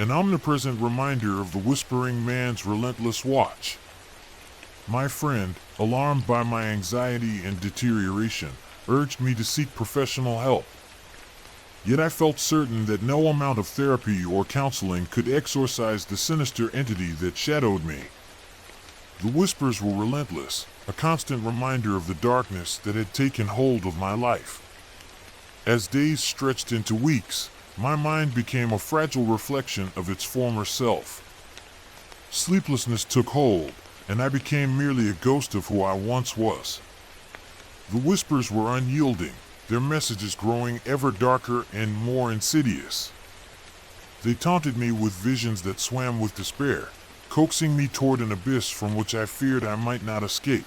an omnipresent reminder of the whispering man's relentless watch. My friend, alarmed by my anxiety and deterioration, urged me to seek professional help. Yet I felt certain that no amount of therapy or counseling could exorcise the sinister entity that shadowed me. The whispers were relentless, a constant reminder of the darkness that had taken hold of my life. As days stretched into weeks, my mind became a fragile reflection of its former self. Sleeplessness took hold, and I became merely a ghost of who I once was. The whispers were unyielding, their messages growing ever darker and more insidious. They taunted me with visions that swam with despair, coaxing me toward an abyss from which I feared I might not escape.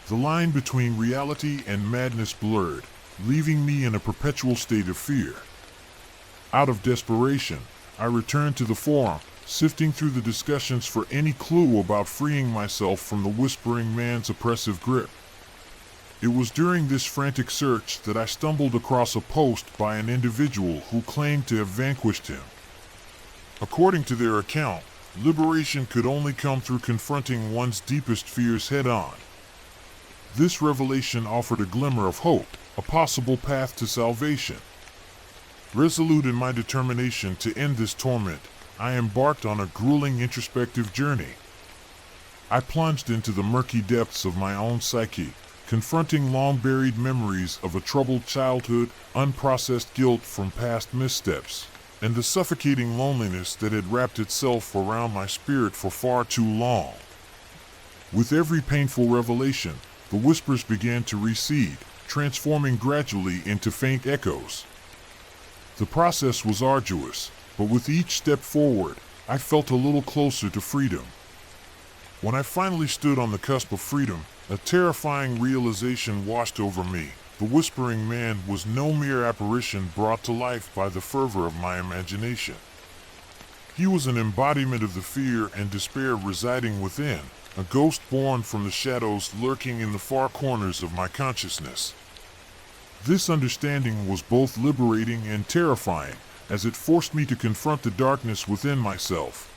The line between reality and madness blurred, leaving me in a perpetual state of fear. Out of desperation, I returned to the forum, sifting through the discussions for any clue about freeing myself from the whispering man's oppressive grip. It was during this frantic search that I stumbled across a post by an individual who claimed to have vanquished him. According to their account, liberation could only come through confronting one's deepest fears head-on. This revelation offered a glimmer of hope, a possible path to salvation. Resolute in my determination to end this torment, I embarked on a grueling introspective journey. I plunged into the murky depths of my own psyche, confronting long-buried memories of a troubled childhood, unprocessed guilt from past missteps, and the suffocating loneliness that had wrapped itself around my spirit for far too long. With every painful revelation, the whispers began to recede, transforming gradually into faint echoes. The process was arduous, but with each step forward, I felt a little closer to freedom. When I finally stood on the cusp of freedom, a terrifying realization washed over me. The whispering man was no mere apparition brought to life by the fervor of my imagination. He was an embodiment of the fear and despair residing within, a ghost born from the shadows lurking in the far corners of my consciousness. This understanding was both liberating and terrifying, as it forced me to confront the darkness within myself.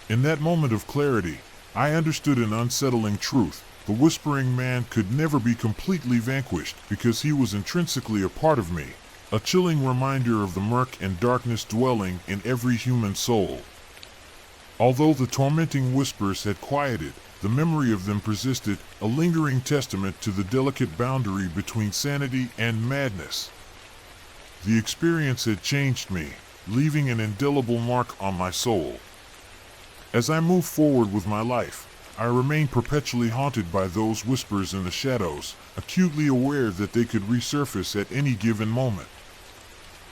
In that moment of clarity, I understood an unsettling truth. The whispering man could never be completely vanquished because he was intrinsically a part of me, a chilling reminder of the murk and darkness dwelling in every human soul. Although the tormenting whispers had quieted, the memory of them persisted, a lingering testament to the delicate boundary between sanity and madness. The experience had changed me, leaving an indelible mark on my soul. As I moved forward with my life, I remained perpetually haunted by those whispers in the shadows, acutely aware that they could resurface at any given moment.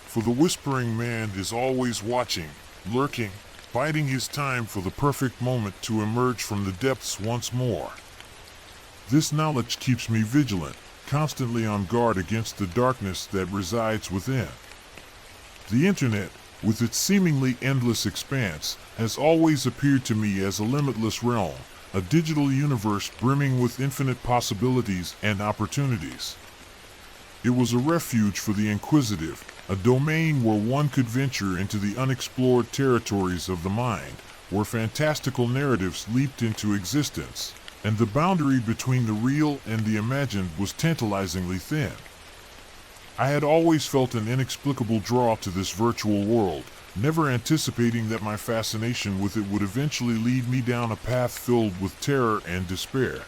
For the whispering man is always watching, lurking, biding his time for the perfect moment to emerge from the depths once more. This knowledge keeps me vigilant, constantly on guard against the darkness that resides within. The internet, with its seemingly endless expanse, has always appeared to me as a limitless realm, a digital universe brimming with infinite possibilities and opportunities. It was a refuge for the inquisitive, a domain where one could venture into the unexplored territories of the mind, where fantastical narratives leaped into existence, and the boundary between the real and the imagined was tantalizingly thin. I had always felt an inexplicable draw to this virtual world, never anticipating that my fascination with it would eventually lead me down a path filled with terror and despair.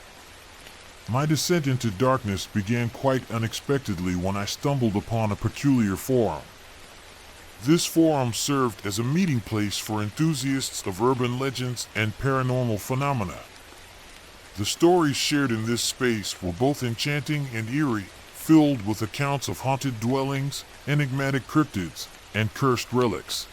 My descent into darkness began quite unexpectedly when I stumbled upon a peculiar forum. This forum served as a meeting place for enthusiasts of urban legends and paranormal phenomena. The stories shared in this space were both enchanting and eerie, filled with accounts of haunted dwellings, enigmatic cryptids, and cursed relics.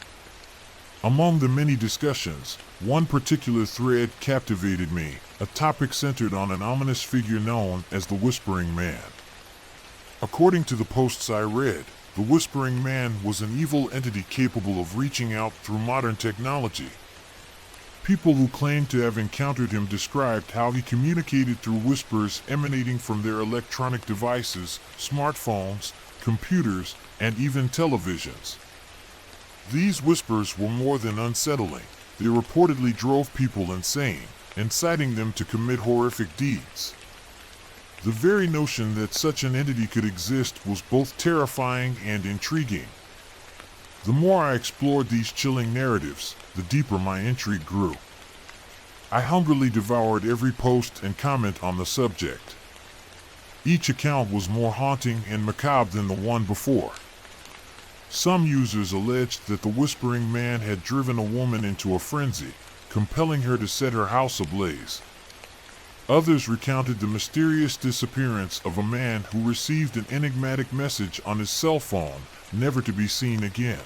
Among the many discussions, one particular thread captivated me, a topic centered on an ominous figure known as the Whispering Man. According to the posts I read, the Whispering Man was an evil entity capable of reaching out through modern technology. People who claimed to have encountered him described how he communicated through whispers emanating from their electronic devices, smartphones, computers, and even televisions. These whispers were more than unsettling. They reportedly drove people insane, inciting them to commit horrific deeds. The very notion that such an entity could exist was both terrifying and intriguing. The more I explored these chilling narratives, the deeper my intrigue grew. I hungrily devoured every post and comment on the subject. Each account was more haunting and macabre than the one before. Some users alleged that the Whispering Man had driven a woman into a frenzy, compelling her to set her house ablaze. Others recounted the mysterious disappearance of a man who received an enigmatic message on his cell phone, never to be seen again.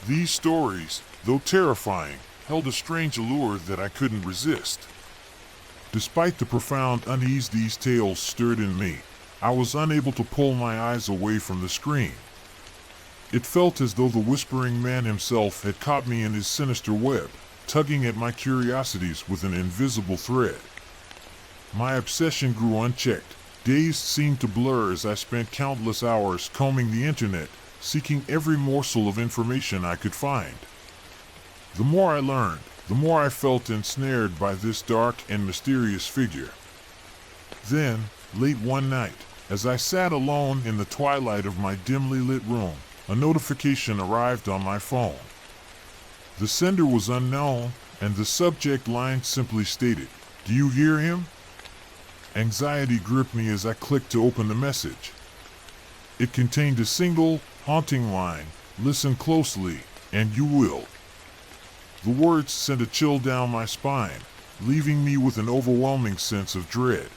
These stories, though terrifying, held a strange allure that I couldn't resist. Despite the profound unease these tales stirred in me, I was unable to pull my eyes away from the screen. It felt as though the Whispering Man himself had caught me in his sinister web, tugging at my curiosities with an invisible thread. My obsession grew unchecked. Days seemed to blur as I spent countless hours combing the internet, seeking every morsel of information I could find. The more I learned, the more I felt ensnared by this dark and mysterious figure. Then, late one night, as I sat alone in the twilight of my dimly lit room, a notification arrived on my phone. The sender was unknown, and the subject line simply stated, "Do you hear him?" Anxiety gripped me as I clicked to open the message. It contained a single, haunting line, "Listen closely, and you will." The words sent a chill down my spine, leaving me with an overwhelming sense of dread.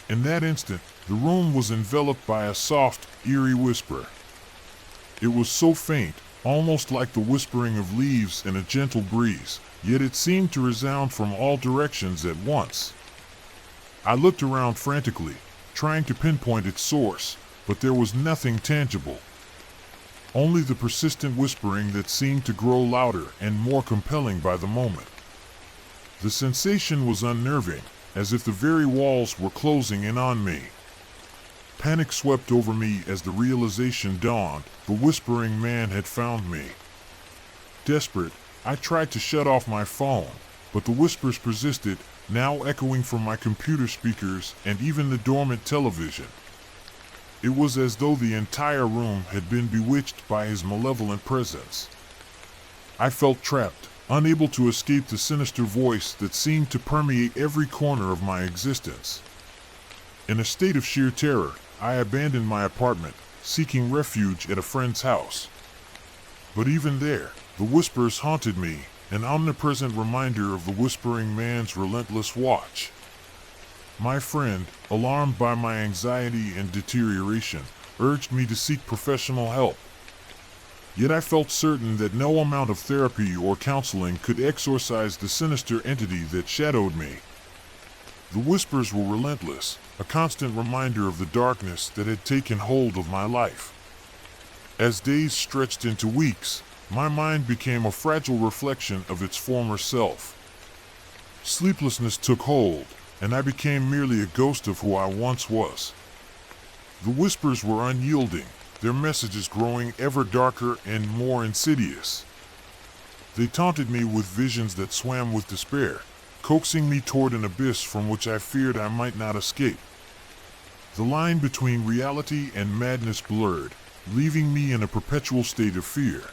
In that instant, the room was enveloped by a soft, eerie whisper. It was so faint, almost like the whispering of leaves in a gentle breeze, yet it seemed to resound from all directions at once. I looked around frantically, trying to pinpoint its source, but there was nothing tangible. Only the persistent whispering that seemed to grow louder and more compelling by the moment. The sensation was unnerving, as if the very walls were closing in on me. Panic swept over me as the realization dawned: the Whispering Man had found me. Desperate, I tried to shut off my phone, but the whispers persisted, now echoing from my computer speakers and even the dormant television. It was as though the entire room had been bewitched by his malevolent presence. I felt trapped, unable to escape the sinister voice that seemed to permeate every corner of my existence. In a state of sheer terror, I abandoned my apartment, seeking refuge at a friend's house. But even there, the whispers haunted me, an omnipresent reminder of the Whispering Man's relentless watch. My friend, alarmed by my anxiety and deterioration, urged me to seek professional help. Yet I felt certain that no amount of therapy or counseling could exorcise the sinister entity that shadowed me. The whispers were relentless, a constant reminder of the darkness that had taken hold of my life. As days stretched into weeks, my mind became a fragile reflection of its former self. Sleeplessness took hold, and I became merely a ghost of who I once was. The whispers were unyielding, their messages growing ever darker and more insidious. They taunted me with visions that swam with despair, coaxing me toward an abyss from which I feared I might not escape. The line between reality and madness blurred, leaving me in a perpetual state of fear.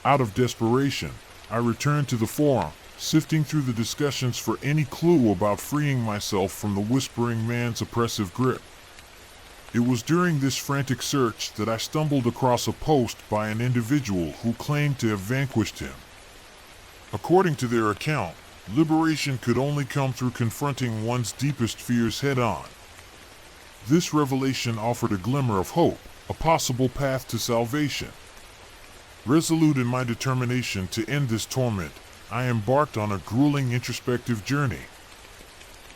Out of desperation, I returned to the forum, sifting through the discussions for any clue about freeing myself from the Whispering Man's oppressive grip. It was during this frantic search that I stumbled across a post by an individual who claimed to have vanquished him. According to their account, liberation could only come through confronting one's deepest fears head-on. This revelation offered a glimmer of hope, a possible path to salvation. Resolute in my determination to end this torment, I embarked on a grueling introspective journey.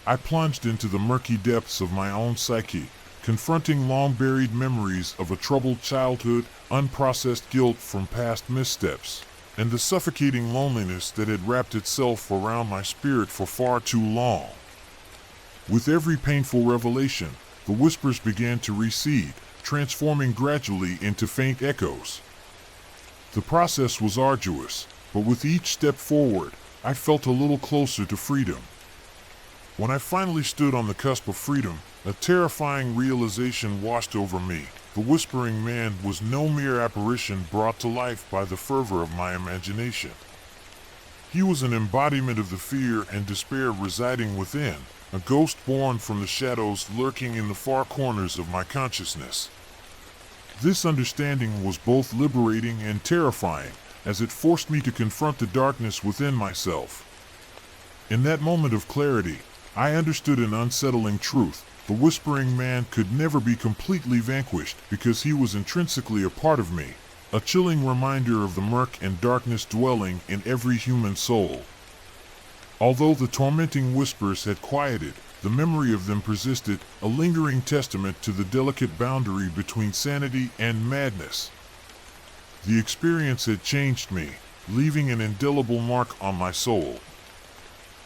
I plunged into the murky depths of my own psyche, confronting long-buried memories of a troubled childhood, unprocessed guilt from past missteps, and the suffocating loneliness that had wrapped itself around my spirit for far too long. With every painful revelation, the whispers began to recede, transforming gradually into faint echoes. The process was arduous, but with each step forward, I felt a little closer to freedom. When I finally stood on the cusp of freedom, a terrifying realization washed over me. The Whispering Man was no mere apparition brought to life by the fervor of my imagination. He was an embodiment of the fear and despair residing within, a ghost born from the shadows lurking in the far corners of my consciousness. This understanding was both liberating and terrifying, as it forced me to confront the darkness within myself. In that moment of clarity, I understood an unsettling truth. The Whispering Man could never be completely vanquished because he was intrinsically a part of me, a chilling reminder of the murk and darkness dwelling in every human soul. Although the tormenting whispers had quieted, the memory of them persisted, a lingering testament to the delicate boundary between sanity and madness. The experience had changed me, leaving an indelible mark on my soul.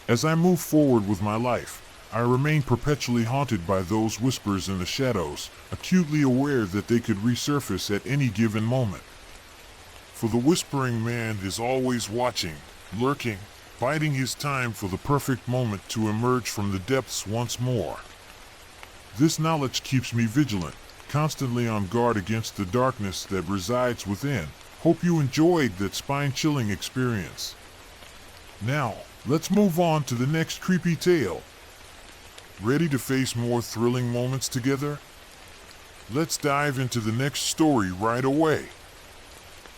As I moved forward with my life, I remained perpetually haunted by those whispers in the shadows, acutely aware that they could resurface at any given moment. For the Whispering Man is always watching, lurking, biding his time for the perfect moment to emerge from the depths once more. This knowledge keeps me vigilant, constantly on guard against the darkness that resides within. Hope you enjoyed that spine-chilling experience. Now, let's move on to the next creepy tale. Ready to face more thrilling moments together? Let's dive into the next story right away.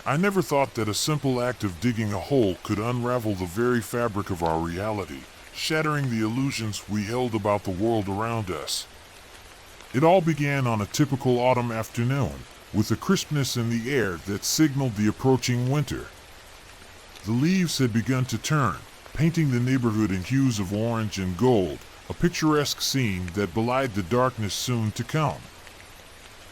I never thought that a simple act of digging a hole could unravel the very fabric of our reality, shattering the illusions we held about the world around us. It all began on a typical autumn afternoon, with a crispness in the air that signaled the approaching winter. The leaves had begun to turn, painting the neighborhood in hues of orange and gold, a picturesque scene that belied the darkness soon to come.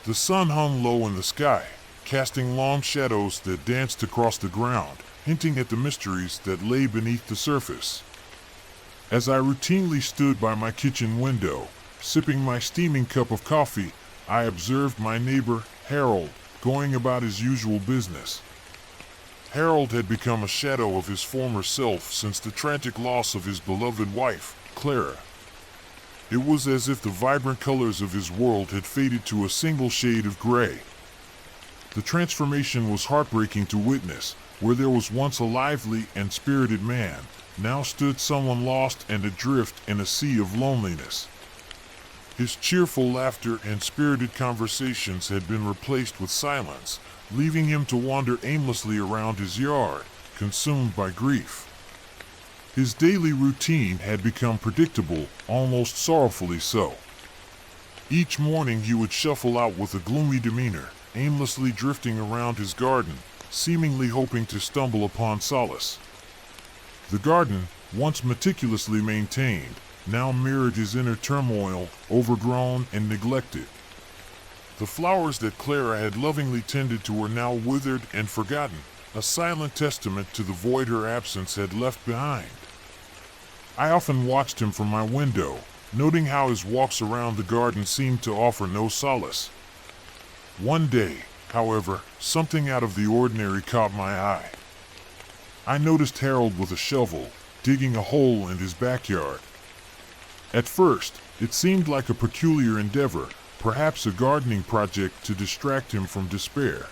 The sun hung low in the sky, casting long shadows that danced across the ground, hinting at the mysteries that lay beneath the surface. As I routinely stood by my kitchen window, sipping my steaming cup of coffee, I observed my neighbor, Harold, going about his usual business. Harold had become a shadow of his former self since the tragic loss of his beloved wife, Clara. It was as if the vibrant colors of his world had faded to a single shade of gray. The transformation was heartbreaking to witness. Where there was once a lively and spirited man, now stood someone lost and adrift in a sea of loneliness. His cheerful laughter and spirited conversations had been replaced with silence, leaving him to wander aimlessly around his yard, consumed by grief. His daily routine had become predictable, almost sorrowfully so. Each morning he would shuffle out with a gloomy demeanor, aimlessly drifting around his garden, seemingly hoping to stumble upon solace. The garden, once meticulously maintained, now mirrored his inner turmoil, overgrown and neglected. The flowers that Clara had lovingly tended to were now withered and forgotten, a silent testament to the void her absence had left behind. I often watched him from my window, noting how his walks around the garden seemed to offer no solace. One day, however, something out of the ordinary caught my eye. I noticed Harold with a shovel, digging a hole in his backyard. At first, it seemed like a peculiar endeavor, perhaps a gardening project to distract him from despair.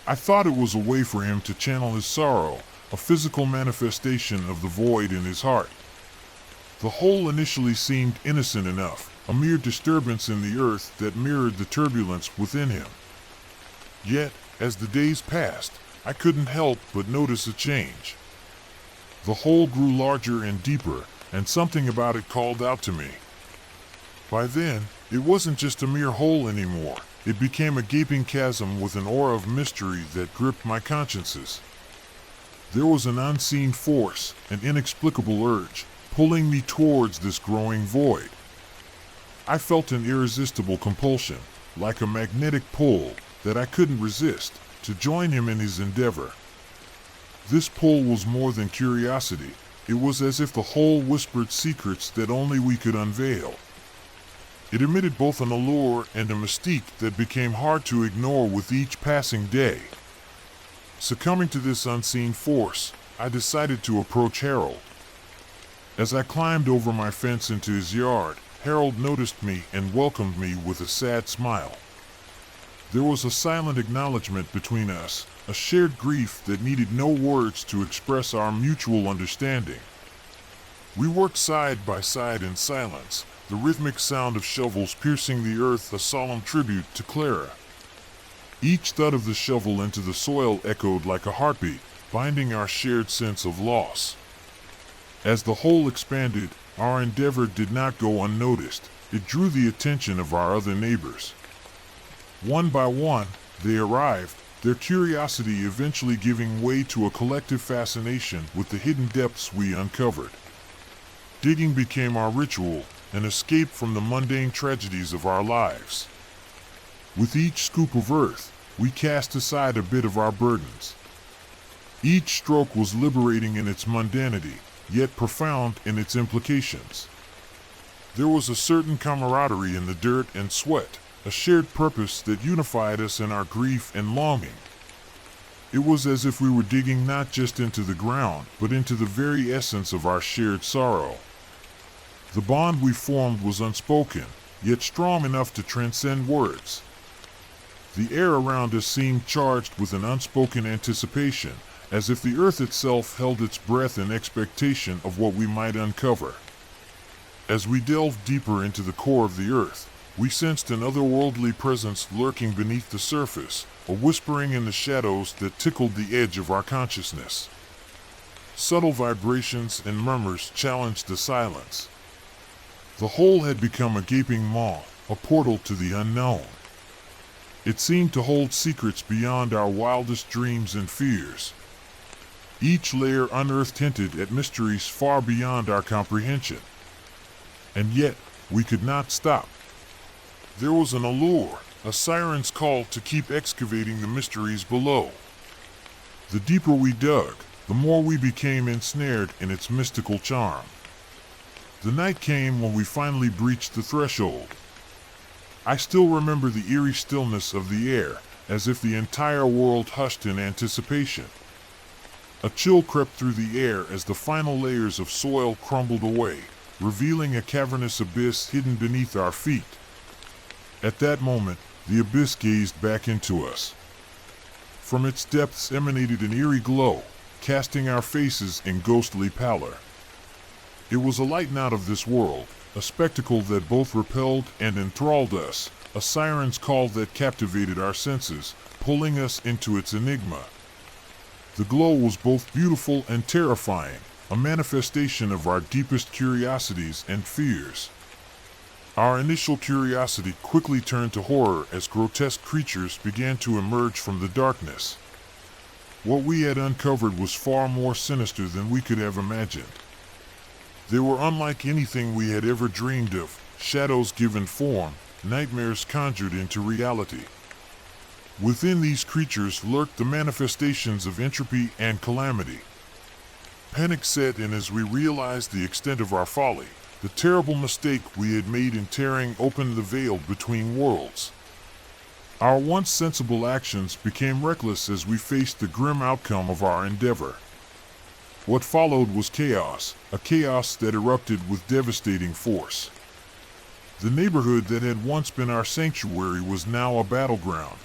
I thought it was a way for him to channel his sorrow, a physical manifestation of the void in his heart. The hole initially seemed innocent enough, a mere disturbance in the earth that mirrored the turbulence within him. Yet, as the days passed, I couldn't help but notice a change. The hole grew larger and deeper, and something about it called out to me. By then, it wasn't just a mere hole anymore. It became a gaping chasm with an aura of mystery that gripped my consciences. There was an unseen force, an inexplicable urge, pulling me towards this growing void. I felt an irresistible compulsion, like a magnetic pull, that I couldn't resist, to join him in his endeavor. This pull was more than curiosity. It was as if the hole whispered secrets that only we could unveil. It emitted both an allure and a mystique that became hard to ignore with each passing day. Succumbing to this unseen force, I decided to approach Harold. As I climbed over my fence into his yard, Harold noticed me and welcomed me with a sad smile. There was a silent acknowledgement between us, a shared grief that needed no words to express our mutual understanding. We worked side by side in silence, the rhythmic sound of shovels piercing the earth a solemn tribute to Clara. Each thud of the shovel into the soil echoed like a heartbeat, binding our shared sense of loss. As the whole expanded, our endeavor did not go unnoticed. It drew the attention of our other neighbors. One by one, they arrived, their curiosity eventually giving way to a collective fascination with the hidden depths we uncovered. Digging became our ritual, an escape from the mundane tragedies of our lives. With each scoop of earth, we cast aside a bit of our burdens. Each stroke was liberating in its mundanity, yet profound in its implications. There was a certain camaraderie in the dirt and sweat, a shared purpose that unified us in our grief and longing. It was as if we were digging not just into the ground, but into the very essence of our shared sorrow. The bond we formed was unspoken, yet strong enough to transcend words. The air around us seemed charged with an unspoken anticipation, as if the earth itself held its breath in expectation of what we might uncover. As we delved deeper into the core of the earth, we sensed an otherworldly presence lurking beneath the surface, a whispering in the shadows that tickled the edge of our consciousness. Subtle vibrations and murmurs challenged the silence. The whole had become a gaping maw, a portal to the unknown. It seemed to hold secrets beyond our wildest dreams and fears. Each layer unearthed hinted at mysteries far beyond our comprehension. And yet, we could not stop. There was an allure, a siren's call to keep excavating the mysteries below. The deeper we dug, the more we became ensnared in its mystical charm. The night came when we finally breached the threshold. I still remember the eerie stillness of the air, as if the entire world hushed in anticipation. A chill crept through the air as the final layers of soil crumbled away, revealing a cavernous abyss hidden beneath our feet. At that moment, the abyss gazed back into us. From its depths emanated an eerie glow, casting our faces in ghostly pallor. It was a light not of this world, a spectacle that both repelled and enthralled us, a siren's call that captivated our senses, pulling us into its enigma. The glow was both beautiful and terrifying, a manifestation of our deepest curiosities and fears. Our initial curiosity quickly turned to horror as grotesque creatures began to emerge from the darkness. What we had uncovered was far more sinister than we could have imagined. They were unlike anything we had ever dreamed of, shadows given form, nightmares conjured into reality. Within these creatures lurked the manifestations of entropy and calamity. Panic set in as we realized the extent of our folly, the terrible mistake we had made in tearing open the veil between worlds. Our once sensible actions became reckless as we faced the grim outcome of our endeavor. What followed was chaos, a chaos that erupted with devastating force. The neighborhood that had once been our sanctuary was now a battleground.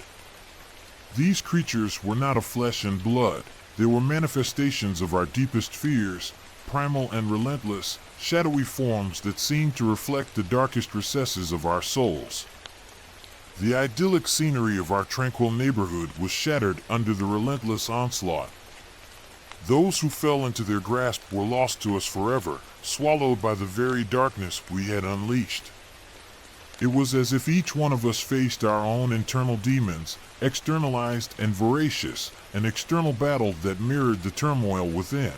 These creatures were not of flesh and blood, they were manifestations of our deepest fears, primal and relentless, shadowy forms that seemed to reflect the darkest recesses of our souls. The idyllic scenery of our tranquil neighborhood was shattered under the relentless onslaught. Those who fell into their grasp were lost to us forever, swallowed by the very darkness we had unleashed. It was as if each one of us faced our own internal demons, externalized and voracious, an external battle that mirrored the turmoil within.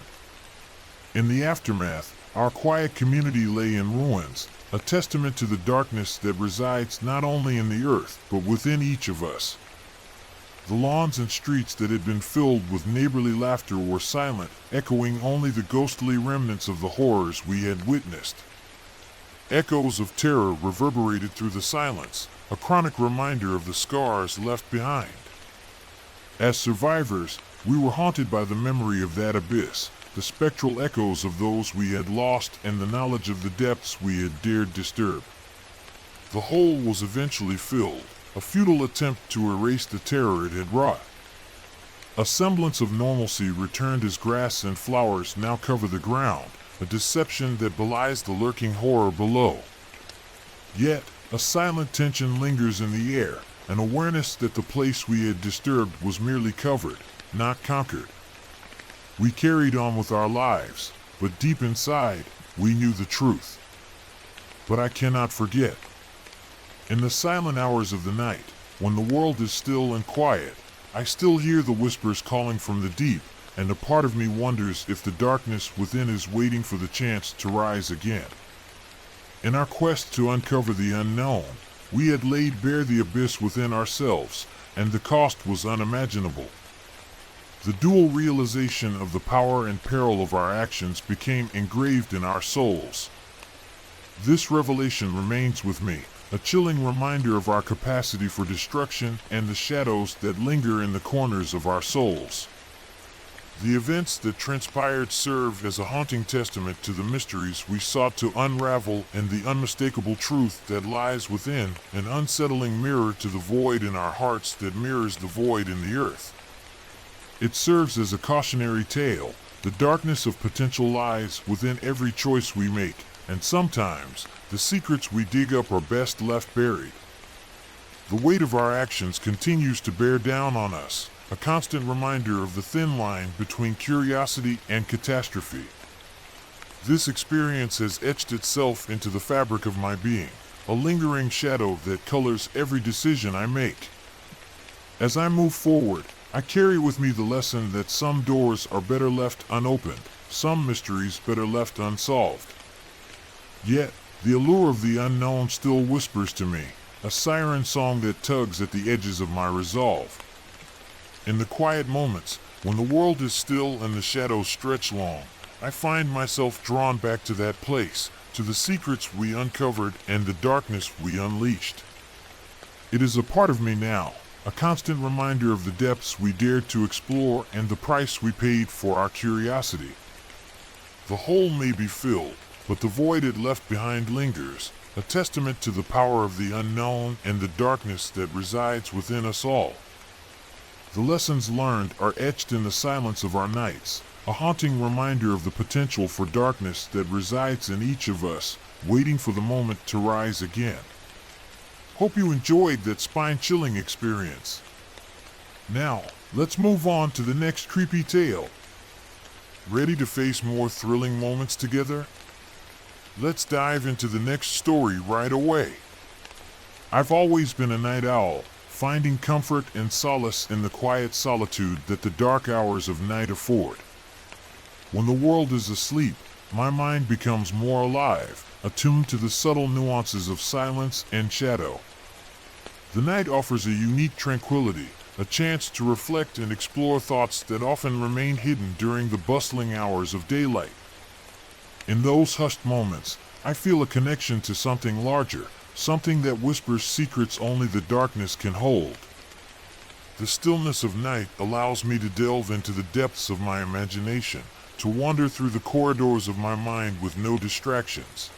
In the aftermath, our quiet community lay in ruins, a testament to the darkness that resides not only in the earth, but within each of us. The lawns and streets that had been filled with neighborly laughter were silent, echoing only the ghostly remnants of the horrors we had witnessed. Echoes of terror reverberated through the silence, a chronic reminder of the scars left behind. As survivors, We were haunted by the memory of that abyss, the spectral echoes of those we had lost, and the knowledge of the depths we had dared disturb. The hole was eventually filled, a futile attempt to erase the terror it had wrought. A semblance of normalcy returned as grass and flowers now cover the ground, a deception that belies the lurking horror below. Yet, a silent tension lingers in the air, an awareness that the place we had disturbed was merely covered, not conquered. We carried on with our lives, but deep inside, we knew the truth. But I cannot forget. In the silent hours of the night, when the world is still and quiet, I still hear the whispers calling from the deep, and a part of me wonders if the darkness within is waiting for the chance to rise again. In our quest to uncover the unknown, we had laid bare the abyss within ourselves, and the cost was unimaginable. The dual realization of the power and peril of our actions became engraved in our souls. This revelation remains with me, a chilling reminder of our capacity for destruction and the shadows that linger in the corners of our souls. The events that transpired served as a haunting testament to the mysteries we sought to unravel and the unmistakable truth that lies within, an unsettling mirror to the void in our hearts that mirrors the void in the earth. It serves as a cautionary tale. The darkness of potential lies within every choice we make, and sometimes, the secrets we dig up are best left buried. The weight of our actions continues to bear down on us, a constant reminder of the thin line between curiosity and catastrophe. This experience has etched itself into the fabric of my being, a lingering shadow that colors every decision I make. As I move forward, I carry with me the lesson that some doors are better left unopened, some mysteries better left unsolved. Yet, the allure of the unknown still whispers to me, a siren song that tugs at the edges of my resolve. In the quiet moments, when the world is still and the shadows stretch long, I find myself drawn back to that place, to the secrets we uncovered and the darkness we unleashed. It is a part of me now, a constant reminder of the depths we dared to explore and the price we paid for our curiosity. The hole may be filled, but the void it left behind lingers, a testament to the power of the unknown and the darkness that resides within us all. The lessons learned are etched in the silence of our nights, a haunting reminder of the potential for darkness that resides in each of us, waiting for the moment to rise again. Hope you enjoyed that spine-chilling experience. Now, let's move on to the next creepy tale. Ready to face more thrilling moments together? Let's dive into the next story right away. I've always been a night owl, finding comfort and solace in the quiet solitude that the dark hours of night afford. When the world is asleep, my mind becomes more alive, attuned to the subtle nuances of silence and shadow. The night offers a unique tranquility, a chance to reflect and explore thoughts that often remain hidden during the bustling hours of daylight. In those hushed moments, I feel a connection to something larger, something that whispers secrets only the darkness can hold. The stillness of night allows me to delve into the depths of my imagination, to wander through the corridors of my mind with no distractions.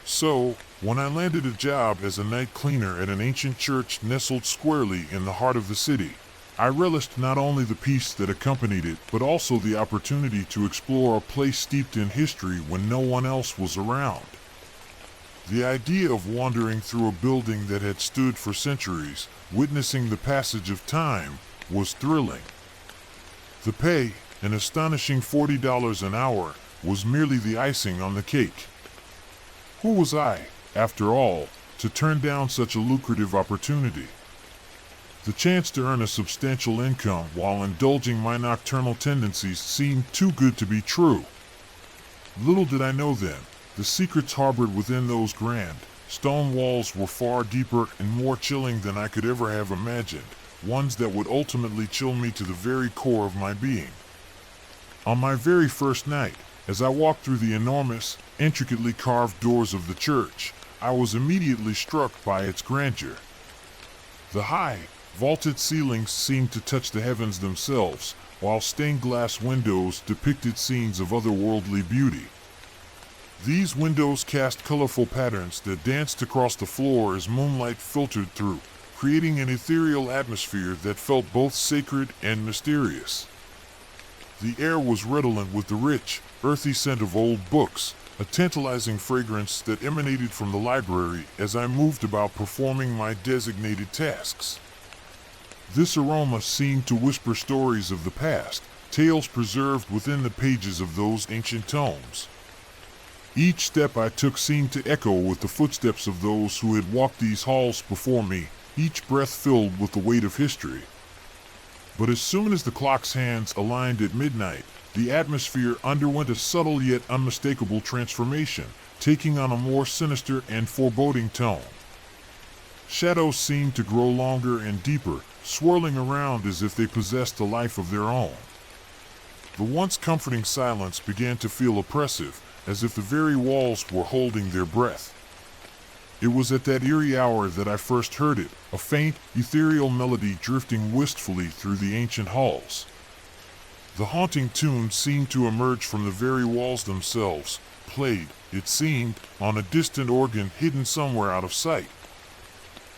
So, when I landed a job as a night cleaner at an ancient church nestled squarely in the heart of the city, I relished not only the peace that accompanied it, but also the opportunity to explore a place steeped in history when no one else was around. The idea of wandering through a building that had stood for centuries, witnessing the passage of time, was thrilling. The pay, an astonishing $40 an hour, was merely the icing on the cake. Who was I, after all, to turn down such a lucrative opportunity? The chance to earn a substantial income while indulging my nocturnal tendencies seemed too good to be true. Little did I know then, the secrets harbored within those grand, stone walls were far deeper and more chilling than I could ever have imagined, ones that would ultimately chill me to the very core of my being. On my very first night, as I walked through the enormous, intricately carved doors of the church, I was immediately struck by its grandeur. The high, Vaulted ceilings seemed to touch the heavens themselves, while stained glass windows depicted scenes of otherworldly beauty. These windows cast colorful patterns that danced across the floor as moonlight filtered through, creating an ethereal atmosphere that felt both sacred and mysterious. The air was redolent with the rich, earthy scent of old books, a tantalizing fragrance that emanated from the library as I moved about performing my designated tasks. This aroma seemed to whisper stories of the past, tales preserved within the pages of those ancient tomes. Each step I took seemed to echo with the footsteps of those who had walked these halls before me, each breath filled with the weight of history. But as soon as the clock's hands aligned at midnight, the atmosphere underwent a subtle yet unmistakable transformation, taking on a more sinister and foreboding tone. Shadows seemed to grow longer and deeper, swirling around as if they possessed a life of their own. The once comforting silence began to feel oppressive, as if the very walls were holding their breath. It was at that eerie hour that I first heard it, a faint, ethereal melody drifting wistfully through the ancient halls. The haunting tune seemed to emerge from the very walls themselves, played, it seemed, on a distant organ hidden somewhere out of sight.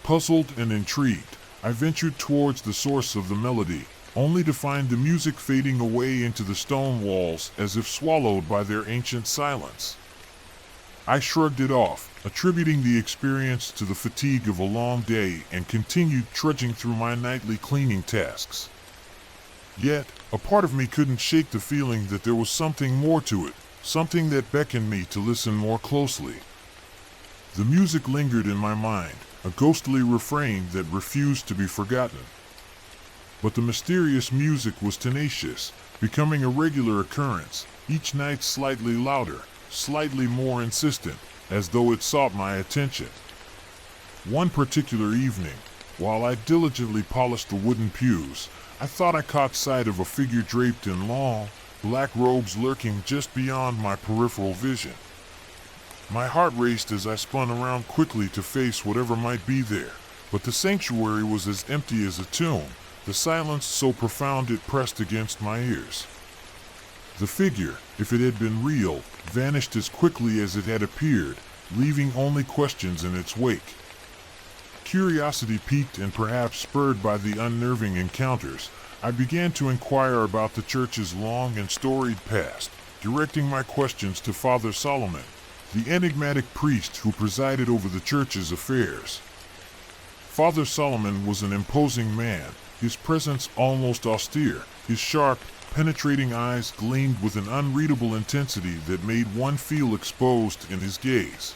Puzzled and intrigued, I ventured towards the source of the melody, only to find the music fading away into the stone walls as if swallowed by their ancient silence. I shrugged it off, attributing the experience to the fatigue of a long day, and continued trudging through my nightly cleaning tasks. Yet, a part of me couldn't shake the feeling that there was something more to it, something that beckoned me to listen more closely. The music lingered in my mind, a ghostly refrain that refused to be forgotten. But the mysterious music was tenacious, becoming a regular occurrence, each night slightly louder, slightly more insistent, as though it sought my attention. One particular evening, while I diligently polished the wooden pews, I thought I caught sight of a figure draped in long, black robes lurking just beyond my peripheral vision. My heart raced as I spun around quickly to face whatever might be there, but the sanctuary was as empty as a tomb, the silence so profound it pressed against my ears. The figure, if it had been real, vanished as quickly as it had appeared, leaving only questions in its wake. Curiosity piqued and perhaps spurred by the unnerving encounters, I began to inquire about the church's long and storied past, directing my questions to Father Solomon, the enigmatic priest who presided over the church's affairs. Father Solomon was an imposing man, his presence almost austere, his sharp, penetrating eyes gleamed with an unreadable intensity that made one feel exposed in his gaze.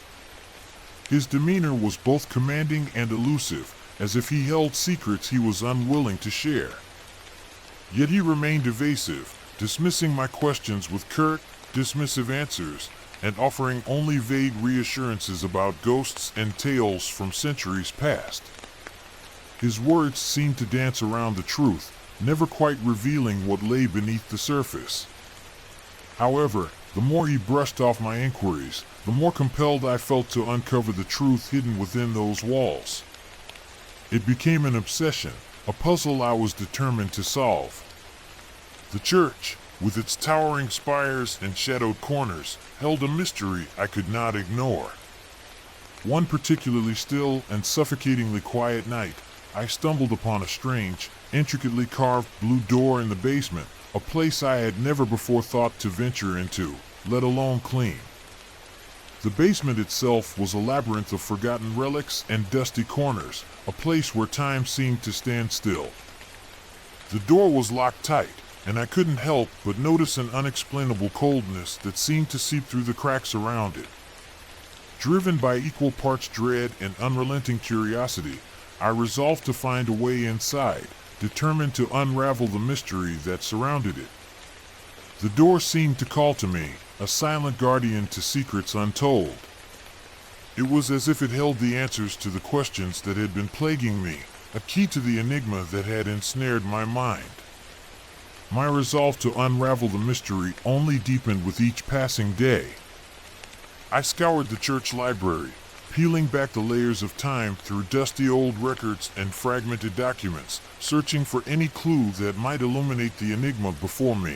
His demeanor was both commanding and elusive, as if he held secrets he was unwilling to share. Yet he remained evasive, dismissing my questions with curt, dismissive answers, and offering only vague reassurances about ghosts and tales from centuries past. His words seemed to dance around the truth, never quite revealing what lay beneath the surface. However, the more he brushed off my inquiries, the more compelled I felt to uncover the truth hidden within those walls. It became an obsession, a puzzle I was determined to solve. The church, with its towering spires and shadowed corners, held a mystery I could not ignore. One particularly still and suffocatingly quiet night, I stumbled upon a strange, intricately carved blue door in the basement, a place I had never before thought to venture into, let alone clean. The basement itself was a labyrinth of forgotten relics and dusty corners, a place where time seemed to stand still. The door was locked tight, and I couldn't help but notice an unexplainable coldness that seemed to seep through the cracks around it. Driven by equal parts dread and unrelenting curiosity, I resolved to find a way inside, determined to unravel the mystery that surrounded it. The door seemed to call to me, a silent guardian to secrets untold. It was as if it held the answers to the questions that had been plaguing me, a key to the enigma that had ensnared my mind. My resolve to unravel the mystery only deepened with each passing day. I scoured the church library, peeling back the layers of time through dusty old records and fragmented documents, searching for any clue that might illuminate the enigma before me.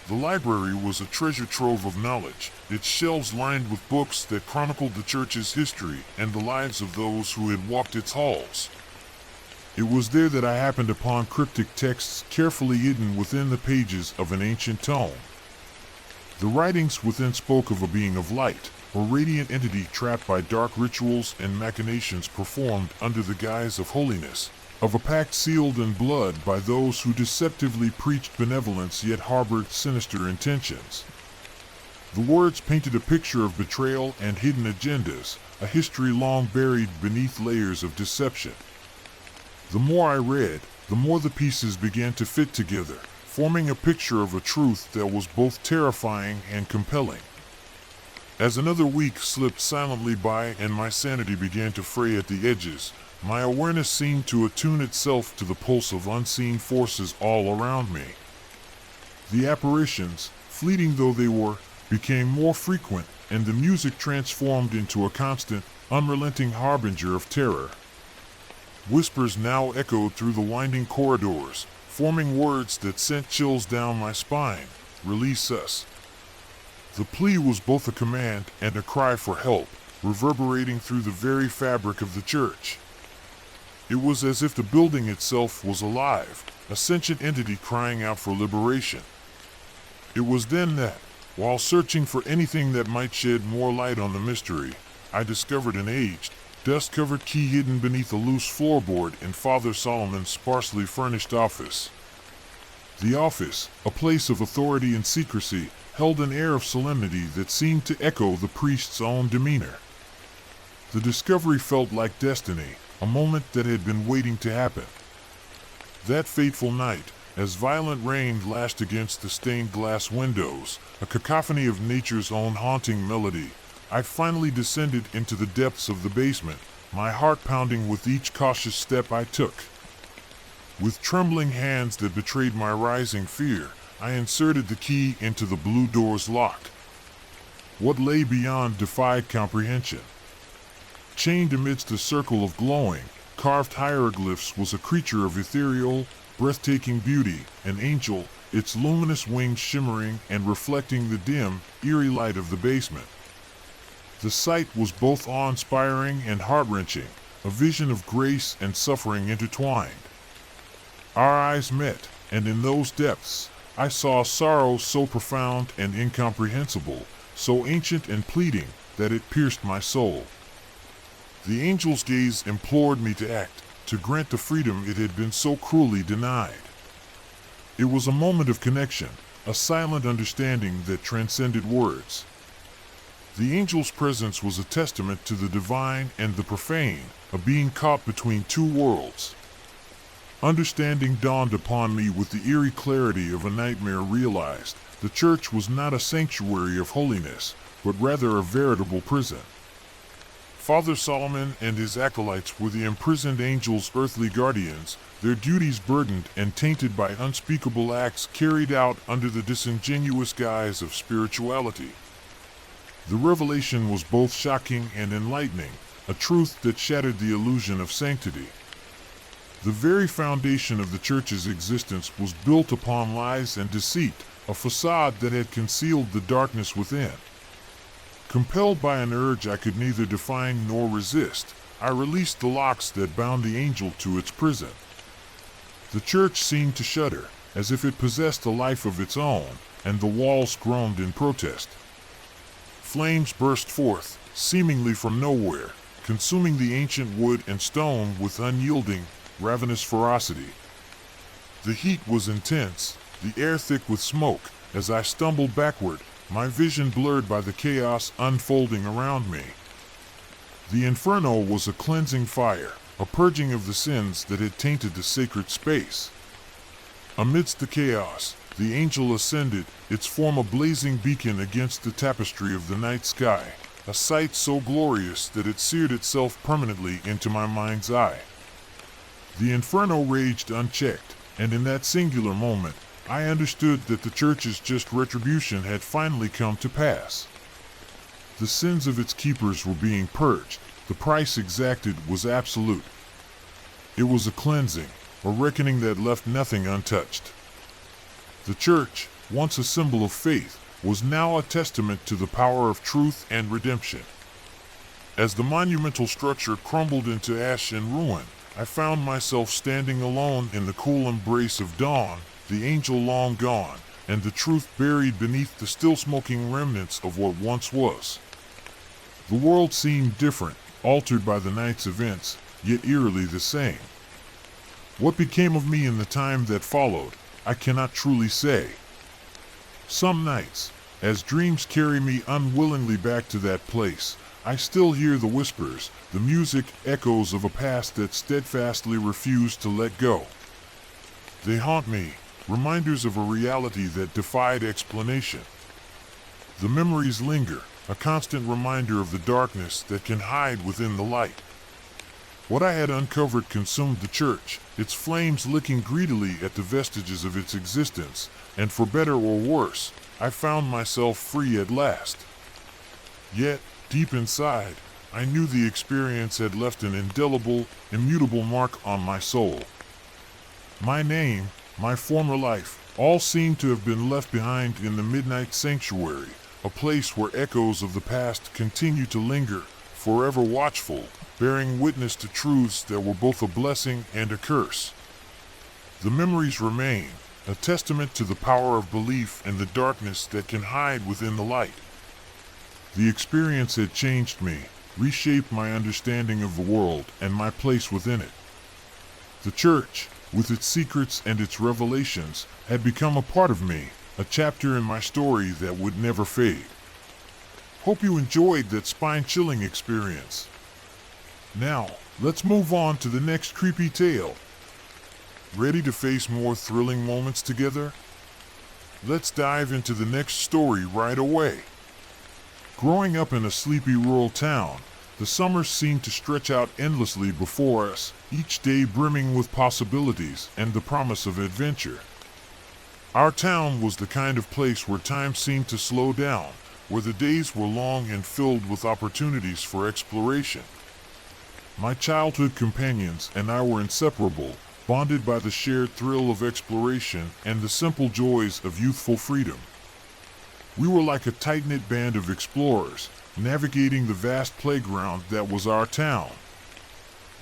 The library was a treasure trove of knowledge, its shelves lined with books that chronicled the church's history and the lives of those who had walked its halls. It was there that I happened upon cryptic texts carefully hidden within the pages of an ancient tome. The writings within spoke of a being of light, a radiant entity trapped by dark rituals and machinations performed under the guise of holiness, of a pact sealed in blood by those who deceptively preached benevolence yet harbored sinister intentions. The words painted a picture of betrayal and hidden agendas, a history long buried beneath layers of deception. The more I read, the more the pieces began to fit together, forming a picture of a truth that was both terrifying and compelling. As another week slipped silently by and my sanity began to fray at the edges, my awareness seemed to attune itself to the pulse of unseen forces all around me. The apparitions, fleeting though they were, became more frequent, and the music transformed into a constant, unrelenting harbinger of terror. Whispers now echoed through the winding corridors, forming words that sent chills down my spine. "Release us." The plea was both a command and a cry for help, reverberating through the very fabric of the church. It was as if the building itself was alive, a sentient entity crying out for liberation. It was then that, while searching for anything that might shed more light on the mystery, I discovered an aged, dust-covered key hidden beneath a loose floorboard in Father Solomon's sparsely furnished office. The office, a place of authority and secrecy, held an air of solemnity that seemed to echo the priest's own demeanor. The discovery felt like destiny, a moment that had been waiting to happen. That fateful night, as violent rain lashed against the stained glass windows, a cacophony of nature's own haunting melody, I finally descended into the depths of the basement, my heart pounding with each cautious step I took. With trembling hands that betrayed my rising fear, I inserted the key into the blue door's lock. What lay beyond defied comprehension. Chained amidst a circle of glowing, carved hieroglyphs was a creature of ethereal, breathtaking beauty, an angel, its luminous wings shimmering and reflecting the dim, eerie light of the basement. The sight was both awe-inspiring and heart-wrenching, a vision of grace and suffering intertwined. Our eyes met, and in those depths, I saw sorrow so profound and incomprehensible, so ancient and pleading, that it pierced my soul. The angel's gaze implored me to act, to grant the freedom it had been so cruelly denied. It was a moment of connection, a silent understanding that transcended words. The angel's presence was a testament to the divine and the profane, a being caught between two worlds. Understanding dawned upon me with the eerie clarity of a nightmare realized. The church was not a sanctuary of holiness, but rather a veritable prison. Father Solomon and his acolytes were the imprisoned angel's earthly guardians, their duties burdened and tainted by unspeakable acts carried out under the disingenuous guise of spirituality. The revelation was both shocking and enlightening, a truth that shattered the illusion of sanctity. The very foundation of the church's existence was built upon lies and deceit, a facade that had concealed the darkness within. Compelled by an urge I could neither define nor resist, I released the locks that bound the angel to its prison. The church seemed to shudder, as if it possessed a life of its own, and the walls groaned in protest. Flames burst forth, seemingly from nowhere, consuming the ancient wood and stone with unyielding, ravenous ferocity. The heat was intense, the air thick with smoke. As I stumbled backward, my vision blurred by the chaos unfolding around me. The inferno was a cleansing fire, a purging of the sins that had tainted the sacred space. Amidst the chaos, the angel ascended, its form a blazing beacon against the tapestry of the night sky, a sight so glorious that it seared itself permanently into my mind's eye. The inferno raged unchecked, and in that singular moment, I understood that the church's just retribution had finally come to pass. The sins of its keepers were being purged. The price exacted was absolute. It was a cleansing, a reckoning that left nothing untouched. The church, once a symbol of faith, was now a testament to the power of truth and redemption. As the monumental structure crumbled into ash and ruin, I found myself standing alone in the cool embrace of dawn, the angel long gone, and the truth buried beneath the still smoking remnants of what once was. The world seemed different, altered by the night's events, yet eerily the same. What became of me in the time that followed, I cannot truly say. Some nights, as dreams carry me unwillingly back to that place, I still hear the whispers, the music, echoes of a past that steadfastly refused to let go. They haunt me, reminders of a reality that defied explanation. The memories linger, a constant reminder of the darkness that can hide within the light. What I had uncovered consumed the church, its flames licking greedily at the vestiges of its existence, and for better or worse, I found myself free at last. Yet, deep inside, I knew the experience had left an indelible, immutable mark on my soul. My name, my former life, all seemed to have been left behind in the midnight sanctuary, a place where echoes of the past continue to linger, forever watchful, bearing witness to truths that were both a blessing and a curse. The memories remain, a testament to the power of belief and the darkness that can hide within the light. The experience had changed me, reshaped my understanding of the world and my place within it. The church, with its secrets and its revelations, had become a part of me, a chapter in my story that would never fade. Hope you enjoyed that spine-chilling experience. Now, let's move on to the next creepy tale. Ready to face more thrilling moments together? Let's dive into the next story right away. Growing up in a sleepy rural town, the summers seemed to stretch out endlessly before us, each day brimming with possibilities and the promise of adventure. Our town was the kind of place where time seemed to slow down, where the days were long and filled with opportunities for exploration. My childhood companions and I were inseparable, bonded by the shared thrill of exploration and the simple joys of youthful freedom. We were like a tight-knit band of explorers, navigating the vast playground that was our town.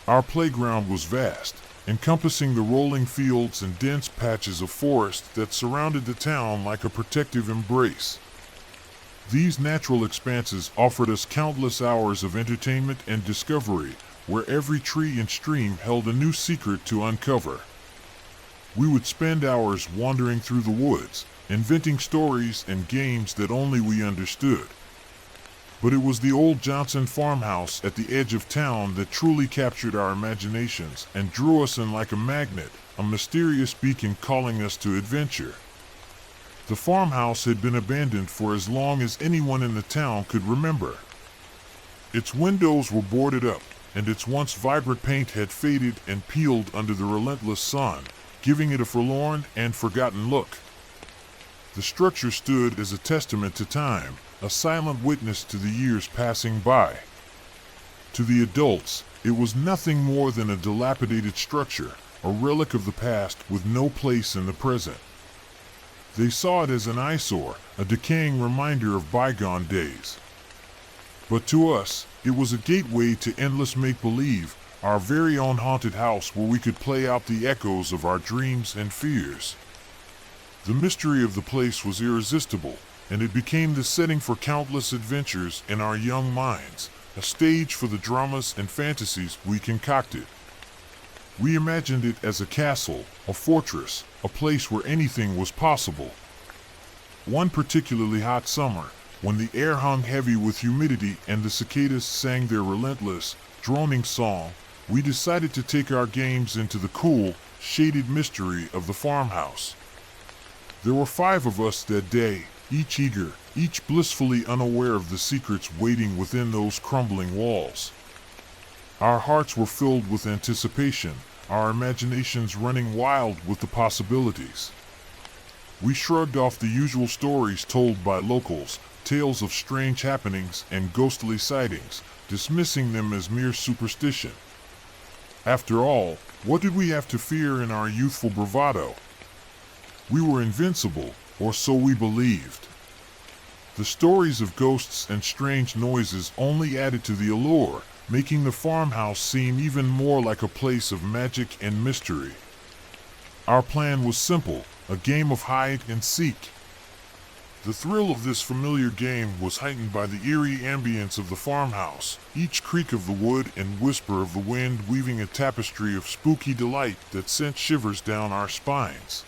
Our playground was vast, encompassing the rolling fields and dense patches of forest that surrounded the town like a protective embrace. These natural expanses offered us countless hours of entertainment and discovery, where every tree and stream held a new secret to uncover. We would spend hours wandering through the woods, inventing stories and games that only we understood. But it was the old Johnson farmhouse at the edge of town that truly captured our imaginations and drew us in like a magnet, a mysterious beacon calling us to adventure. The farmhouse had been abandoned for as long as anyone in the town could remember. Its windows were boarded up, and its once vibrant paint had faded and peeled under the relentless sun, giving it a forlorn and forgotten look. The structure stood as a testament to time, a silent witness to the years passing by. To the adults, it was nothing more than a dilapidated structure, a relic of the past with no place in the present. They saw it as an eyesore, a decaying reminder of bygone days. But to us, it was a gateway to endless make-believe, our very own haunted house where we could play out the echoes of our dreams and fears. The mystery of the place was irresistible, and it became the setting for countless adventures in our young minds, a stage for the dramas and fantasies we concocted. We imagined it as a castle, a fortress, a place where anything was possible. One particularly hot summer, when the air hung heavy with humidity and the cicadas sang their relentless, droning song, we decided to take our games into the cool, shaded mystery of the farmhouse. There were 5 of us that day, each eager, each blissfully unaware of the secrets waiting within those crumbling walls. Our hearts were filled with anticipation, our imaginations running wild with the possibilities. We shrugged off the usual stories told by locals, tales of strange happenings and ghostly sightings, dismissing them as mere superstition. After all, what did we have to fear in our youthful bravado? We were invincible, or so we believed. The stories of ghosts and strange noises only added to the allure, making the farmhouse seem even more like a place of magic and mystery. Our plan was simple, a game of hide and seek. The thrill of this familiar game was heightened by the eerie ambience of the farmhouse, each creak of the wood and whisper of the wind weaving a tapestry of spooky delight that sent shivers down our spines.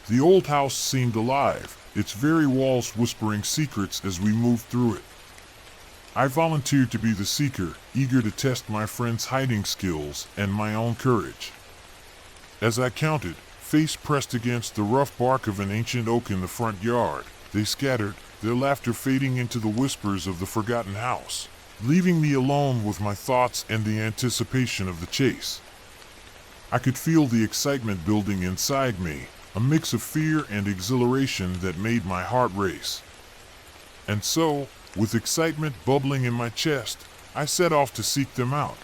The old house seemed alive, its very walls whispering secrets as we moved through it. I volunteered to be the seeker, eager to test my friend's hiding skills and my own courage. As I counted, face pressed against the rough bark of an ancient oak in the front yard, they scattered, their laughter fading into the whispers of the forgotten house, leaving me alone with my thoughts and the anticipation of the chase. I could feel the excitement building inside me, a mix of fear and exhilaration that made my heart race. And so, with excitement bubbling in my chest, I set off to seek them out.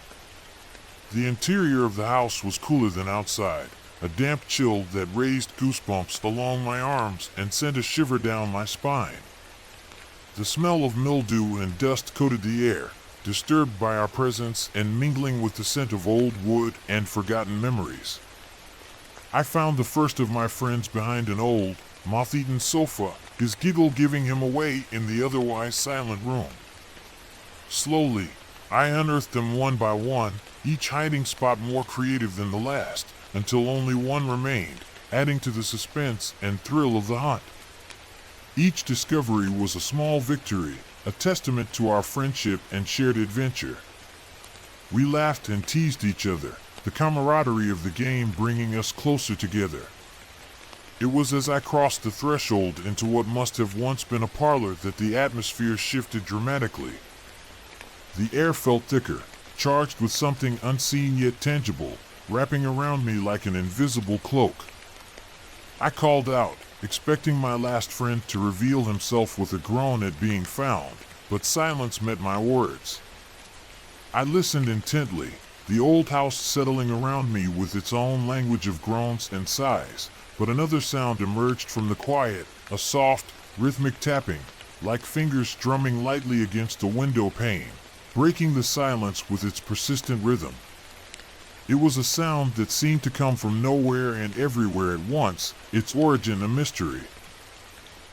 The interior of the house was cooler than outside, a damp chill that raised goosebumps along my arms and sent a shiver down my spine. The smell of mildew and dust coated the air, disturbed by our presence and mingling with the scent of old wood and forgotten memories. I found the first of my friends behind an old, moth-eaten sofa, his giggle giving him away in the otherwise silent room. Slowly, I unearthed them one by one, each hiding spot more creative than the last, until only one remained, adding to the suspense and thrill of the hunt. Each discovery was a small victory, a testament to our friendship and shared adventure. We laughed and teased each other, the camaraderie of the game bringing us closer together. It was as I crossed the threshold into what must have once been a parlor that the atmosphere shifted dramatically. The air felt thicker, charged with something unseen yet tangible, wrapping around me like an invisible cloak. I called out, expecting my last friend to reveal himself with a groan at being found, but silence met my words. I listened intently, the old house settling around me with its own language of groans and sighs, but another sound emerged from the quiet, a soft, rhythmic tapping, like fingers drumming lightly against a window pane, breaking the silence with its persistent rhythm. It was a sound that seemed to come from nowhere and everywhere at once, its origin a mystery.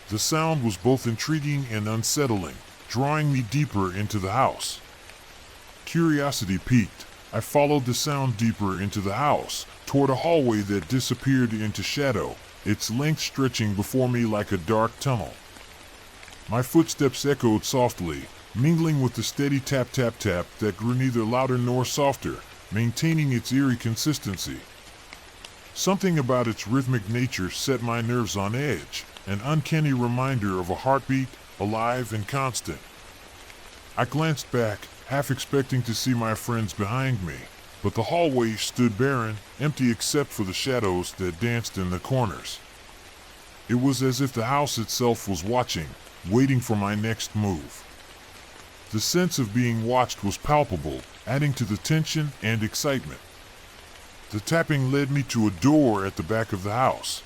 The sound was both intriguing and unsettling, drawing me deeper into the house. Curiosity piqued, I followed the sound deeper into the house, toward a hallway that disappeared into shadow, its length stretching before me like a dark tunnel. My footsteps echoed softly, mingling with the steady tap-tap-tap that grew neither louder nor softer, maintaining its eerie consistency. Something about its rhythmic nature set my nerves on edge, an uncanny reminder of a heartbeat, alive and constant. I glanced back, half expecting to see my friends behind me, but the hallway stood barren, empty except for the shadows that danced in the corners. It was as if the house itself was watching, waiting for my next move. The sense of being watched was palpable, adding to the tension and excitement. The tapping led me to a door at the back of the house.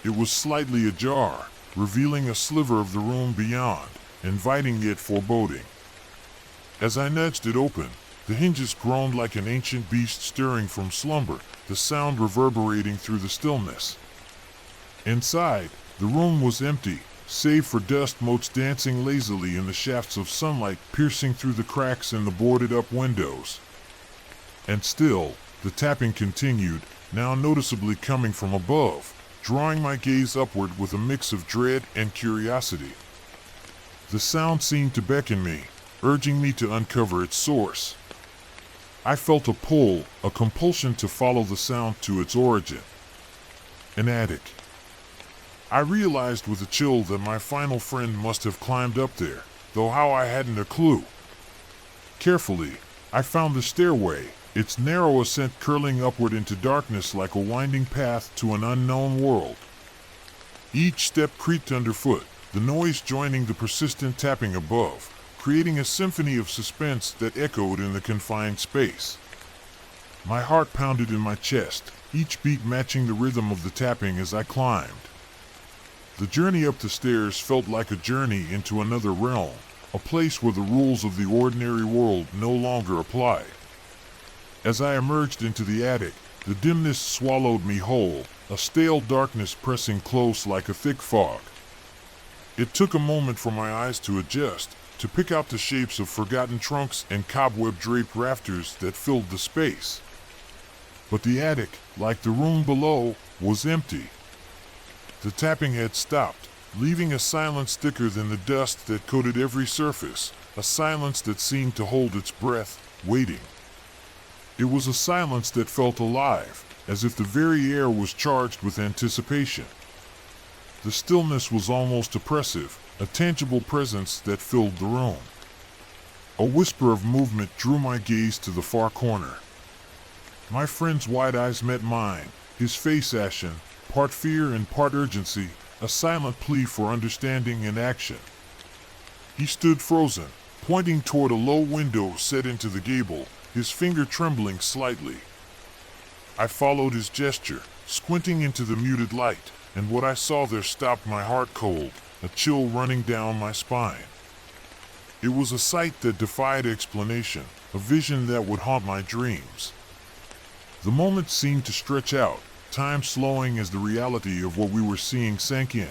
It was slightly ajar, revealing a sliver of the room beyond, inviting yet foreboding. As I nudged it open, the hinges groaned like an ancient beast stirring from slumber, the sound reverberating through the stillness. Inside, the room was empty, save for dust motes dancing lazily in the shafts of sunlight piercing through the cracks in the boarded-up windows. And still, the tapping continued, now noticeably coming from above, drawing my gaze upward with a mix of dread and curiosity. The sound seemed to beckon me, urging me to uncover its source. I felt a pull, a compulsion to follow the sound to its origin. An attic. I realized with a chill that my final friend must have climbed up there, though how I hadn't a clue. Carefully, I found the stairway, its narrow ascent curling upward into darkness like a winding path to an unknown world. Each step creaked underfoot, the noise joining the persistent tapping above, creating a symphony of suspense that echoed in the confined space. My heart pounded in my chest, each beat matching the rhythm of the tapping as I climbed. The journey up the stairs felt like a journey into another realm, a place where the rules of the ordinary world no longer applied. As I emerged into the attic, the dimness swallowed me whole, a stale darkness pressing close like a thick fog. It took a moment for my eyes to adjust, to pick out the shapes of forgotten trunks and cobweb-draped rafters that filled the space. But the attic, like the room below, was empty. The tapping had stopped, leaving a silence thicker than the dust that coated every surface, a silence that seemed to hold its breath, waiting. It was a silence that felt alive, as if the very air was charged with anticipation. The stillness was almost oppressive, a tangible presence that filled the room. A whisper of movement drew my gaze to the far corner. My friend's wide eyes met mine, his face ashen, part fear and part urgency, a silent plea for understanding and action. He stood frozen, pointing toward a low window set into the gable, his finger trembling slightly. I followed his gesture, squinting into the muted light, and what I saw there stopped my heart cold, a chill running down my spine. It was a sight that defied explanation, a vision that would haunt my dreams. The moment seemed to stretch out, time slowing as the reality of what we were seeing sank in.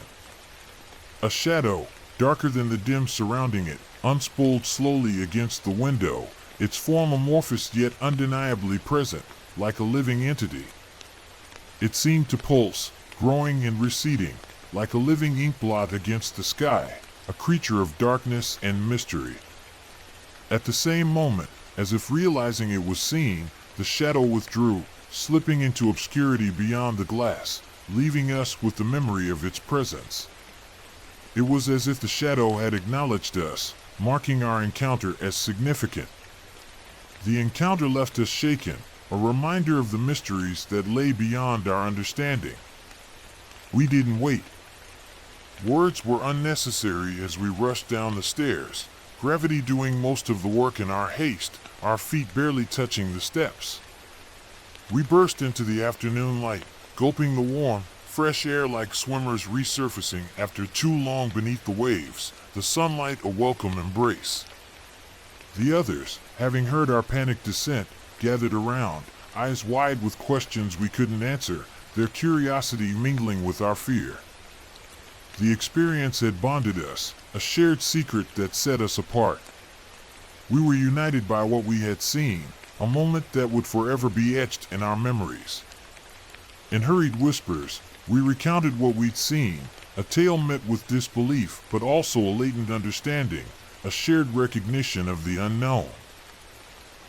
A shadow, darker than the dim surrounding it, unspooled slowly against the window, its form amorphous yet undeniably present, like a living entity. It seemed to pulse, growing and receding, like a living inkblot against the sky, a creature of darkness and mystery. At the same moment, as if realizing it was seen, the shadow withdrew, slipping into obscurity beyond the glass, leaving us with the memory of its presence. It was as if the shadow had acknowledged us, marking our encounter as significant. The encounter left us shaken, a reminder of the mysteries that lay beyond our understanding. We didn't wait. Words were unnecessary as we rushed down the stairs, gravity doing most of the work in our haste, our feet barely touching the steps. We burst into the afternoon light, gulping the warm, fresh air like swimmers resurfacing after too long beneath the waves, the sunlight a welcome embrace. The others, having heard our panicked descent, gathered around, eyes wide with questions we couldn't answer, their curiosity mingling with our fear. The experience had bonded us, a shared secret that set us apart. We were united by what we had seen, a moment that would forever be etched in our memories. In hurried whispers, we recounted what we'd seen, a tale met with disbelief but also a latent understanding, a shared recognition of the unknown.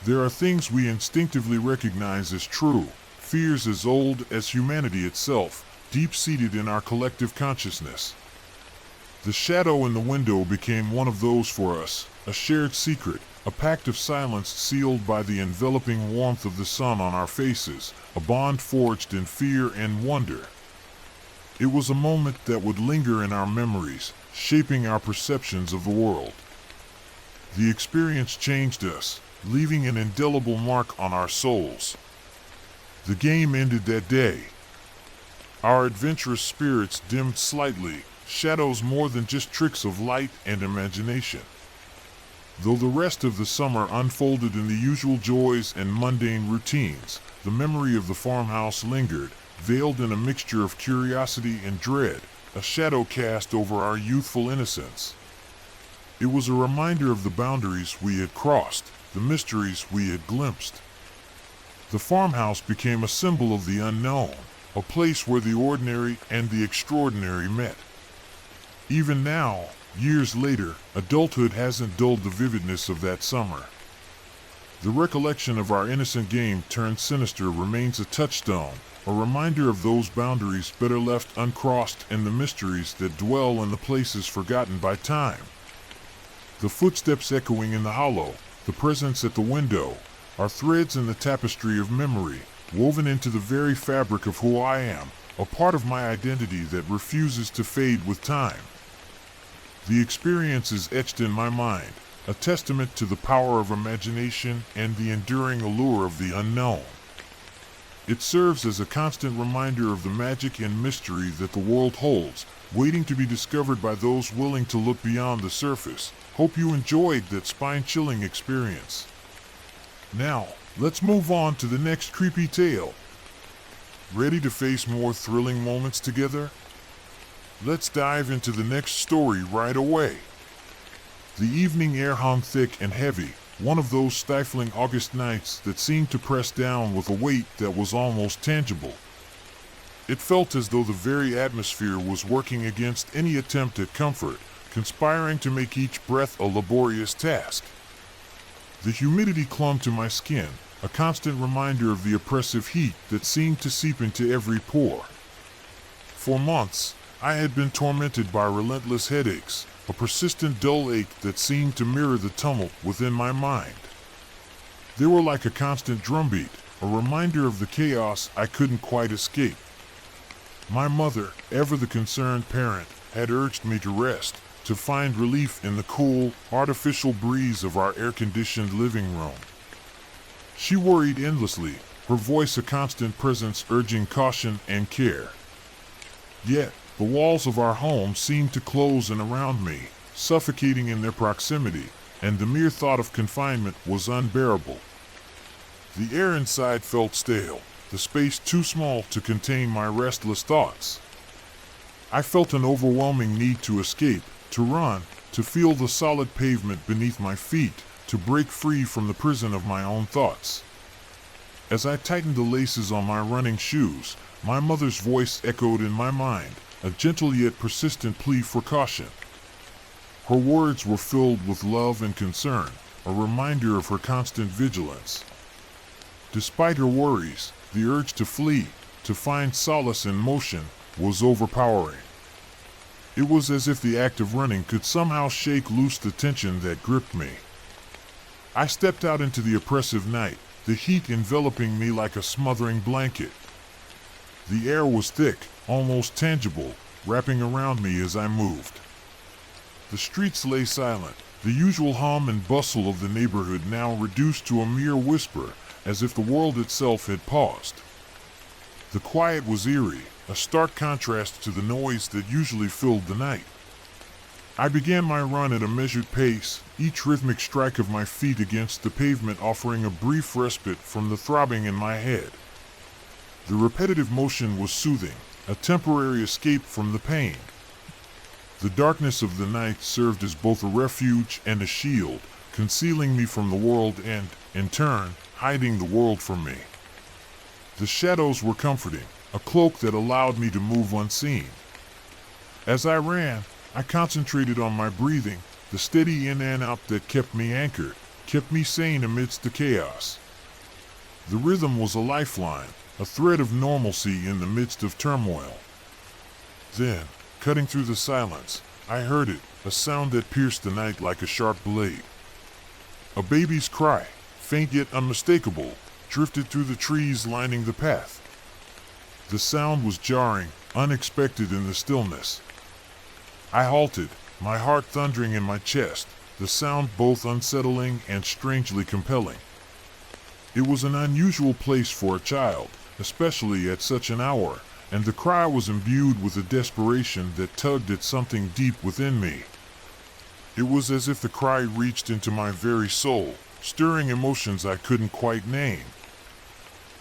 There are things we instinctively recognize as true, fears as old as humanity itself, deep-seated in our collective consciousness. The shadow in the window became one of those for us, a shared secret, a pact of silence sealed by the enveloping warmth of the sun on our faces, a bond forged in fear and wonder. It was a moment that would linger in our memories, shaping our perceptions of the world. The experience changed us, leaving an indelible mark on our souls. The game ended that day. Our adventurous spirits dimmed slightly, shadows more than just tricks of light and imagination. Though the rest of the summer unfolded in the usual joys and mundane routines, the memory of the farmhouse lingered, veiled in a mixture of curiosity and dread, a shadow cast over our youthful innocence. It was a reminder of the boundaries we had crossed, the mysteries we had glimpsed. The farmhouse became a symbol of the unknown, a place where the ordinary and the extraordinary met. Even now, years later, adulthood hasn't dulled the vividness of that summer. The recollection of our innocent game turned sinister remains a touchstone, a reminder of those boundaries better left uncrossed and the mysteries that dwell in the places forgotten by time. The footsteps echoing in the hollow, the presence at the window, are threads in the tapestry of memory, woven into the very fabric of who I am, a part of my identity that refuses to fade with time. The experience is etched in my mind, a testament to the power of imagination and the enduring allure of the unknown. It serves as a constant reminder of the magic and mystery that the world holds, waiting to be discovered by those willing to look beyond the surface. Hope you enjoyed that spine-chilling experience. Now, let's move on to the next creepy tale. Ready to face more thrilling moments together? Let's dive into the next story right away. The evening air hung thick and heavy, one of those stifling August nights that seemed to press down with a weight that was almost tangible. It felt as though the very atmosphere was working against any attempt at comfort, conspiring to make each breath a laborious task. The humidity clung to my skin, a constant reminder of the oppressive heat that seemed to seep into every pore. For months, I had been tormented by relentless headaches, a persistent dull ache that seemed to mirror the tumult within my mind. They were like a constant drumbeat, a reminder of the chaos I couldn't quite escape. My mother, ever the concerned parent, had urged me to rest, to find relief in the cool, artificial breeze of our air-conditioned living room. She worried endlessly, her voice a constant presence urging caution and care. Yet, the walls of our home seemed to close in around me, suffocating in their proximity, and the mere thought of confinement was unbearable. The air inside felt stale, the space too small to contain my restless thoughts. I felt an overwhelming need to escape, to run, to feel the solid pavement beneath my feet, to break free from the prison of my own thoughts. As I tightened the laces on my running shoes, my mother's voice echoed in my mind, a gentle yet persistent plea for caution. Her words were filled with love and concern, a reminder of her constant vigilance. Despite her worries, the urge to flee, to find solace in motion, was overpowering. It was as if the act of running could somehow shake loose the tension that gripped me. I stepped out into the oppressive night, the heat enveloping me like a smothering blanket. The air was thick, almost tangible, wrapping around me as I moved. The streets lay silent, the usual hum and bustle of the neighborhood now reduced to a mere whisper, as if the world itself had paused. The quiet was eerie, a stark contrast to the noise that usually filled the night. I began my run at a measured pace, each rhythmic strike of my feet against the pavement offering a brief respite from the throbbing in my head. The repetitive motion was soothing, a temporary escape from the pain. The darkness of the night served as both a refuge and a shield, concealing me from the world and, in turn, hiding the world from me. The shadows were comforting, a cloak that allowed me to move unseen. As I ran, I concentrated on my breathing, the steady in and out that kept me anchored, kept me sane amidst the chaos. The rhythm was a lifeline, a thread of normalcy in the midst of turmoil. Then, cutting through the silence, I heard it, a sound that pierced the night like a sharp blade. A baby's cry, faint yet unmistakable, drifted through the trees lining the path. The sound was jarring, unexpected in the stillness. I halted, my heart thundering in my chest, the sound both unsettling and strangely compelling. It was an unusual place for a child, especially at such an hour, and the cry was imbued with a desperation that tugged at something deep within me. It was as if the cry reached into my very soul, stirring emotions I couldn't quite name.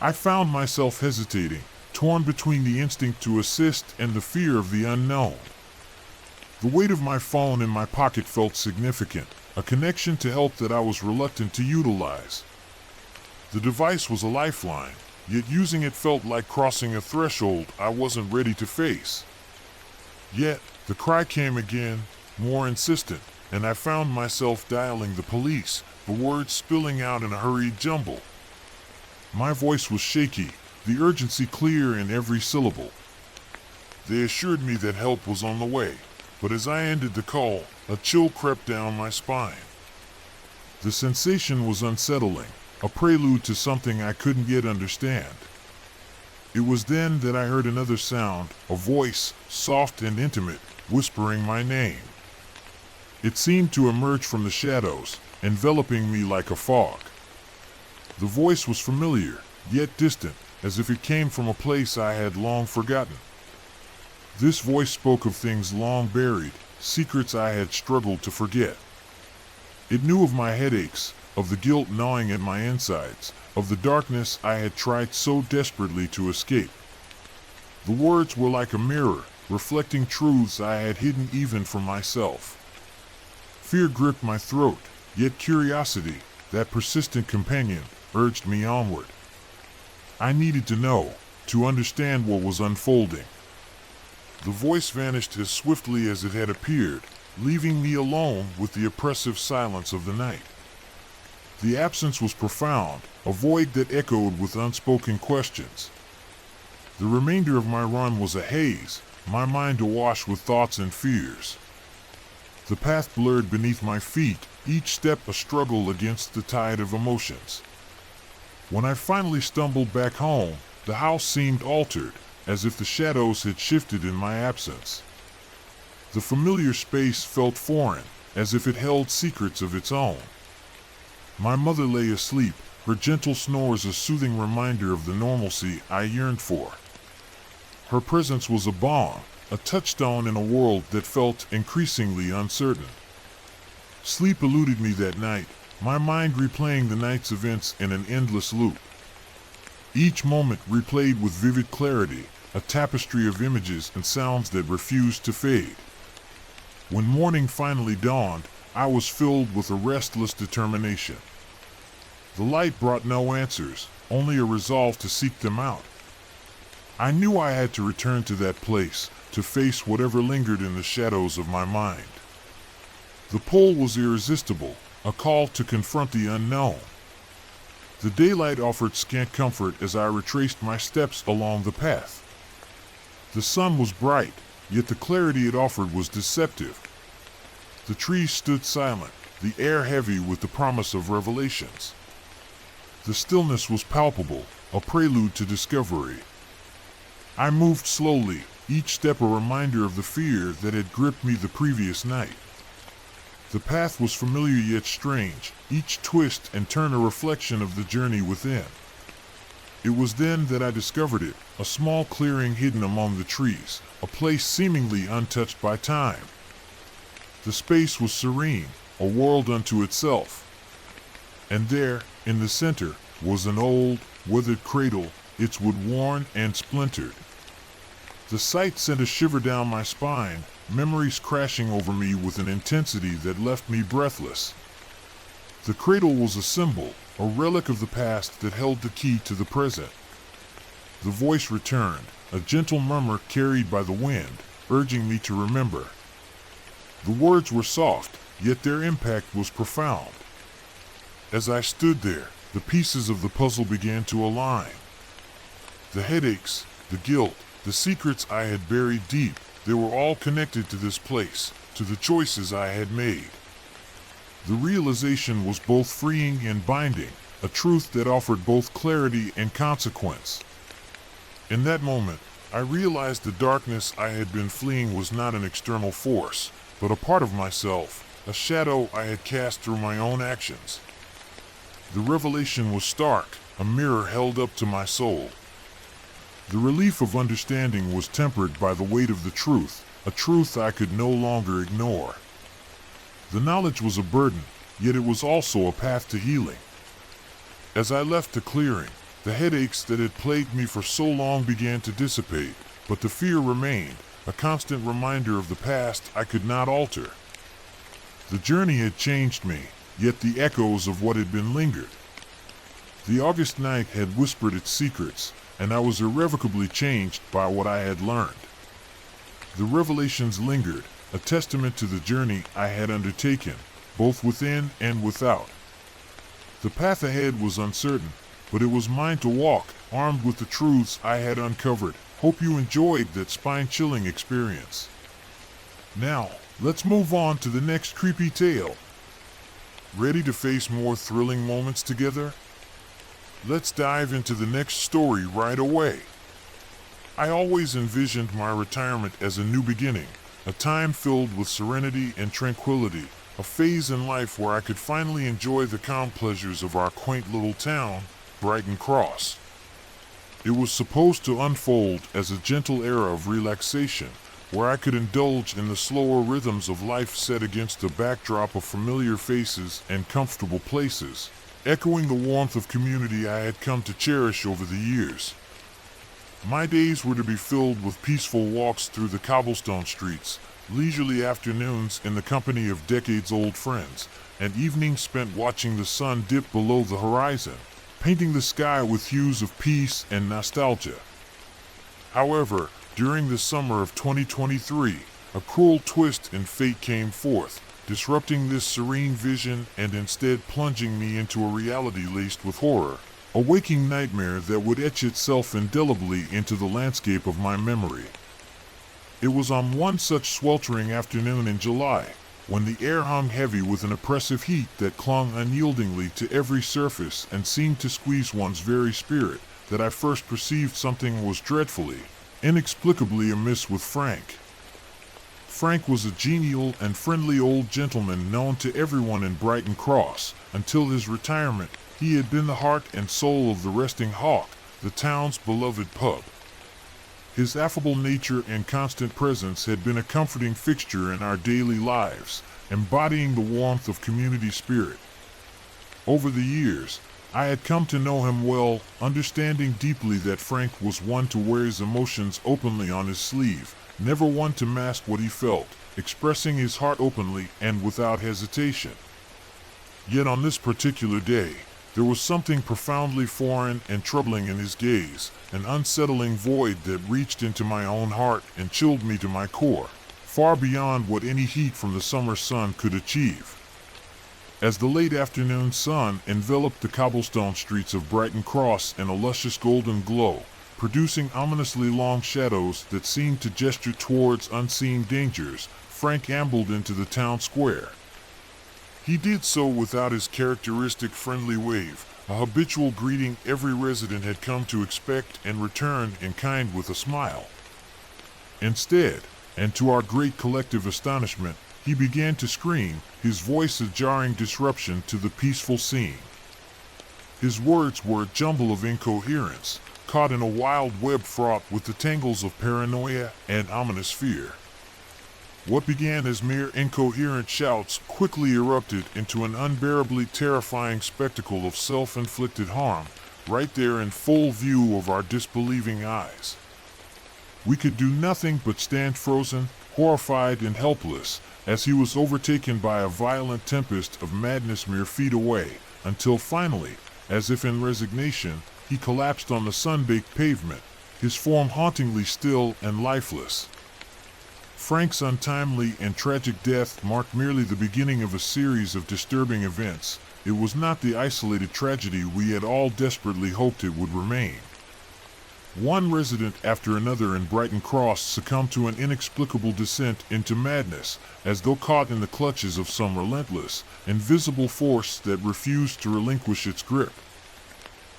I found myself hesitating, torn between the instinct to assist and the fear of the unknown. The weight of my phone in my pocket felt significant, a connection to help that I was reluctant to utilize. The device was a lifeline, yet using it felt like crossing a threshold I wasn't ready to face. Yet, the cry came again, more insistent, and I found myself dialing the police, the words spilling out in a hurried jumble. My voice was shaky, the urgency clear in every syllable. They assured me that help was on the way, but as I ended the call, a chill crept down my spine. The sensation was unsettling, a prelude to something I couldn't yet understand. It was then that I heard another sound, a voice, soft and intimate, whispering my name. It seemed to emerge from the shadows, enveloping me like a fog. The voice was familiar, yet distant, as if it came from a place I had long forgotten. This voice spoke of things long buried, secrets I had struggled to forget. It knew of my headaches, of the guilt gnawing at my insides, of the darkness I had tried so desperately to escape. The words were like a mirror, reflecting truths I had hidden even from myself. Fear gripped my throat, yet curiosity, that persistent companion, urged me onward. I needed to know, to understand what was unfolding. The voice vanished as swiftly as it had appeared, leaving me alone with the oppressive silence of the night. The absence was profound, a void that echoed with unspoken questions. The remainder of my run was a haze, my mind awash with thoughts and fears. The path blurred beneath my feet, each step a struggle against the tide of emotions. When I finally stumbled back home, the house seemed altered, as if the shadows had shifted in my absence. The familiar space felt foreign, as if it held secrets of its own. My mother lay asleep, her gentle snores a soothing reminder of the normalcy I yearned for. Her presence was a balm, a touchstone in a world that felt increasingly uncertain. Sleep eluded me that night, my mind replaying the night's events in an endless loop. Each moment replayed with vivid clarity, a tapestry of images and sounds that refused to fade. When morning finally dawned, I was filled with a restless determination. The light brought no answers, only a resolve to seek them out. I knew I had to return to that place, to face whatever lingered in the shadows of my mind. The pull was irresistible, a call to confront the unknown. The daylight offered scant comfort as I retraced my steps along the path. The sun was bright, yet the clarity it offered was deceptive. The trees stood silent, the air heavy with the promise of revelations. The stillness was palpable, a prelude to discovery. I moved slowly, each step a reminder of the fear that had gripped me the previous night. The path was familiar yet strange, each twist and turn a reflection of the journey within. It was then that I discovered it, a small clearing hidden among the trees, a place seemingly untouched by time. The space was serene, a world unto itself. And there, in the center, was an old, weathered cradle, its wood worn and splintered. The sight sent a shiver down my spine, memories crashing over me with an intensity that left me breathless. The cradle was a symbol, a relic of the past that held the key to the present. The voice returned, a gentle murmur carried by the wind, urging me to remember. The words were soft, yet their impact was profound. As I stood there, the pieces of the puzzle began to align. The headaches, the guilt, the secrets I had buried deep, they were all connected to this place, to the choices I had made. The realization was both freeing and binding, a truth that offered both clarity and consequence. In that moment, I realized the darkness I had been fleeing was not an external force, but a part of myself, a shadow I had cast through my own actions. The revelation was stark, a mirror held up to my soul. The relief of understanding was tempered by the weight of the truth, a truth I could no longer ignore. The knowledge was a burden, yet it was also a path to healing. As I left the clearing, the headaches that had plagued me for so long began to dissipate, but the fear remained, a constant reminder of the past I could not alter. The journey had changed me, yet the echoes of what had been lingered. The August night had whispered its secrets, and I was irrevocably changed by what I had learned. The revelations lingered, a testament to the journey I had undertaken, both within and without. The path ahead was uncertain, but it was mine to walk, armed with the truths I had uncovered. Hope you enjoyed that spine-chilling experience. Now, let's move on to the next creepy tale. Ready to face more thrilling moments together? Let's dive into the next story right away. I always envisioned my retirement as a new beginning, a time filled with serenity and tranquility, a phase in life where I could finally enjoy the calm pleasures of our quaint little town, Brighton Cross. It was supposed to unfold as a gentle era of relaxation, where I could indulge in the slower rhythms of life set against a backdrop of familiar faces and comfortable places, echoing the warmth of community I had come to cherish over the years. My days were to be filled with peaceful walks through the cobblestone streets, leisurely afternoons in the company of decades-old friends, and evenings spent watching the sun dip below the horizon, painting the sky with hues of peace and nostalgia. However, during the summer of 2023, a cruel twist in fate came forth, disrupting this serene vision and instead plunging me into a reality laced with horror, a waking nightmare that would etch itself indelibly into the landscape of my memory. It was on one such sweltering afternoon in July, when the air hung heavy with an oppressive heat that clung unyieldingly to every surface and seemed to squeeze one's very spirit, that I first perceived something was dreadfully, inexplicably amiss with Frank. Frank was a genial and friendly old gentleman known to everyone in Brighton Cross. Until his retirement, he had been the heart and soul of the Resting Hawk, the town's beloved pub. His affable nature and constant presence had been a comforting fixture in our daily lives, embodying the warmth of community spirit. Over the years, I had come to know him well, understanding deeply that Frank was one to wear his emotions openly on his sleeve, never one to mask what he felt, expressing his heart openly and without hesitation. Yet on this particular day, there was something profoundly foreign and troubling in his gaze, an unsettling void that reached into my own heart and chilled me to my core, far beyond what any heat from the summer sun could achieve. As the late afternoon sun enveloped the cobblestone streets of Brighton Cross in a luscious golden glow, producing ominously long shadows that seemed to gesture towards unseen dangers, Frank ambled into the town square. He did so without his characteristic friendly wave, a habitual greeting every resident had come to expect, and returned in kind with a smile. Instead, and to our great collective astonishment, he began to scream, his voice a jarring disruption to the peaceful scene. His words were a jumble of incoherence, caught in a wild web fraught with the tangles of paranoia and ominous fear. What began as mere incoherent shouts quickly erupted into an unbearably terrifying spectacle of self-inflicted harm, right there in full view of our disbelieving eyes. We could do nothing but stand frozen, horrified and helpless, as he was overtaken by a violent tempest of madness mere feet away, until finally, as if in resignation, he collapsed on the sun-baked pavement, his form hauntingly still and lifeless. Frank's untimely and tragic death marked merely the beginning of a series of disturbing events. It was not the isolated tragedy we had all desperately hoped it would remain. One resident after another in Brighton Cross succumbed to an inexplicable descent into madness, as though caught in the clutches of some relentless, invisible force that refused to relinquish its grip.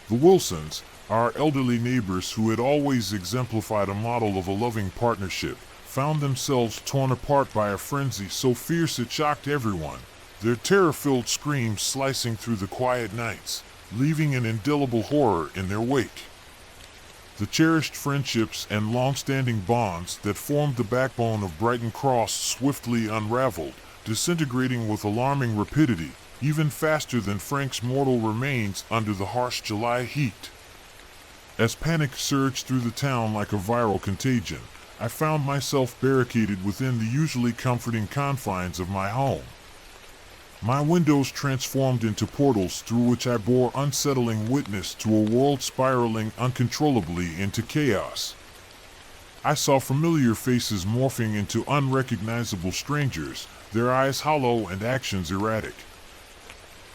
The Wilsons, our elderly neighbors who had always exemplified a model of a loving partnership, found themselves torn apart by a frenzy so fierce it shocked everyone, their terror-filled screams slicing through the quiet nights, leaving an indelible horror in their wake. The cherished friendships and long-standing bonds that formed the backbone of Brighton Cross swiftly unraveled, disintegrating with alarming rapidity, even faster than Frank's mortal remains under the harsh July heat. As panic surged through the town like a viral contagion, I found myself barricaded within the usually comforting confines of my home. My windows transformed into portals through which I bore unsettling witness to a world spiraling uncontrollably into chaos. I saw familiar faces morphing into unrecognizable strangers, their eyes hollow and actions erratic.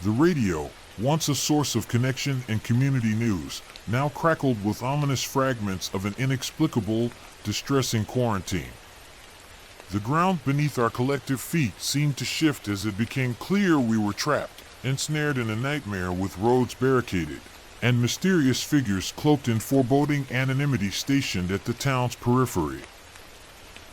The radio, once a source of connection and community news, now crackled with ominous fragments of an inexplicable, distressing quarantine. The ground beneath our collective feet seemed to shift as it became clear we were trapped, ensnared in a nightmare with roads barricaded, and mysterious figures cloaked in foreboding anonymity stationed at the town's periphery.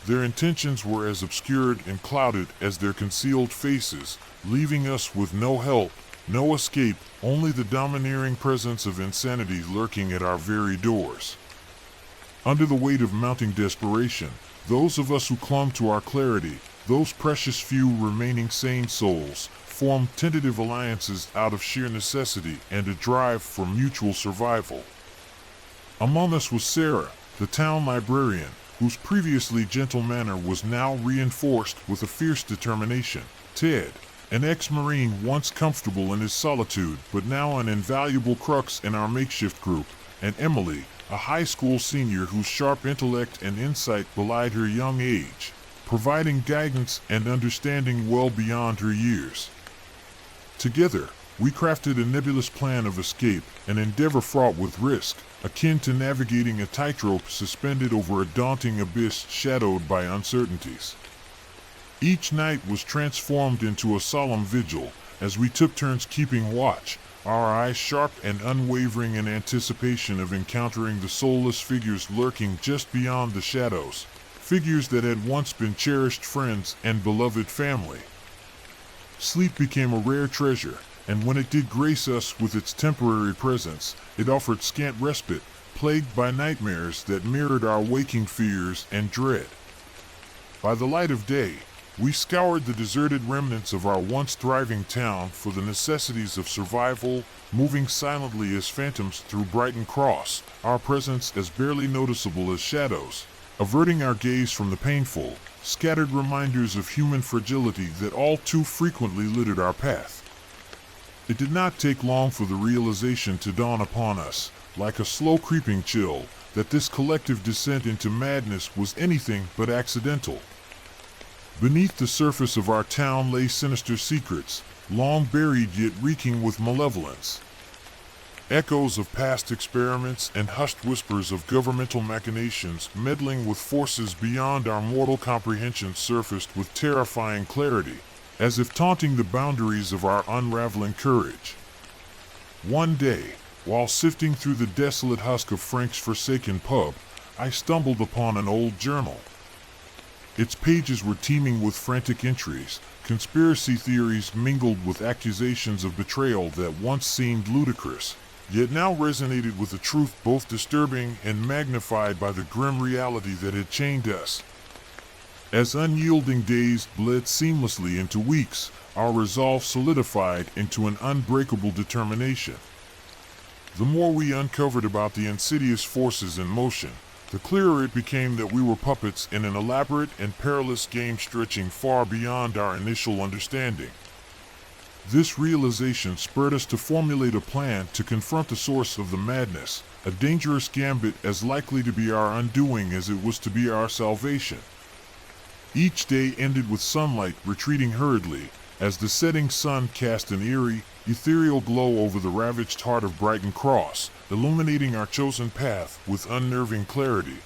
Their intentions were as obscured and clouded as their concealed faces, leaving us with no help, no escape, only the domineering presence of insanity lurking at our very doors. Under the weight of mounting desperation, those of us who clung to our clarity, those precious few remaining sane souls, formed tentative alliances out of sheer necessity and a drive for mutual survival. Among us was Sarah, the town librarian, whose previously gentle manner was now reinforced with a fierce determination. Ted, an ex-Marine once comfortable in his solitude but now an invaluable crux in our makeshift group, and Emily, a high school senior whose sharp intellect and insight belied her young age, providing guidance and understanding well beyond her years. Together, we crafted a nebulous plan of escape, an endeavor fraught with risk, akin to navigating a tightrope suspended over a daunting abyss shadowed by uncertainties. Each night was transformed into a solemn vigil as we took turns keeping watch, our eyes sharp and unwavering in anticipation of encountering the soulless figures lurking just beyond the shadows, figures that had once been cherished friends and beloved family. Sleep became a rare treasure, and when it did grace us with its temporary presence, it offered scant respite, plagued by nightmares that mirrored our waking fears and dread. By the light of day, we scoured the deserted remnants of our once thriving town for the necessities of survival, moving silently as phantoms through Brighton Cross, our presence as barely noticeable as shadows, averting our gaze from the painful, scattered reminders of human fragility that all too frequently littered our path. It did not take long for the realization to dawn upon us, like a slow creeping chill, that this collective descent into madness was anything but accidental. Beneath the surface of our town lay sinister secrets, long buried yet reeking with malevolence. Echoes of past experiments and hushed whispers of governmental machinations meddling with forces beyond our mortal comprehension surfaced with terrifying clarity, as if taunting the boundaries of our unraveling courage. One day, while sifting through the desolate husk of Frank's forsaken pub, I stumbled upon an old journal. Its pages were teeming with frantic entries, conspiracy theories mingled with accusations of betrayal that once seemed ludicrous, yet now resonated with a truth both disturbing and magnified by the grim reality that had chained us. As unyielding days bled seamlessly into weeks, our resolve solidified into an unbreakable determination. The more we uncovered about the insidious forces in motion, the clearer it became that we were puppets in an elaborate and perilous game stretching far beyond our initial understanding. This realization spurred us to formulate a plan to confront the source of the madness, a dangerous gambit as likely to be our undoing as it was to be our salvation. Each day ended with sunlight retreating hurriedly, as the setting sun cast an eerie, ethereal glow over the ravaged heart of Brighton Cross, illuminating our chosen path with unnerving clarity.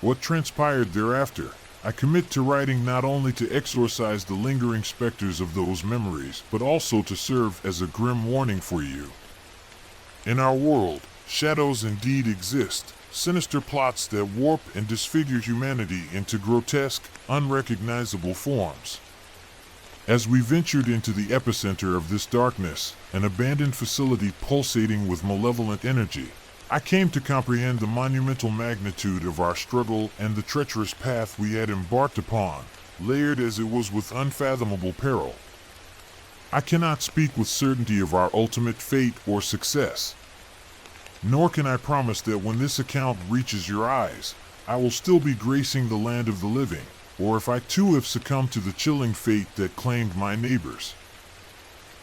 What transpired thereafter, I commit to writing not only to exorcise the lingering specters of those memories, but also to serve as a grim warning for you. In our world, shadows indeed exist, sinister plots that warp and disfigure humanity into grotesque, unrecognizable forms. As we ventured into the epicenter of this darkness, an abandoned facility pulsating with malevolent energy, I came to comprehend the monumental magnitude of our struggle and the treacherous path we had embarked upon, layered as it was with unfathomable peril. I cannot speak with certainty of our ultimate fate or success. Nor can I promise that when this account reaches your eyes, I will still be gracing the land of the living, or if I too have succumbed to the chilling fate that claimed my neighbors.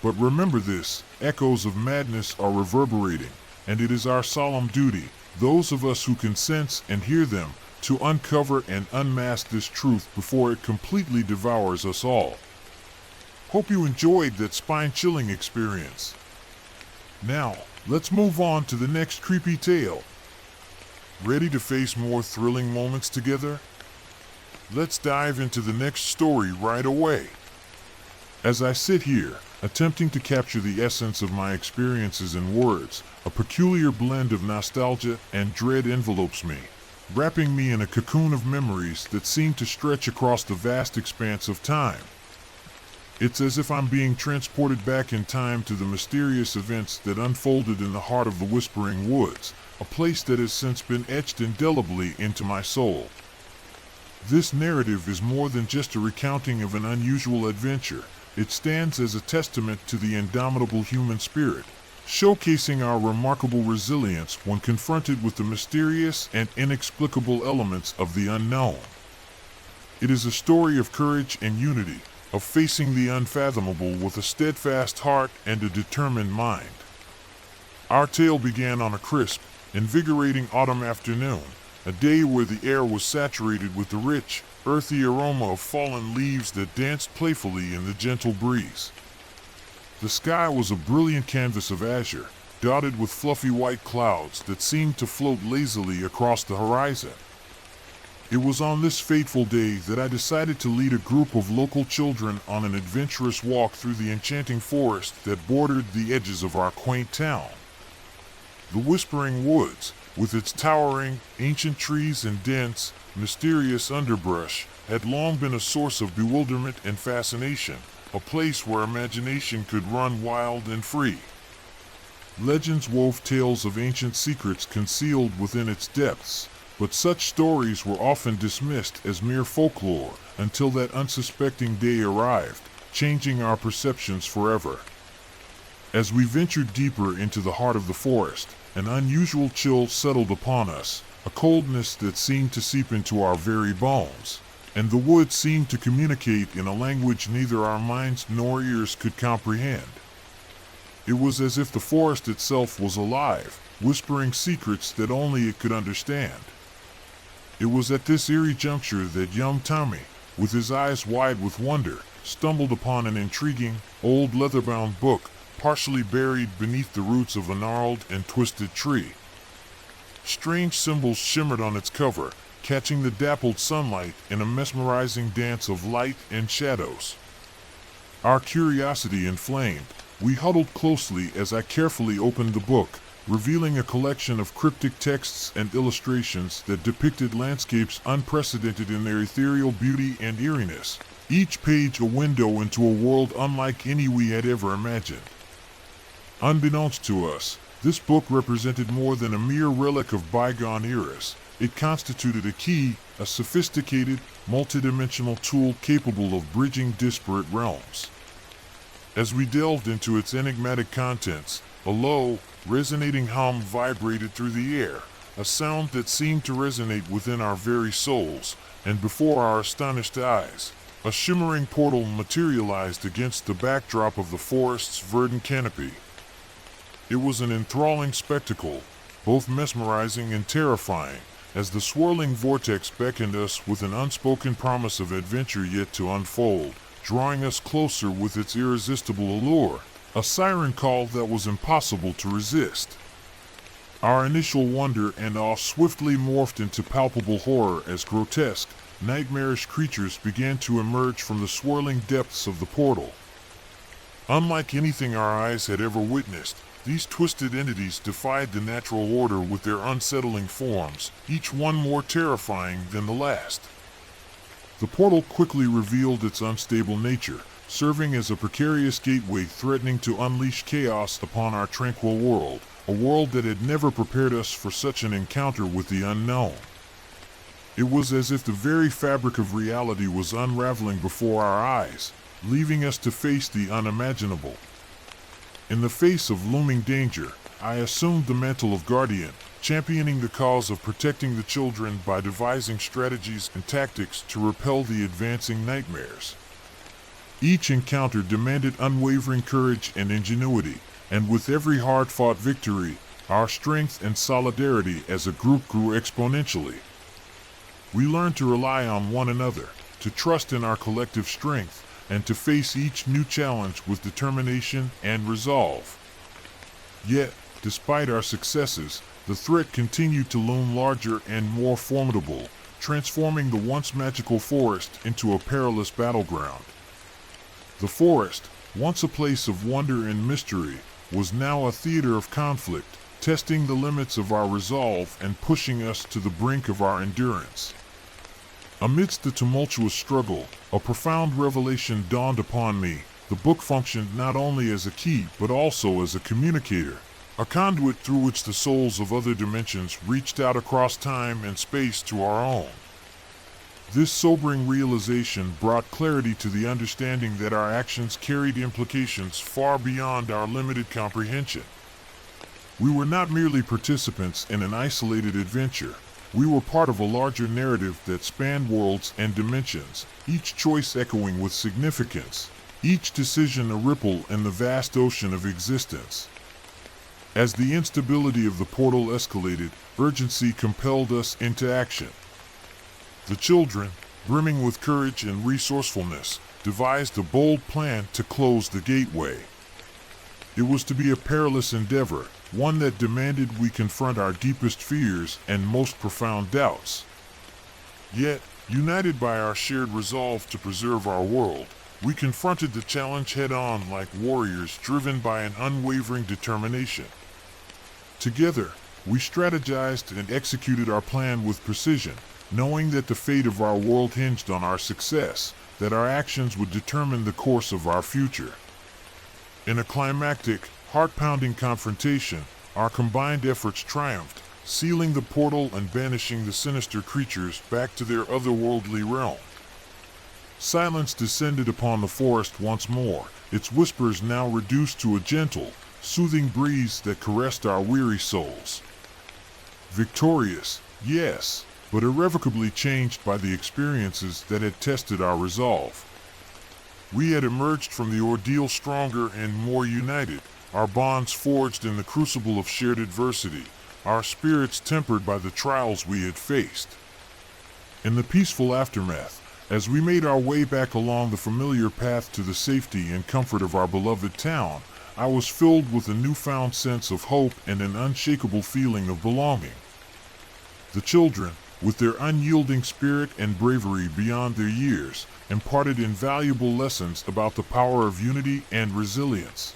But remember this, echoes of madness are reverberating, and it is our solemn duty, those of us who can sense and hear them, to uncover and unmask this truth before it completely devours us all. Hope you enjoyed that spine-chilling experience. Now, let's move on to the next creepy tale. Ready to face more thrilling moments together? Let's dive into the next story right away. As I sit here, attempting to capture the essence of my experiences in words, a peculiar blend of nostalgia and dread envelopes me. wrapping me in a cocoon of memories that seem to stretch across the vast expanse of time. It's as if I'm being transported back in time to the mysterious events that unfolded in the heart of the Whispering Woods, a place that has since been etched indelibly into my soul. This narrative is more than just a recounting of an unusual adventure. It stands as a testament to the indomitable human spirit, showcasing our remarkable resilience when confronted with the mysterious and inexplicable elements of the unknown. It is a story of courage and unity, of facing the unfathomable with a steadfast heart and a determined mind. Our tale began on a crisp, invigorating autumn afternoon, a day where the air was saturated with the rich, earthy aroma of fallen leaves that danced playfully in the gentle breeze. The sky was a brilliant canvas of azure, dotted with fluffy white clouds that seemed to float lazily across the horizon. It was on this fateful day that I decided to lead a group of local children on an adventurous walk through the enchanting forest that bordered the edges of our quaint town. The Whispering Woods, with its towering, ancient trees and dense, mysterious underbrush, had long been a source of bewilderment and fascination, a place where imagination could run wild and free. Legends wove tales of ancient secrets concealed within its depths, but such stories were often dismissed as mere folklore until that unsuspecting day arrived, changing our perceptions forever. As we ventured deeper into the heart of the forest, an unusual chill settled upon us, a coldness that seemed to seep into our very bones, and the woods seemed to communicate in a language neither our minds nor ears could comprehend. It was as if the forest itself was alive, whispering secrets that only it could understand. It was at this eerie juncture that young Tommy, with his eyes wide with wonder, stumbled upon an intriguing, old leather-bound book, partially buried beneath the roots of a gnarled and twisted tree. Strange symbols shimmered on its cover, catching the dappled sunlight in a mesmerizing dance of light and shadows. Our curiosity inflamed, we huddled closely as I carefully opened the book, revealing a collection of cryptic texts and illustrations that depicted landscapes unprecedented in their ethereal beauty and eeriness, each page a window into a world unlike any we had ever imagined. Unbeknownst to us, this book represented more than a mere relic of bygone eras. It constituted a key, a sophisticated, multidimensional tool capable of bridging disparate realms. As we delved into its enigmatic contents, a low, resonating hum vibrated through the air, a sound that seemed to resonate within our very souls, and before our astonished eyes, a shimmering portal materialized against the backdrop of the forest's verdant canopy. It was an enthralling spectacle, both mesmerizing and terrifying, as the swirling vortex beckoned us with an unspoken promise of adventure yet to unfold, drawing us closer with its irresistible allure, a siren call that was impossible to resist. Our initial wonder and awe swiftly morphed into palpable horror as grotesque, nightmarish creatures began to emerge from the swirling depths of the portal. Unlike anything our eyes had ever witnessed, these twisted entities defied the natural order with their unsettling forms, each one more terrifying than the last. The portal quickly revealed its unstable nature, serving as a precarious gateway threatening to unleash chaos upon our tranquil world, a world that had never prepared us for such an encounter with the unknown. It was as if the very fabric of reality was unraveling before our eyes, leaving us to face the unimaginable. In the face of looming danger, I assumed the mantle of guardian, championing the cause of protecting the children by devising strategies and tactics to repel the advancing nightmares. Each encounter demanded unwavering courage and ingenuity, and with every hard-fought victory, our strength and solidarity as a group grew exponentially. We learned to rely on one another, to trust in our collective strength, and to face each new challenge with determination and resolve. Yet, despite our successes, the threat continued to loom larger and more formidable, transforming the once magical forest into a perilous battleground. The forest, once a place of wonder and mystery, was now a theater of conflict, testing the limits of our resolve and pushing us to the brink of our endurance. Amidst the tumultuous struggle, a profound revelation dawned upon me. The book functioned not only as a key, but also as a communicator, a conduit through which the souls of other dimensions reached out across time and space to our own. This sobering realization brought clarity to the understanding that our actions carried implications far beyond our limited comprehension. We were not merely participants in an isolated adventure. We were part of a larger narrative that spanned worlds and dimensions, each choice echoing with significance, each decision a ripple in the vast ocean of existence. As the instability of the portal escalated, urgency compelled us into action. The children, brimming with courage and resourcefulness, devised a bold plan to close the gateway. It was to be a perilous endeavor, one that demanded we confront our deepest fears and most profound doubts. Yet, united by our shared resolve to preserve our world, we confronted the challenge head-on like warriors driven by an unwavering determination. Together, we strategized and executed our plan with precision, knowing that the fate of our world hinged on our success, that our actions would determine the course of our future. In a climactic, heart-pounding confrontation, our combined efforts triumphed, sealing the portal and banishing the sinister creatures back to their otherworldly realm. Silence descended upon the forest once more, its whispers now reduced to a gentle, soothing breeze that caressed our weary souls. Victorious, yes, but irrevocably changed by the experiences that had tested our resolve. We had emerged from the ordeal stronger and more united, our bonds forged in the crucible of shared adversity, our spirits tempered by the trials we had faced. In the peaceful aftermath, as we made our way back along the familiar path to the safety and comfort of our beloved town, I was filled with a newfound sense of hope and an unshakable feeling of belonging. The children, with their unyielding spirit and bravery beyond their years, imparted invaluable lessons about the power of unity and resilience.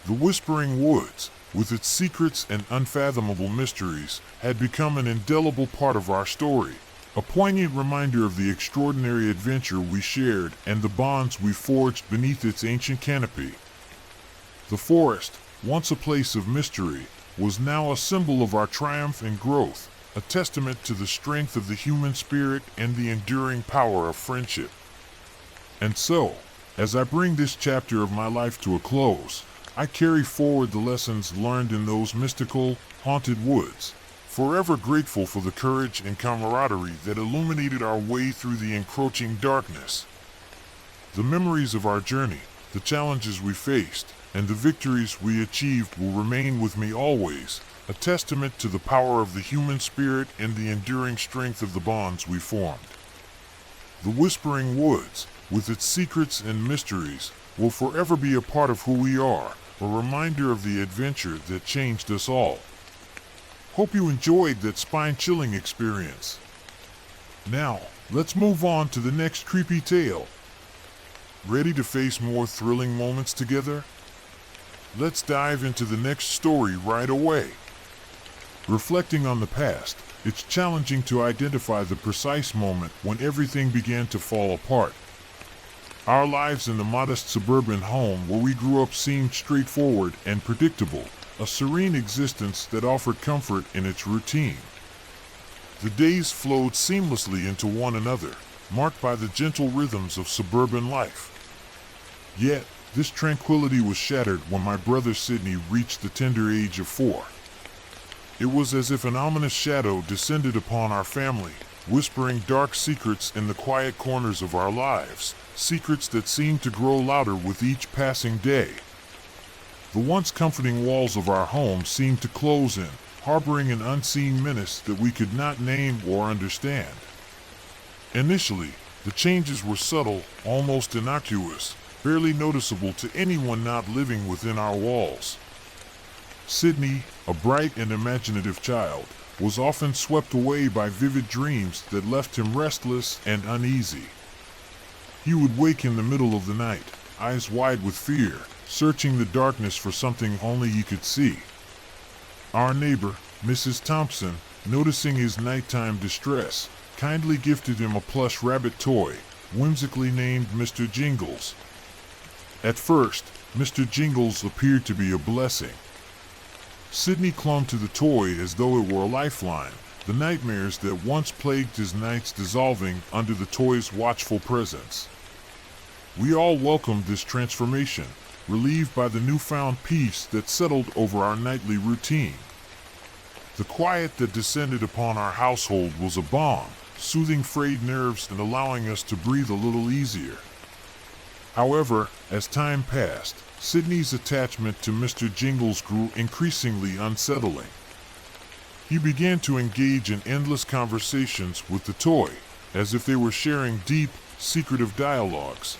The Whispering Woods, with its secrets and unfathomable mysteries, had become an indelible part of our story, a poignant reminder of the extraordinary adventure we shared and the bonds we forged beneath its ancient canopy. The forest, once a place of mystery, was now a symbol of our triumph and growth, a testament to the strength of the human spirit and the enduring power of friendship. And so, as I bring this chapter of my life to a close, I carry forward the lessons learned in those mystical, haunted woods, forever grateful for the courage and camaraderie that illuminated our way through the encroaching darkness. The memories of our journey, the challenges we faced, and the victories we achieved will remain with me always, a testament to the power of the human spirit and the enduring strength of the bonds we formed. The Whispering Woods, with its secrets and mysteries, will forever be a part of who we are, a reminder of the adventure that changed us all. Hope you enjoyed that spine-chilling experience. Now, let's move on to the next creepy tale. Ready to face more thrilling moments together? Let's dive into the next story right away. Reflecting on the past, it's challenging to identify the precise moment when everything began to fall apart. Our lives in the modest suburban home where we grew up seemed straightforward and predictable, a serene existence that offered comfort in its routine. The days flowed seamlessly into one another, marked by the gentle rhythms of suburban life. Yet, this tranquility was shattered when my brother Sidney reached the tender age of 4. It was as if an ominous shadow descended upon our family, whispering dark secrets in the quiet corners of our lives, secrets that seemed to grow louder with each passing day. The once comforting walls of our home seemed to close in, harboring an unseen menace that we could not name or understand. Initially, the changes were subtle, almost innocuous, barely noticeable to anyone not living within our walls. Sidney, a bright and imaginative child, was often swept away by vivid dreams that left him restless and uneasy. He would wake in the middle of the night, eyes wide with fear, searching the darkness for something only he could see. Our neighbor, Mrs. Thompson, noticing his nighttime distress, kindly gifted him a plush rabbit toy, whimsically named Mr. Jingles. At first, Mr. Jingles appeared to be a blessing. Sidney clung to the toy as though it were a lifeline, the nightmares that once plagued his nights dissolving under the toy's watchful presence. We all welcomed this transformation, relieved by the newfound peace that settled over our nightly routine. The quiet that descended upon our household was a balm, soothing frayed nerves and allowing us to breathe a little easier. However, as time passed, Sidney's attachment to Mr. Jingles grew increasingly unsettling. He began to engage in endless conversations with the toy, as if they were sharing deep, secretive dialogues.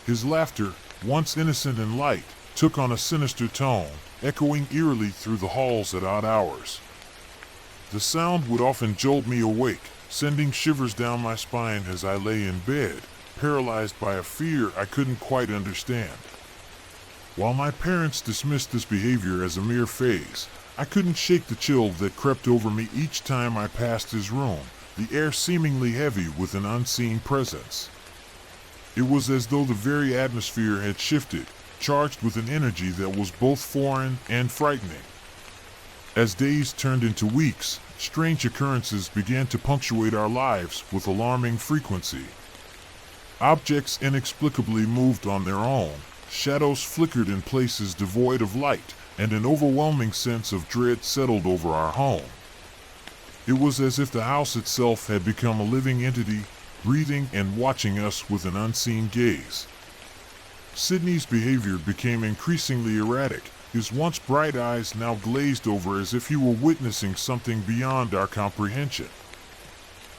His laughter, once innocent and light, took on a sinister tone, echoing eerily through the halls at odd hours. The sound would often jolt me awake, sending shivers down my spine as I lay in bed, paralyzed by a fear I couldn't quite understand. While my parents dismissed this behavior as a mere phase, I couldn't shake the chill that crept over me each time I passed his room, the air seemingly heavy with an unseen presence. It was as though the very atmosphere had shifted, charged with an energy that was both foreign and frightening. As days turned into weeks, strange occurrences began to punctuate our lives with alarming frequency. Objects inexplicably moved on their own, shadows flickered in places devoid of light, and an overwhelming sense of dread settled over our home. It was as if the house itself had become a living entity, breathing and watching us with an unseen gaze. Sidney's behavior became increasingly erratic, his once bright eyes now glazed over as if he were witnessing something beyond our comprehension.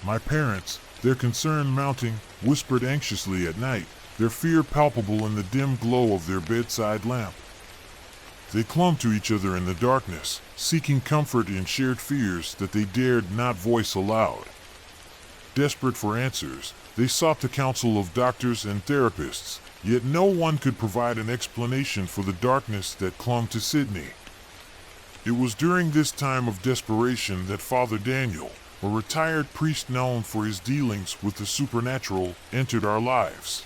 My parents, their concern mounting, whispered anxiously at night, their fear palpable in the dim glow of their bedside lamp. They clung to each other in the darkness, seeking comfort in shared fears that they dared not voice aloud. Desperate for answers, they sought the counsel of doctors and therapists, yet no one could provide an explanation for the darkness that clung to Sidney. It was during this time of desperation that Father Daniel, a retired priest known for his dealings with the supernatural, entered our lives.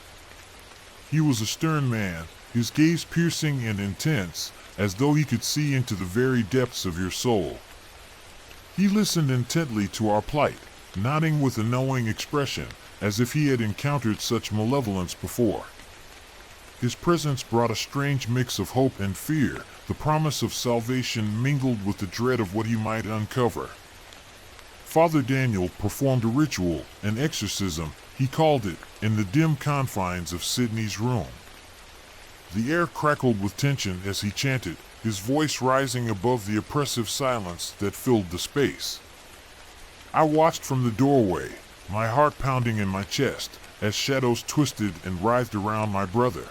He was a stern man, his gaze piercing and intense, as though he could see into the very depths of your soul. He listened intently to our plight, nodding with a knowing expression, as if he had encountered such malevolence before. His presence brought a strange mix of hope and fear, the promise of salvation mingled with the dread of what he might uncover. Father Daniel performed a ritual, an exorcism, he called it, in the dim confines of Sidney's room. The air crackled with tension as he chanted, his voice rising above the oppressive silence that filled the space. I watched from the doorway, my heart pounding in my chest, as shadows twisted and writhed around my brother.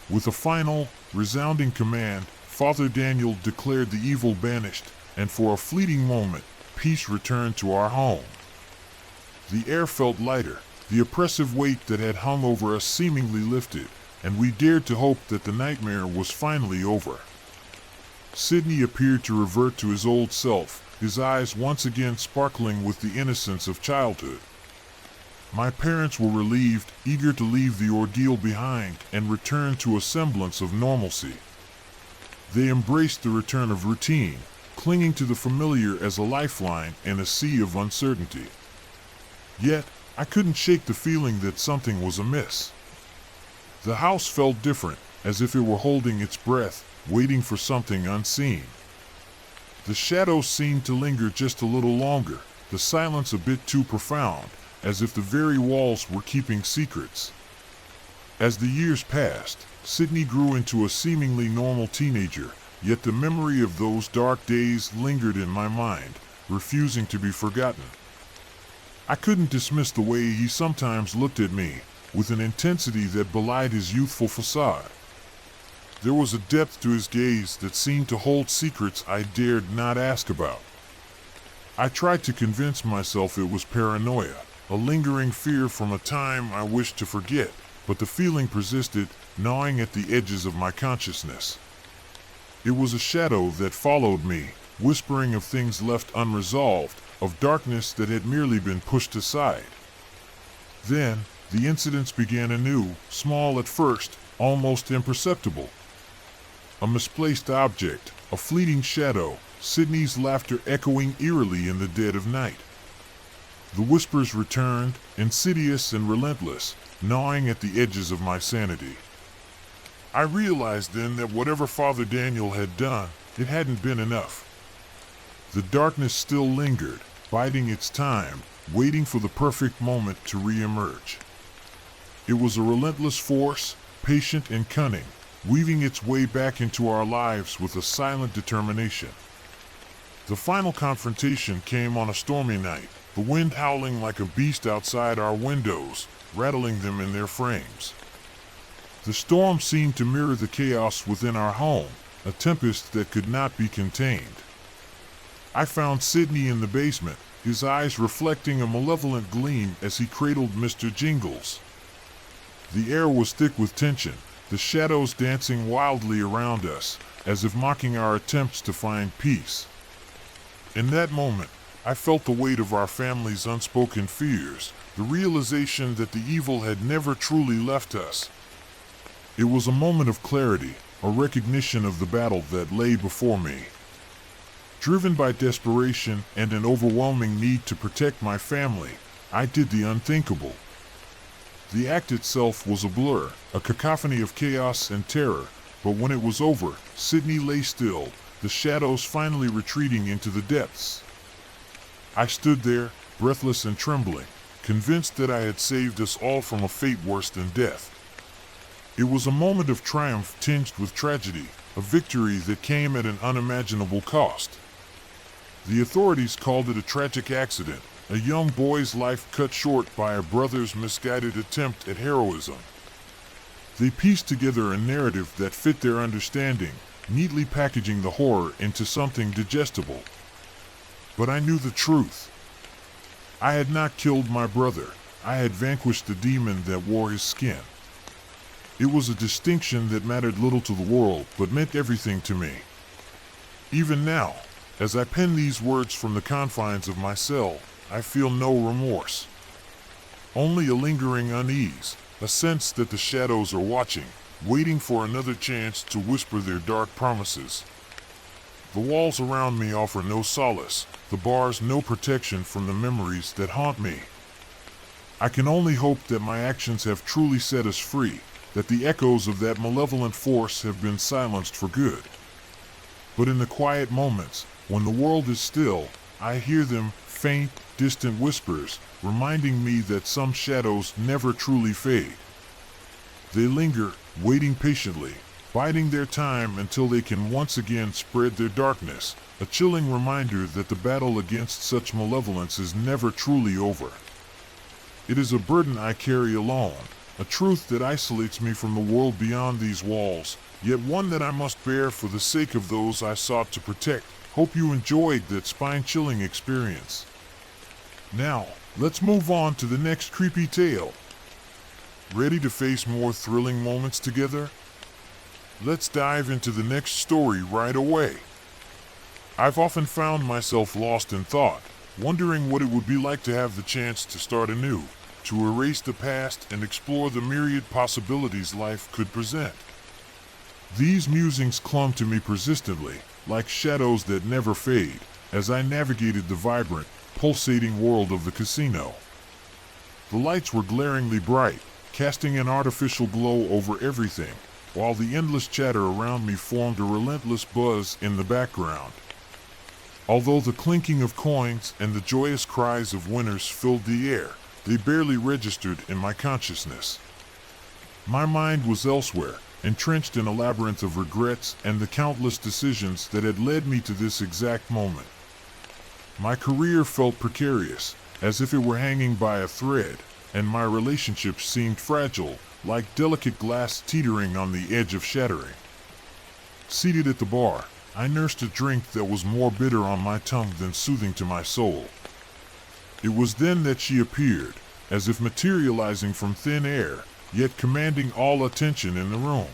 With a final, resounding command, Father Daniel declared the evil banished, and for a fleeting moment, peace returned to our home. The air felt lighter, the oppressive weight that had hung over us seemingly lifted, and we dared to hope that the nightmare was finally over. Sidney appeared to revert to his old self, his eyes once again sparkling with the innocence of childhood. My parents were relieved, eager to leave the ordeal behind and return to a semblance of normalcy. They embraced the return of routine, clinging to the familiar as a lifeline in a sea of uncertainty. Yet, I couldn't shake the feeling that something was amiss. The house felt different, as if it were holding its breath, waiting for something unseen. The shadows seemed to linger just a little longer, the silence a bit too profound, as if the very walls were keeping secrets. As the years passed, Sidney grew into a seemingly normal teenager, yet the memory of those dark days lingered in my mind, refusing to be forgotten. I couldn't dismiss the way he sometimes looked at me, with an intensity that belied his youthful facade. There was a depth to his gaze that seemed to hold secrets I dared not ask about. I tried to convince myself it was paranoia, a lingering fear from a time I wished to forget, but the feeling persisted, gnawing at the edges of my consciousness. It was a shadow that followed me, whispering of things left unresolved, of darkness that had merely been pushed aside. Then, the incidents began anew, small at first, almost imperceptible. A misplaced object, a fleeting shadow, Sydney's laughter echoing eerily in the dead of night. The whispers returned, insidious and relentless, gnawing at the edges of my sanity. I realized then that whatever Father Daniel had done, it hadn't been enough. The darkness still lingered, biding its time, waiting for the perfect moment to re-emerge. It was a relentless force, patient and cunning, weaving its way back into our lives with a silent determination. The final confrontation came on a stormy night, the wind howling like a beast outside our windows, rattling them in their frames. The storm seemed to mirror the chaos within our home, a tempest that could not be contained. I found Sydney in the basement, his eyes reflecting a malevolent gleam as he cradled Mr. Jingles. The air was thick with tension, the shadows dancing wildly around us, as if mocking our attempts to find peace. In that moment, I felt the weight of our family's unspoken fears, the realization that the evil had never truly left us. It was a moment of clarity, a recognition of the battle that lay before me. Driven by desperation and an overwhelming need to protect my family, I did the unthinkable. The act itself was a blur, a cacophony of chaos and terror, but when it was over, Sydney lay still, the shadows finally retreating into the depths. I stood there, breathless and trembling, convinced that I had saved us all from a fate worse than death. It was a moment of triumph tinged with tragedy, a victory that came at an unimaginable cost. The authorities called it a tragic accident, a young boy's life cut short by a brother's misguided attempt at heroism. They pieced together a narrative that fit their understanding, neatly packaging the horror into something digestible. But I knew the truth. I had not killed my brother. I had vanquished the demon that wore his skin. It was a distinction that mattered little to the world, but meant everything to me. Even now, as I pen these words from the confines of my cell, I feel no remorse. Only a lingering unease, a sense that the shadows are watching, waiting for another chance to whisper their dark promises. The walls around me offer no solace, the bars no protection from the memories that haunt me. I can only hope that my actions have truly set us free, that the echoes of that malevolent force have been silenced for good. But in the quiet moments, when the world is still, I hear them, faint, distant whispers, reminding me that some shadows never truly fade. They linger, waiting patiently, biding their time until they can once again spread their darkness, a chilling reminder that the battle against such malevolence is never truly over. It is a burden I carry alone, a truth that isolates me from the world beyond these walls, yet one that I must bear for the sake of those I sought to protect. Hope you enjoyed that spine-chilling experience. Now, let's move on to the next creepy tale. Ready to face more thrilling moments together? Let's dive into the next story right away. I've often found myself lost in thought, wondering what it would be like to have the chance to start anew, to erase the past and explore the myriad possibilities life could present. These musings clung to me persistently, like shadows that never fade, as I navigated the vibrant, pulsating world of the casino. The lights were glaringly bright, casting an artificial glow over everything, while the endless chatter around me formed a relentless buzz in the background. Although the clinking of coins and the joyous cries of winners filled the air, they barely registered in my consciousness. My mind was elsewhere, entrenched in a labyrinth of regrets and the countless decisions that had led me to this exact moment. My career felt precarious, as if it were hanging by a thread, and my relationships seemed fragile, like delicate glass teetering on the edge of shattering. Seated at the bar, I nursed a drink that was more bitter on my tongue than soothing to my soul. It was then that she appeared, as if materializing from thin air, yet commanding all attention in the room.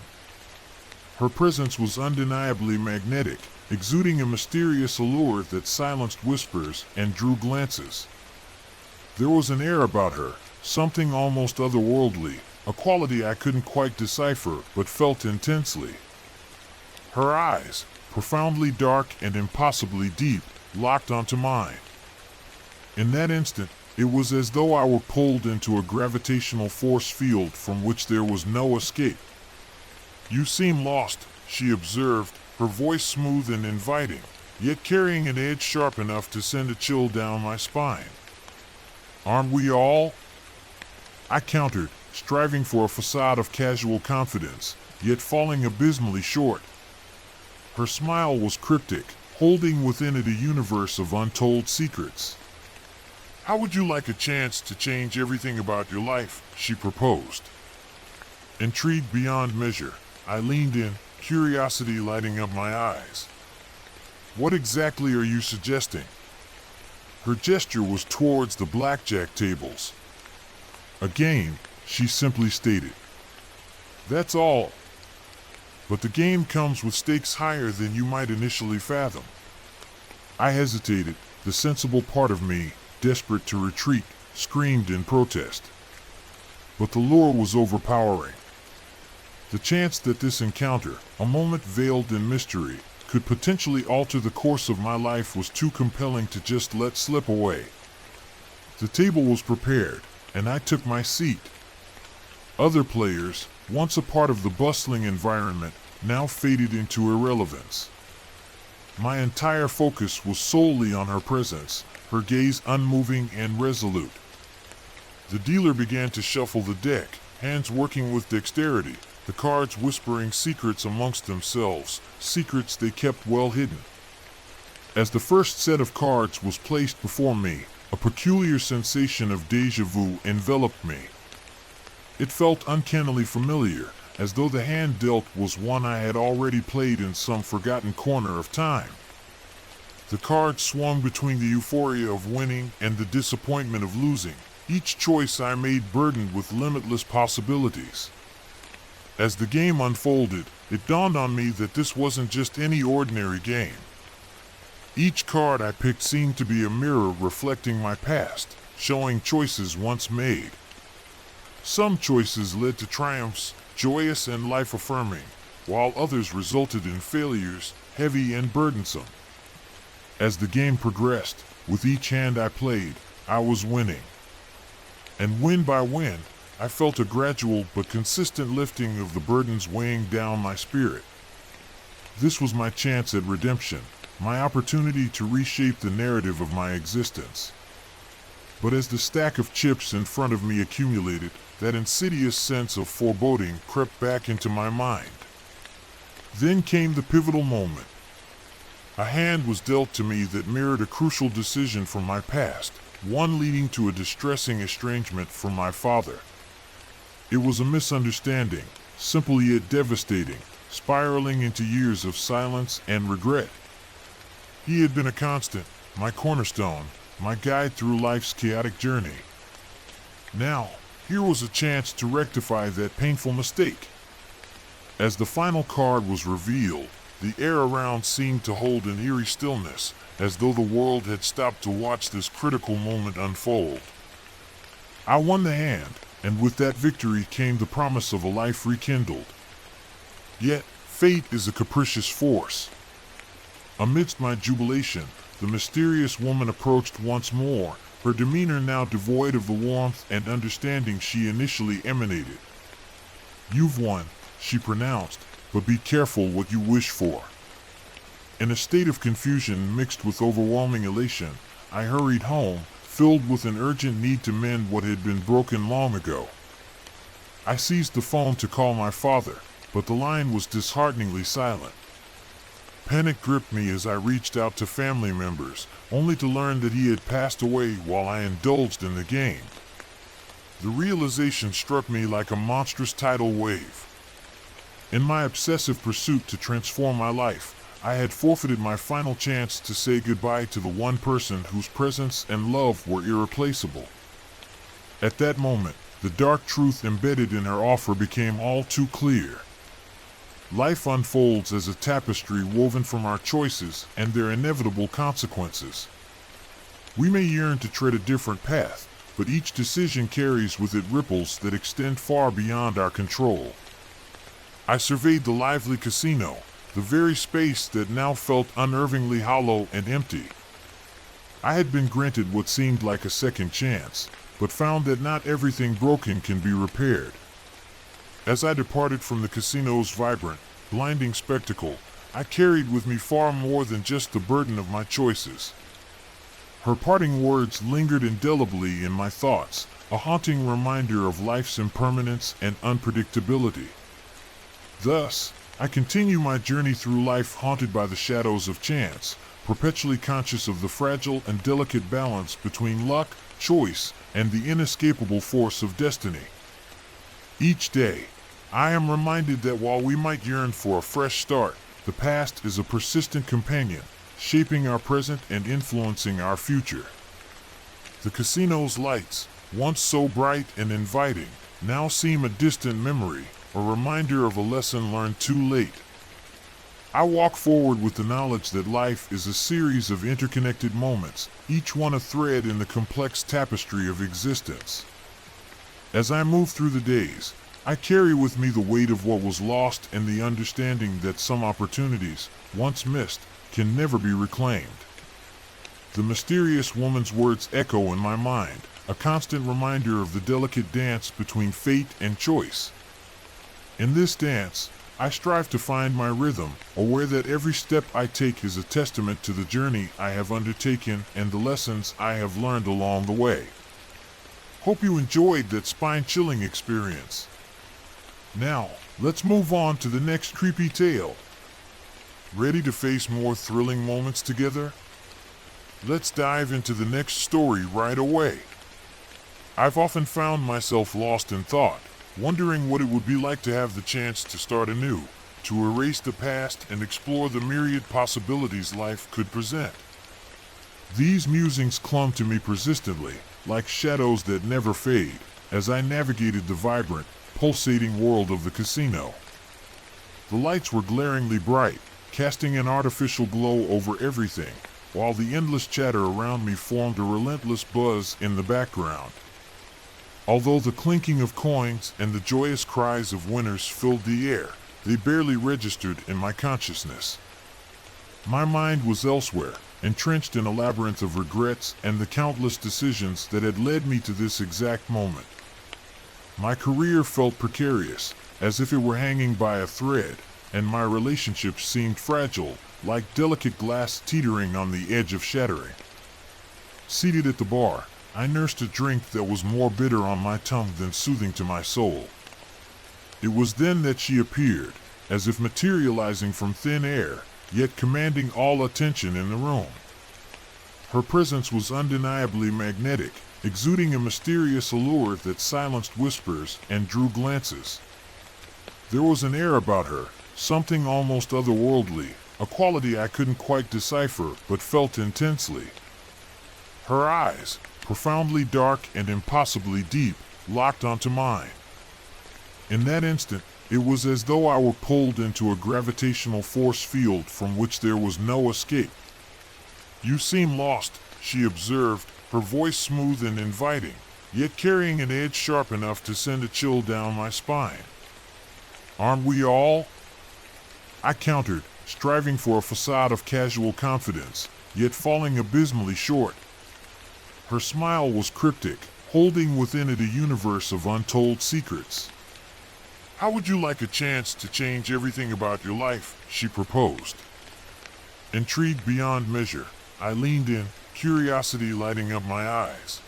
Her presence was undeniably magnetic, exuding a mysterious allure that silenced whispers and drew glances. There was an air about her, something almost otherworldly, a quality I couldn't quite decipher but felt intensely. Her eyes, profoundly dark and impossibly deep, locked onto mine. In that instant, it was as though I were pulled into a gravitational force field from which there was no escape. "You seem lost," she observed, her voice smooth and inviting, yet carrying an edge sharp enough to send a chill down my spine. "Aren't we all?" I countered, striving for a facade of casual confidence, yet falling abysmally short. Her smile was cryptic, holding within it a universe of untold secrets. "How would you like a chance to change everything about your life?" she proposed. Intrigued beyond measure, I leaned in, curiosity lighting up my eyes. "What exactly are you suggesting?" Her gesture was towards the blackjack tables. "A game," she simply stated. "That's all. But the game comes with stakes higher than you might initially fathom." I hesitated, the sensible part of me, desperate to retreat, screamed in protest. But the lure was overpowering. The chance that this encounter, a moment veiled in mystery, could potentially alter the course of my life was too compelling to just let slip away. The table was prepared, and I took my seat. Other players, once a part of the bustling environment, now faded into irrelevance. My entire focus was solely on her presence, her gaze unmoving and resolute. The dealer began to shuffle the deck, hands working with dexterity, the cards whispering secrets amongst themselves, secrets they kept well hidden. As the first set of cards was placed before me, a peculiar sensation of déjà vu enveloped me. It felt uncannily familiar, as though the hand dealt was one I had already played in some forgotten corner of time. The cards swung between the euphoria of winning and the disappointment of losing, each choice I made burdened with limitless possibilities. As the game unfolded, it dawned on me that this wasn't just any ordinary game. Each card I picked seemed to be a mirror reflecting my past, showing choices once made. Some choices led to triumphs, joyous and life-affirming, while others resulted in failures, heavy and burdensome. As the game progressed, with each hand I played, I was winning. And win by win, I felt a gradual but consistent lifting of the burdens weighing down my spirit. This was my chance at redemption, my opportunity to reshape the narrative of my existence. But as the stack of chips in front of me accumulated, that insidious sense of foreboding crept back into my mind. Then came the pivotal moment. A hand was dealt to me that mirrored a crucial decision from my past, one leading to a distressing estrangement from my father. It was a misunderstanding, simple yet devastating, spiraling into years of silence and regret. He had been a constant, my cornerstone, my guide through life's chaotic journey. Now, here was a chance to rectify that painful mistake. As the final card was revealed, the air around seemed to hold an eerie stillness, as though the world had stopped to watch this critical moment unfold. I won the hand, and with that victory came the promise of a life rekindled. Yet, fate is a capricious force. Amidst my jubilation, the mysterious woman approached once more, her demeanor now devoid of the warmth and understanding she initially emanated. "You've won," she pronounced, "but be careful what you wish for." In a state of confusion mixed with overwhelming elation, I hurried home, filled with an urgent need to mend what had been broken long ago. I seized the phone to call my father, but the line was dishearteningly silent. Panic gripped me as I reached out to family members, only to learn that he had passed away while I indulged in the game. The realization struck me like a monstrous tidal wave. In my obsessive pursuit to transform my life, I had forfeited my final chance to say goodbye to the one person whose presence and love were irreplaceable. At that moment, the dark truth embedded in her offer became all too clear. life unfolds as a tapestry woven from our choices and their inevitable consequences. We may yearn to tread a different path, but each decision carries with it ripples that extend far beyond our control. I surveyed the lively casino, the very space that now felt unnervingly hollow and empty. I had been granted what seemed like a second chance, but found that not everything broken can be repaired. As I departed from the casino's vibrant, blinding spectacle, I carried with me far more than just the burden of my choices. Her parting words lingered indelibly in my thoughts, a haunting reminder of life's impermanence and unpredictability. Thus, I continue my journey through life haunted by the shadows of chance, perpetually conscious of the fragile and delicate balance between luck, choice, and the inescapable force of destiny. Each day, I am reminded that while we might yearn for a fresh start, the past is a persistent companion, shaping our present and influencing our future. The casino's lights, once so bright and inviting, now seem a distant memory, a reminder of a lesson learned too late. I walk forward with the knowledge that life is a series of interconnected moments, each one a thread in the complex tapestry of existence. As I move through the days, I carry with me the weight of what was lost and the understanding that some opportunities, once missed, can never be reclaimed. The mysterious woman's words echo in my mind, a constant reminder of the delicate dance between fate and choice. In this dance, I strive to find my rhythm, aware that every step I take is a testament to the journey I have undertaken and the lessons I have learned along the way. Hope you enjoyed that spine-chilling experience. Now, let's move on to the next creepy tale. Ready to face more thrilling moments together? Let's dive into the next story right away. I've often found myself lost in thought, wondering what it would be like to have the chance to start anew, to erase the past and explore the myriad possibilities life could present. These musings clung to me persistently, like shadows that never fade, as I navigated the vibrant, pulsating world of the casino. The lights were glaringly bright, casting an artificial glow over everything, while the endless chatter around me formed a relentless buzz in the background. Although the clinking of coins and the joyous cries of winners filled the air, they barely registered in my consciousness. My mind was elsewhere, entrenched in a labyrinth of regrets and the countless decisions that had led me to this exact moment. My career felt precarious, as if it were hanging by a thread, and my relationships seemed fragile, like delicate glass teetering on the edge of shattering. Seated at the bar, I nursed a drink that was more bitter on my tongue than soothing to my soul. It was then that she appeared, as if materializing from thin air, yet commanding all attention in the room. Her presence was undeniably magnetic, exuding a mysterious allure that silenced whispers and drew glances. There was an air about her, something almost otherworldly, a quality I couldn't quite decipher but felt intensely. Her eyes, profoundly dark and impossibly deep, locked onto mine. In that instant, it was as though I were pulled into a gravitational force field from which there was no escape. "You seem lost," she observed, her voice smooth and inviting, yet carrying an edge sharp enough to send a chill down my spine. "Aren't we all?" I countered, striving for a facade of casual confidence, yet falling abysmally short. Her smile was cryptic, holding within it a universe of untold secrets. "How would you like a chance to change everything about your life?" she proposed. Intrigued beyond measure, I leaned in, curiosity lighting up my eyes.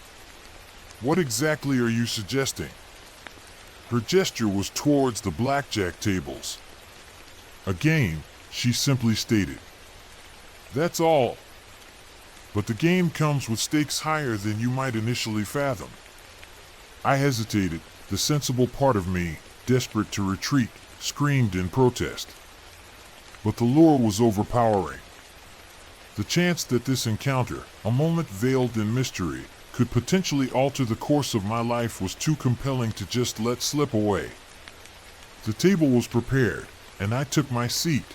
"What exactly are you suggesting?" Her gesture was towards the blackjack tables. "A game," she simply stated. "That's all. But the game comes with stakes higher than you might initially fathom." I hesitated, the sensible part of me, desperate to retreat, screamed in protest. But the lure was overpowering. The chance that this encounter, a moment veiled in mystery, could potentially alter the course of my life was too compelling to just let slip away. The table was prepared, and I took my seat.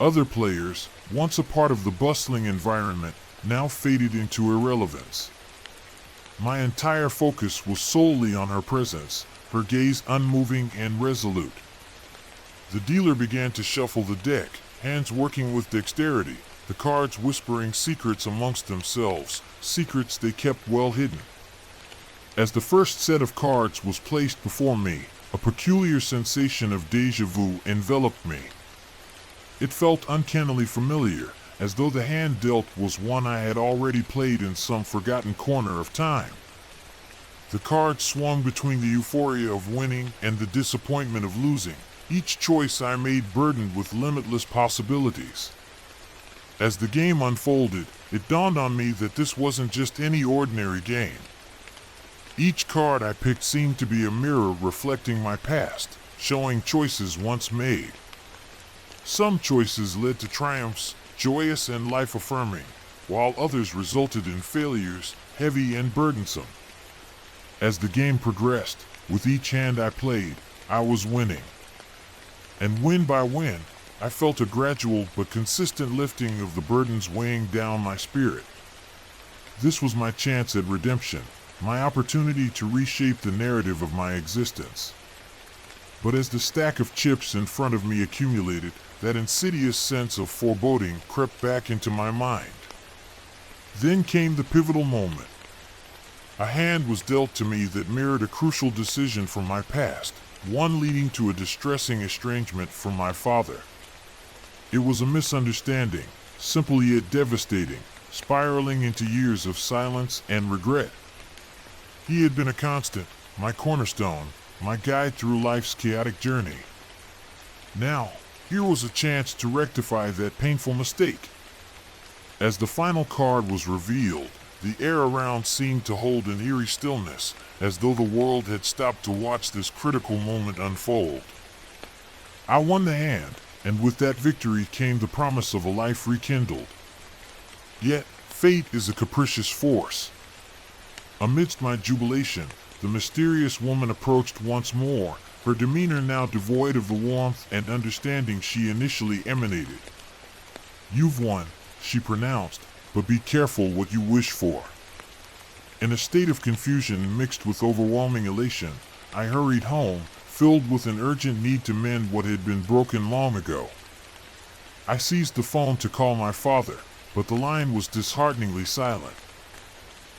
Other players, once a part of the bustling environment, now faded into irrelevance. My entire focus was solely on her presence, her gaze unmoving and resolute. The dealer began to shuffle the deck, hands working with dexterity, the cards whispering secrets amongst themselves, secrets they kept well hidden. As the first set of cards was placed before me, a peculiar sensation of déjà vu enveloped me. It felt uncannily familiar, as though the hand dealt was one I had already played in some forgotten corner of time. The cards swung between the euphoria of winning and the disappointment of losing, each choice I made burdened with limitless possibilities. As the game unfolded, it dawned on me that this wasn't just any ordinary game. Each card I picked seemed to be a mirror reflecting my past, showing choices once made. Some choices led to triumphs, joyous and life-affirming, while others resulted in failures, heavy and burdensome. As the game progressed, with each hand I played, I was winning. And win by win, I felt a gradual but consistent lifting of the burdens weighing down my spirit. This was my chance at redemption, my opportunity to reshape the narrative of my existence. But as the stack of chips in front of me accumulated, that insidious sense of foreboding crept back into my mind. Then came the pivotal moment. A hand was dealt to me that mirrored a crucial decision from my past, one leading to a distressing estrangement from my father. It was a misunderstanding, simple yet devastating, spiraling into years of silence and regret. He had been a constant, my cornerstone, my guide through life's chaotic journey. Now, here was a chance to rectify that painful mistake. As the final card was revealed, the air around seemed to hold an eerie stillness, as though the world had stopped to watch this critical moment unfold. I won the hand, and with that victory came the promise of a life rekindled. Yet, fate is a capricious force. Amidst my jubilation, the mysterious woman approached once more, her demeanor now devoid of the warmth and understanding she initially emanated. "You've won," she pronounced, "but be careful what you wish for." In a state of confusion mixed with overwhelming elation, I hurried home, filled with an urgent need to mend what had been broken long ago. I seized the phone to call my father, but the line was dishearteningly silent.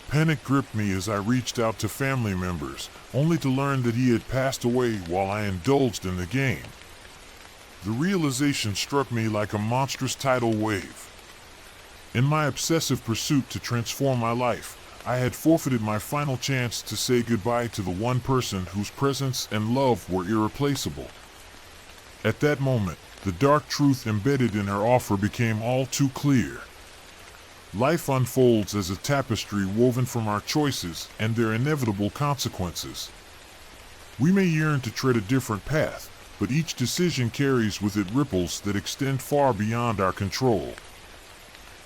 Panic gripped me as I reached out to family members, only to learn that he had passed away while I indulged in the game. The realization struck me like a monstrous tidal wave. In my obsessive pursuit to transform my life, I had forfeited my final chance to say goodbye to the one person whose presence and love were irreplaceable. At that moment, the dark truth embedded in her offer became all too clear. Life unfolds as a tapestry woven from our choices and their inevitable consequences. We may yearn to tread a different path, but each decision carries with it ripples that extend far beyond our control.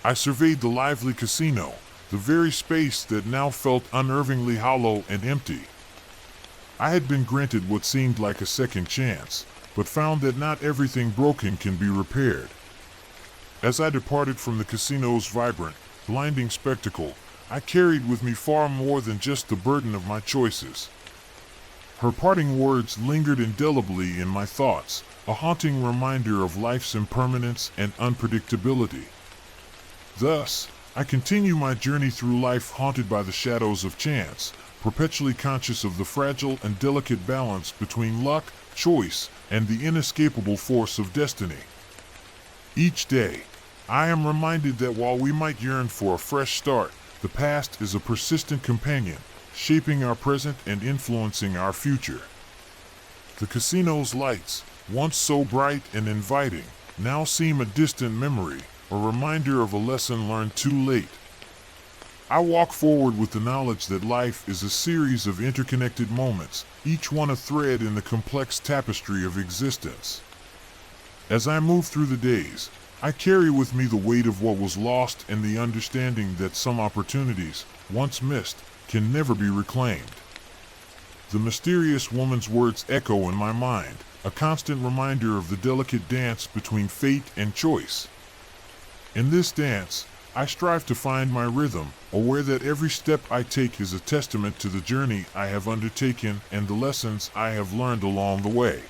I surveyed the lively casino, the very space that now felt unnervingly hollow and empty. I had been granted what seemed like a second chance, but found that not everything broken can be repaired. As I departed from the casino's vibrant, blinding spectacle, I carried with me far more than just the burden of my choices. Her parting words lingered indelibly in my thoughts, a haunting reminder of life's impermanence and unpredictability. Thus, I continue my journey through life haunted by the shadows of chance, perpetually conscious of the fragile and delicate balance between luck, choice, and the inescapable force of destiny. Each day, I am reminded that while we might yearn for a fresh start, the past is a persistent companion, shaping our present and influencing our future. The casino's lights, once so bright and inviting, now seem a distant memory, a reminder of a lesson learned too late. I walk forward with the knowledge that life is a series of interconnected moments, each one a thread in the complex tapestry of existence. As I move through the days, I carry with me the weight of what was lost and the understanding that some opportunities, once missed, can never be reclaimed. The mysterious woman's words echo in my mind, a constant reminder of the delicate dance between fate and choice. In this dance, I strive to find my rhythm, aware that every step I take is a testament to the journey I have undertaken and the lessons I have learned along the way.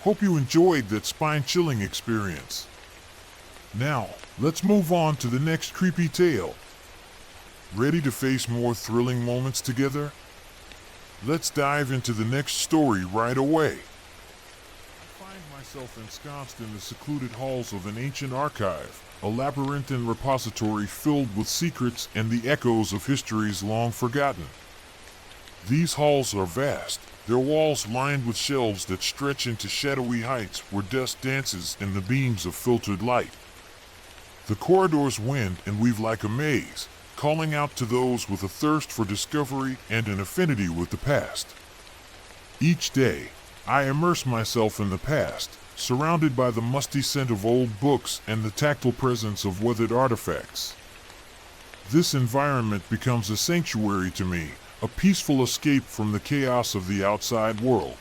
Hope you enjoyed that spine-chilling experience. Now, let's move on to the next creepy tale. Ready to face more thrilling moments together? Let's dive into the next story right away. I find myself ensconced in the secluded halls of an ancient archive, a labyrinthine repository filled with secrets and the echoes of histories long forgotten. These halls are vast, their walls lined with shelves that stretch into shadowy heights where dust dances in the beams of filtered light. The corridors wind and weave like a maze, calling out to those with a thirst for discovery and an affinity with the past. Each day, I immerse myself in the past, surrounded by the musty scent of old books and the tactile presence of weathered artifacts. This environment becomes a sanctuary to me, a peaceful escape from the chaos of the outside world.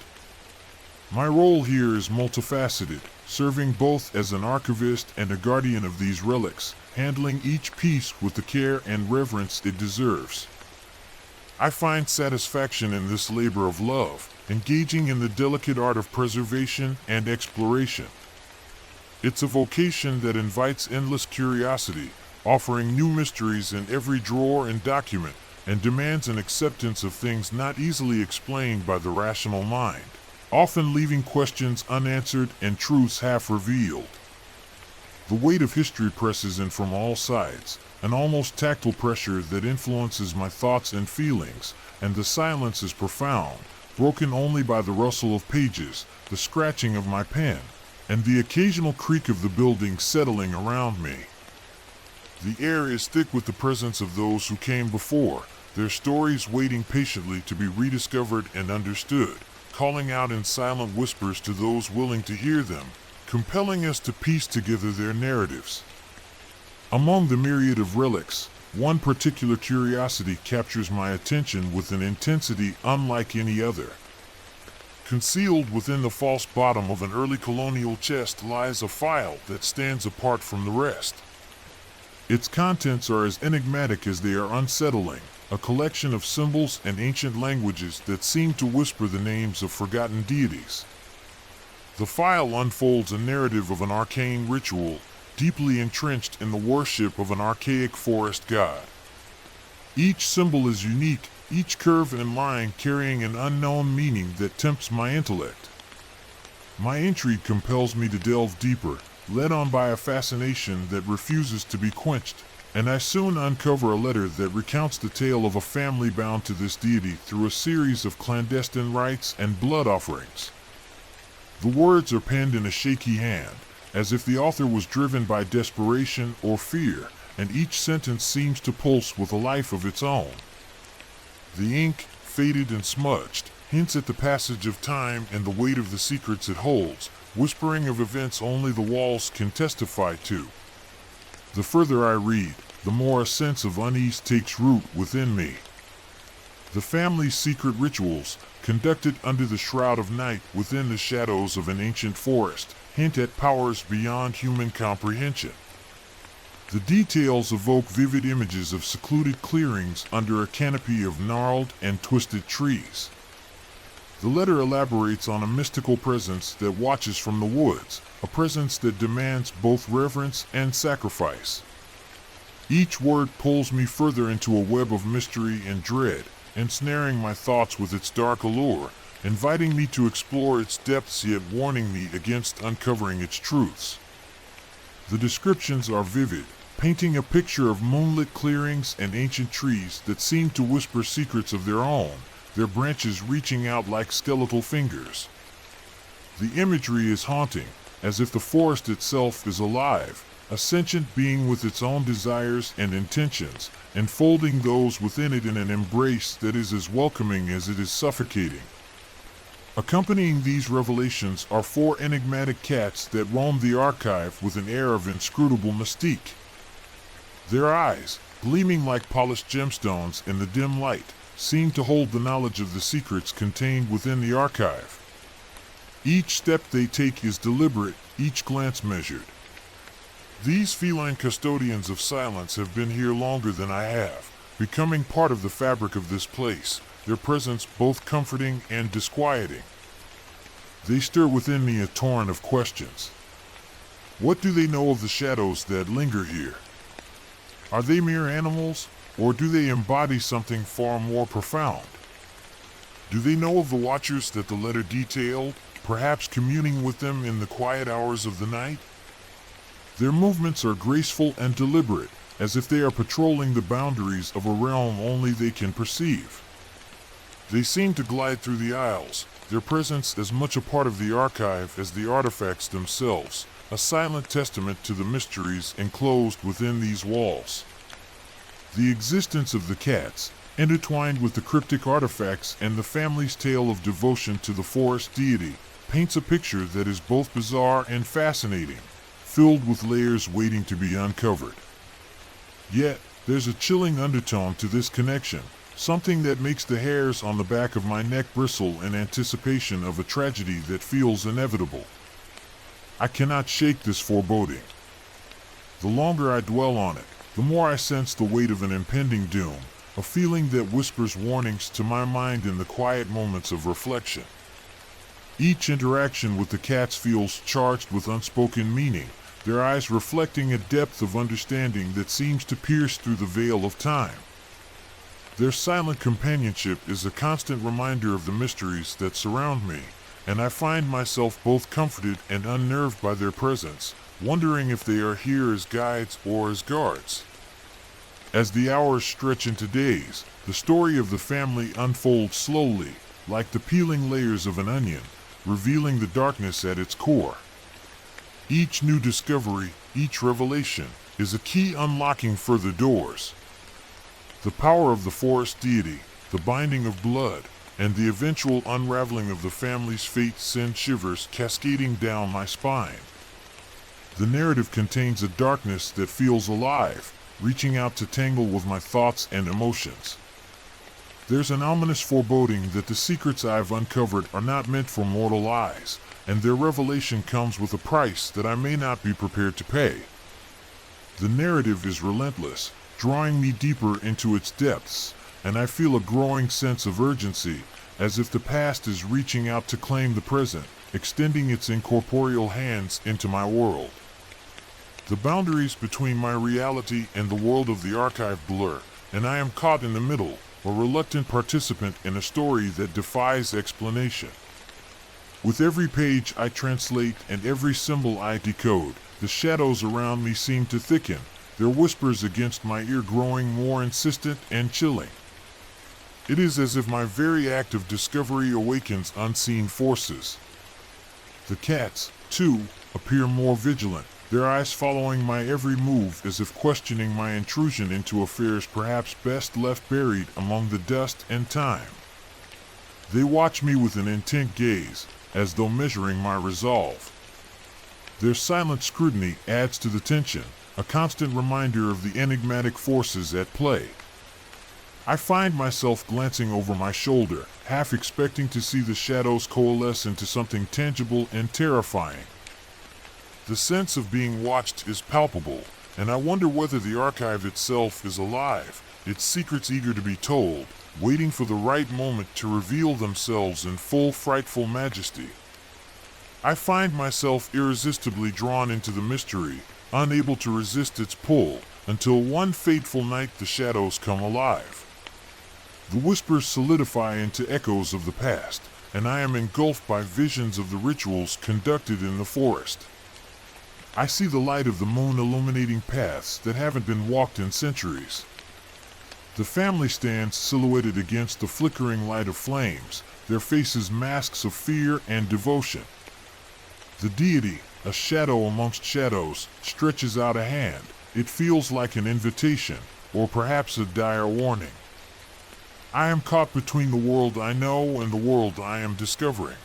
My role here is multifaceted, serving both as an archivist and a guardian of these relics, handling each piece with the care and reverence it deserves. I find satisfaction in this labor of love, engaging in the delicate art of preservation and exploration. It's a vocation that invites endless curiosity, offering new mysteries in every drawer and document, and demands an acceptance of things not easily explained by the rational mind, often leaving questions unanswered and truths half revealed. The weight of history presses in from all sides, an almost tactile pressure that influences my thoughts and feelings, and the silence is profound, broken only by the rustle of pages, the scratching of my pen, and the occasional creak of the building settling around me. The air is thick with the presence of those who came before, their stories waiting patiently to be rediscovered and understood, calling out in silent whispers to those willing to hear them, compelling us to piece together their narratives. Among the myriad of relics, one particular curiosity captures my attention with an intensity unlike any other. Concealed within the false bottom of an early colonial chest lies a file that stands apart from the rest. Its contents are as enigmatic as they are unsettling, a collection of symbols and ancient languages that seem to whisper the names of forgotten deities. The file unfolds a narrative of an arcane ritual, deeply entrenched in the worship of an archaic forest god. Each symbol is unique, each curve and line carrying an unknown meaning that tempts my intellect. My intrigue compels me to delve deeper, led on by a fascination that refuses to be quenched, and I soon uncover a letter that recounts the tale of a family bound to this deity through a series of clandestine rites and blood offerings. The words are penned in a shaky hand, as if the author was driven by desperation or fear, and each sentence seems to pulse with a life of its own. The ink, faded and smudged, hints at the passage of time and the weight of the secrets it holds, whispering of events only the walls can testify to. The further I read, the more a sense of unease takes root within me. The family's secret rituals, conducted under the shroud of night within the shadows of an ancient forest, hint at powers beyond human comprehension. The details evoke vivid images of secluded clearings under a canopy of gnarled and twisted trees. The letter elaborates on a mystical presence that watches from the woods, a presence that demands both reverence and sacrifice. Each word pulls me further into a web of mystery and dread, ensnaring my thoughts with its dark allure, inviting me to explore its depths yet warning me against uncovering its truths. The descriptions are vivid, painting a picture of moonlit clearings and ancient trees that seem to whisper secrets of their own, their branches reaching out like skeletal fingers. The imagery is haunting, as if the forest itself is alive, a sentient being with its own desires and intentions, enfolding those within it in an embrace that is as welcoming as it is suffocating. Accompanying these revelations are 4 enigmatic cats that roam the archive with an air of inscrutable mystique. Their eyes, gleaming like polished gemstones in the dim light, seem to hold the knowledge of the secrets contained within the archive. Each step they take is deliberate, each glance measured. These feline custodians of silence have been here longer than I have, becoming part of the fabric of this place, their presence both comforting and disquieting. They stir within me a torrent of questions. What do they know of the shadows that linger here? Are they mere animals, or do they embody something far more profound? Do they know of the watchers that the letter detailed, perhaps communing with them in the quiet hours of the night? Their movements are graceful and deliberate, as if they are patrolling the boundaries of a realm only they can perceive. They seem to glide through the aisles, their presence as much a part of the archive as the artifacts themselves, a silent testament to the mysteries enclosed within these walls. The existence of the cats, intertwined with the cryptic artifacts and the family's tale of devotion to the forest deity, paints a picture that is both bizarre and fascinating, filled with layers waiting to be uncovered. Yet, there's a chilling undertone to this connection, something that makes the hairs on the back of my neck bristle in anticipation of a tragedy that feels inevitable. I cannot shake this foreboding. The longer I dwell on it, the more I sense the weight of an impending doom, a feeling that whispers warnings to my mind in the quiet moments of reflection. Each interaction with the cats feels charged with unspoken meaning, their eyes reflecting a depth of understanding that seems to pierce through the veil of time. Their silent companionship is a constant reminder of the mysteries that surround me, and I find myself both comforted and unnerved by their presence, wondering if they are here as guides or as guards. As the hours stretch into days, the story of the family unfolds slowly, like the peeling layers of an onion, revealing the darkness at its core. Each new discovery, each revelation, is a key unlocking further doors. The power of the forest deity, the binding of blood, and the eventual unraveling of the family's fate send shivers cascading down my spine. The narrative contains a darkness that feels alive, reaching out to tangle with my thoughts and emotions. There's an ominous foreboding that the secrets I've uncovered are not meant for mortal eyes, and their revelation comes with a price that I may not be prepared to pay. The narrative is relentless, drawing me deeper into its depths, and I feel a growing sense of urgency, as if the past is reaching out to claim the present, extending its incorporeal hands into my world. The boundaries between my reality and the world of the archive blur, and I am caught in the middle, a reluctant participant in a story that defies explanation. With every page I translate and every symbol I decode, the shadows around me seem to thicken, their whispers against my ear growing more insistent and chilling. It is as if my very act of discovery awakens unseen forces. The cats, too, appear more vigilant, their eyes following my every move as if questioning my intrusion into affairs perhaps best left buried among the dust and time. They watch me with an intent gaze, as though measuring my resolve. Their silent scrutiny adds to the tension, a constant reminder of the enigmatic forces at play. I find myself glancing over my shoulder, half expecting to see the shadows coalesce into something tangible and terrifying. The sense of being watched is palpable, and I wonder whether the archive itself is alive, its secrets eager to be told, waiting for the right moment to reveal themselves in full frightful majesty. I find myself irresistibly drawn into the mystery, unable to resist its pull, until one fateful night the shadows come alive. The whispers solidify into echoes of the past, and I am engulfed by visions of the rituals conducted in the forest. I see the light of the moon illuminating paths that haven't been walked in centuries. The family stands silhouetted against the flickering light of flames, their faces masks of fear and devotion. The deity, a shadow amongst shadows, stretches out a hand. It feels like an invitation, or perhaps a dire warning. I am caught between the world I know and the world I am discovering.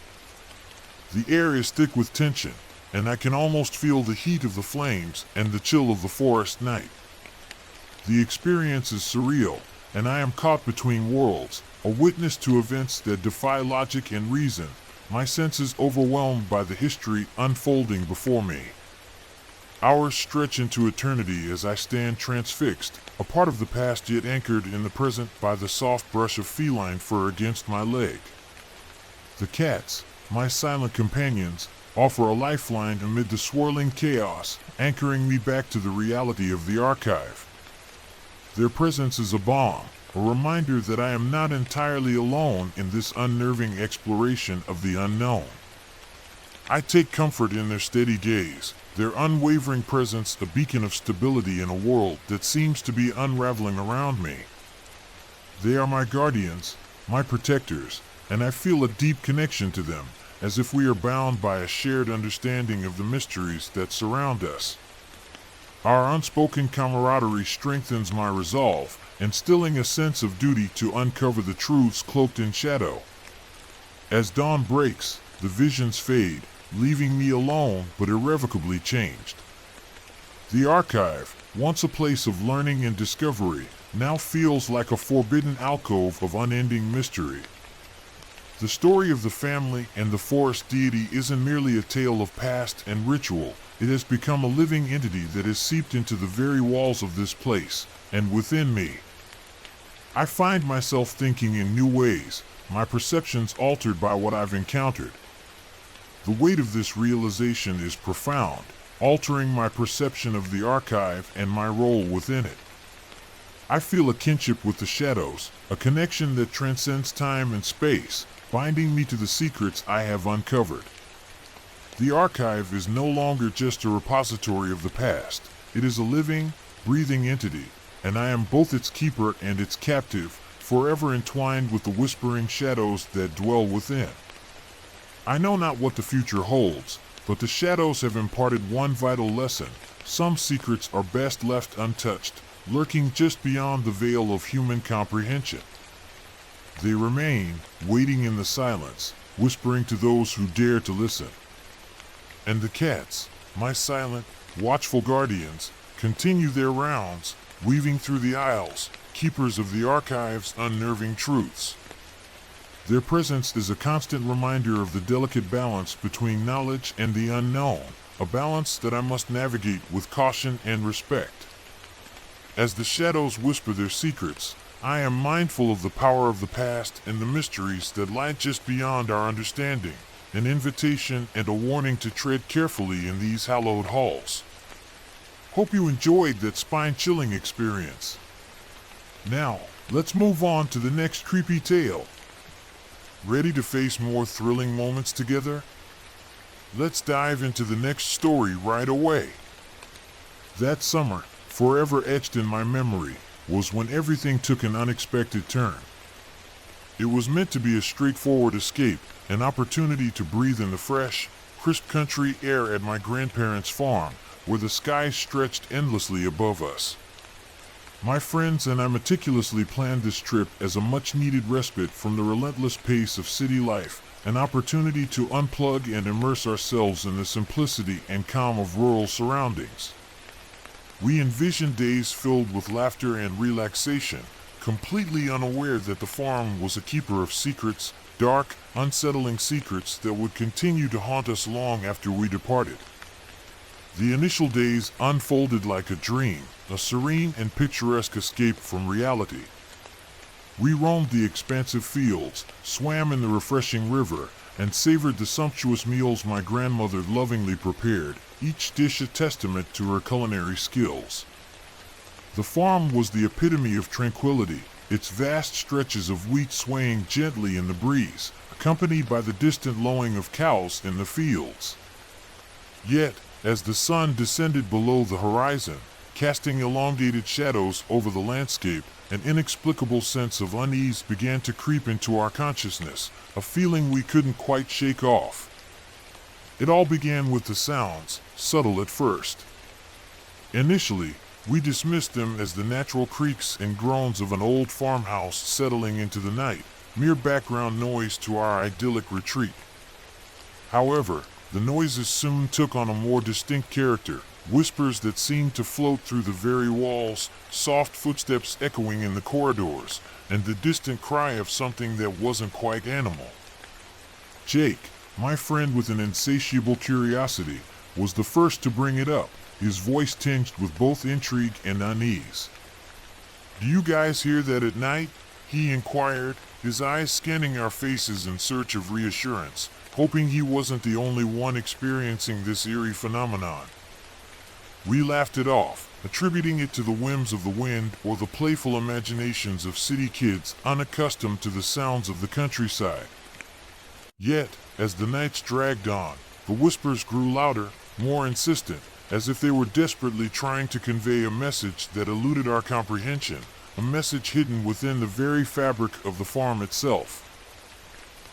The air is thick with tension, and I can almost feel the heat of the flames and the chill of the forest night. The experience is surreal, and I am caught between worlds, a witness to events that defy logic and reason, my senses overwhelmed by the history unfolding before me. Hours stretch into eternity as I stand transfixed, a part of the past yet anchored in the present by the soft brush of feline fur against my leg. The cats, my silent companions, offer a lifeline amid the swirling chaos, anchoring me back to the reality of the archive. Their presence is a balm, a reminder that I am not entirely alone in this unnerving exploration of the unknown. I take comfort in their steady gaze, their unwavering presence a beacon of stability in a world that seems to be unraveling around me. They are my guardians, my protectors, and I feel a deep connection to them, as if we are bound by a shared understanding of the mysteries that surround us. Our unspoken camaraderie strengthens my resolve, instilling a sense of duty to uncover the truths cloaked in shadow. As dawn breaks, the visions fade, leaving me alone but irrevocably changed. The archive, once a place of learning and discovery, now feels like a forbidden alcove of unending mystery. The story of the family and the forest deity isn't merely a tale of past and ritual, it has become a living entity that has seeped into the very walls of this place, and within me. I find myself thinking in new ways, my perceptions altered by what I've encountered. The weight of this realization is profound, altering my perception of the archive and my role within it. I feel a kinship with the shadows, a connection that transcends time and space, binding me to the secrets I have uncovered. The archive is no longer just a repository of the past. It is a living, breathing entity, and I am both its keeper and its captive, forever entwined with the whispering shadows that dwell within. I know not what the future holds, but the shadows have imparted one vital lesson. Some secrets are best left untouched, lurking just beyond the veil of human comprehension. They remain, waiting in the silence, whispering to those who dare to listen. And the cats, my silent, watchful guardians, continue their rounds, weaving through the aisles, keepers of the archive's unnerving truths. Their presence is a constant reminder of the delicate balance between knowledge and the unknown, a balance that I must navigate with caution and respect. As the shadows whisper their secrets, I am mindful of the power of the past and the mysteries that lie just beyond our understanding, an invitation and a warning to tread carefully in these hallowed halls. Hope you enjoyed that spine-chilling experience. Now, let's move on to the next creepy tale. Ready to face more thrilling moments together? Let's dive into the next story right away. That summer, forever etched in my memory, was when everything took an unexpected turn. It was meant to be a straightforward escape, an opportunity to breathe in the fresh, crisp country air at my grandparents' farm, where the skies stretched endlessly above us. My friends and I meticulously planned this trip as a much-needed respite from the relentless pace of city life, an opportunity to unplug and immerse ourselves in the simplicity and calm of rural surroundings. We envisioned days filled with laughter and relaxation, completely unaware that the farm was a keeper of secrets, dark, unsettling secrets that would continue to haunt us long after we departed. The initial days unfolded like a dream, a serene and picturesque escape from reality. We roamed the expansive fields, swam in the refreshing river, and savored the sumptuous meals my grandmother lovingly prepared, each dish a testament to her culinary skills. The farm was the epitome of tranquility, its vast stretches of wheat swaying gently in the breeze, accompanied by the distant lowing of cows in the fields. Yet, as the sun descended below the horizon, casting elongated shadows over the landscape, an inexplicable sense of unease began to creep into our consciousness, a feeling we couldn't quite shake off. It all began with the sounds, subtle at first. Initially, we dismissed them as the natural creaks and groans of an old farmhouse settling into the night, mere background noise to our idyllic retreat. However, the noises soon took on a more distinct character, whispers that seemed to float through the very walls, soft footsteps echoing in the corridors, and the distant cry of something that wasn't quite animal. Jake, My friend, with an insatiable curiosity, was the first to bring it up, his voice tinged with both intrigue and unease. "Do you guys hear that at night?" he inquired, his eyes scanning our faces in search of reassurance, hoping he wasn't the only one experiencing this eerie phenomenon. We laughed it off, attributing it to the whims of the wind or the playful imaginations of city kids unaccustomed to the sounds of the countryside. Yet, as the nights dragged on, the whispers grew louder, more insistent, as if they were desperately trying to convey a message that eluded our comprehension, a message hidden within the very fabric of the farm itself.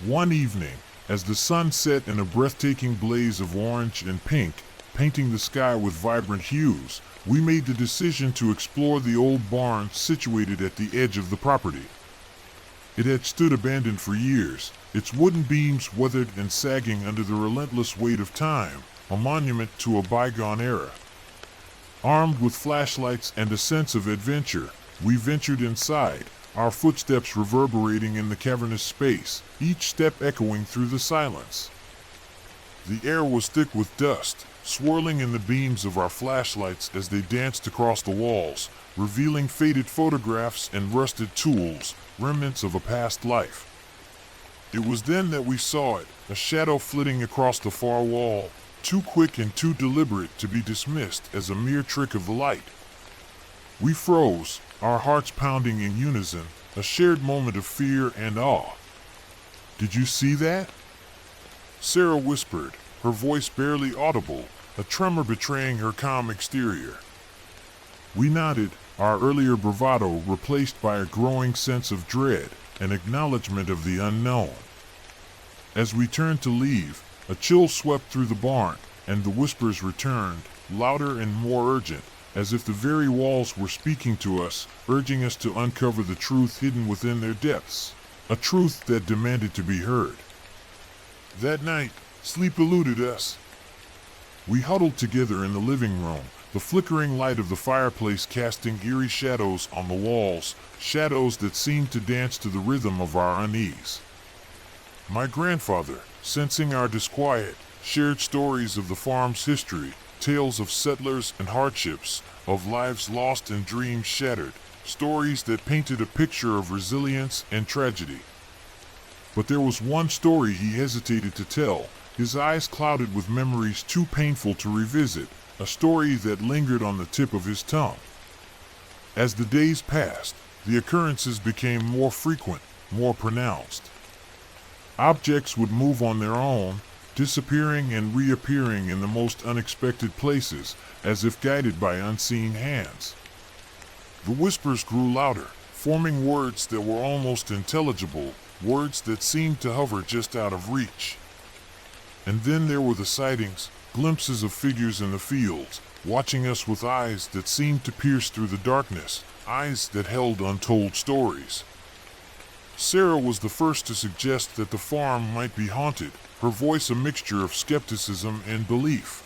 One evening, as the sun set in a breathtaking blaze of orange and pink, painting the sky with vibrant hues, we made the decision to explore the old barn situated at the edge of the property. It had stood abandoned for years, its wooden beams weathered and sagging under the relentless weight of time, a monument to a bygone era. Armed with flashlights and a sense of adventure, we ventured inside, our footsteps reverberating in the cavernous space, each step echoing through the silence. The air was thick with dust, swirling in the beams of our flashlights as they danced across the walls, revealing faded photographs and rusted tools, remnants of a past life. It was then that we saw it, a shadow flitting across the far wall, too quick and too deliberate to be dismissed as a mere trick of the light. We froze, our hearts pounding in unison, a shared moment of fear and awe. "Did you see that?" Sarah whispered, her voice barely audible, a tremor betraying her calm exterior. We nodded, our earlier bravado replaced by a growing sense of dread, an acknowledgement of the unknown. As we turned to leave, a chill swept through the barn, and the whispers returned, louder and more urgent, as if the very walls were speaking to us, urging us to uncover the truth hidden within their depths, a truth that demanded to be heard. That night, sleep eluded us. We huddled together in the living room, the flickering light of the fireplace casting eerie shadows on the walls, shadows that seemed to dance to the rhythm of our unease. My grandfather, sensing our disquiet, shared stories of the farm's history, tales of settlers and hardships, of lives lost and dreams shattered, stories that painted a picture of resilience and tragedy. But there was one story he hesitated to tell, his eyes clouded with memories too painful to revisit, a story that lingered on the tip of his tongue. As the days passed, the occurrences became more frequent, more pronounced. Objects would move on their own, disappearing and reappearing in the most unexpected places, as if guided by unseen hands. The whispers grew louder, forming words that were almost intelligible, words that seemed to hover just out of reach. And then there were the sightings, glimpses of figures in the fields, watching us with eyes that seemed to pierce through the darkness, eyes that held untold stories. Sarah was the first to suggest that the farm might be haunted, her voice a mixture of skepticism and belief.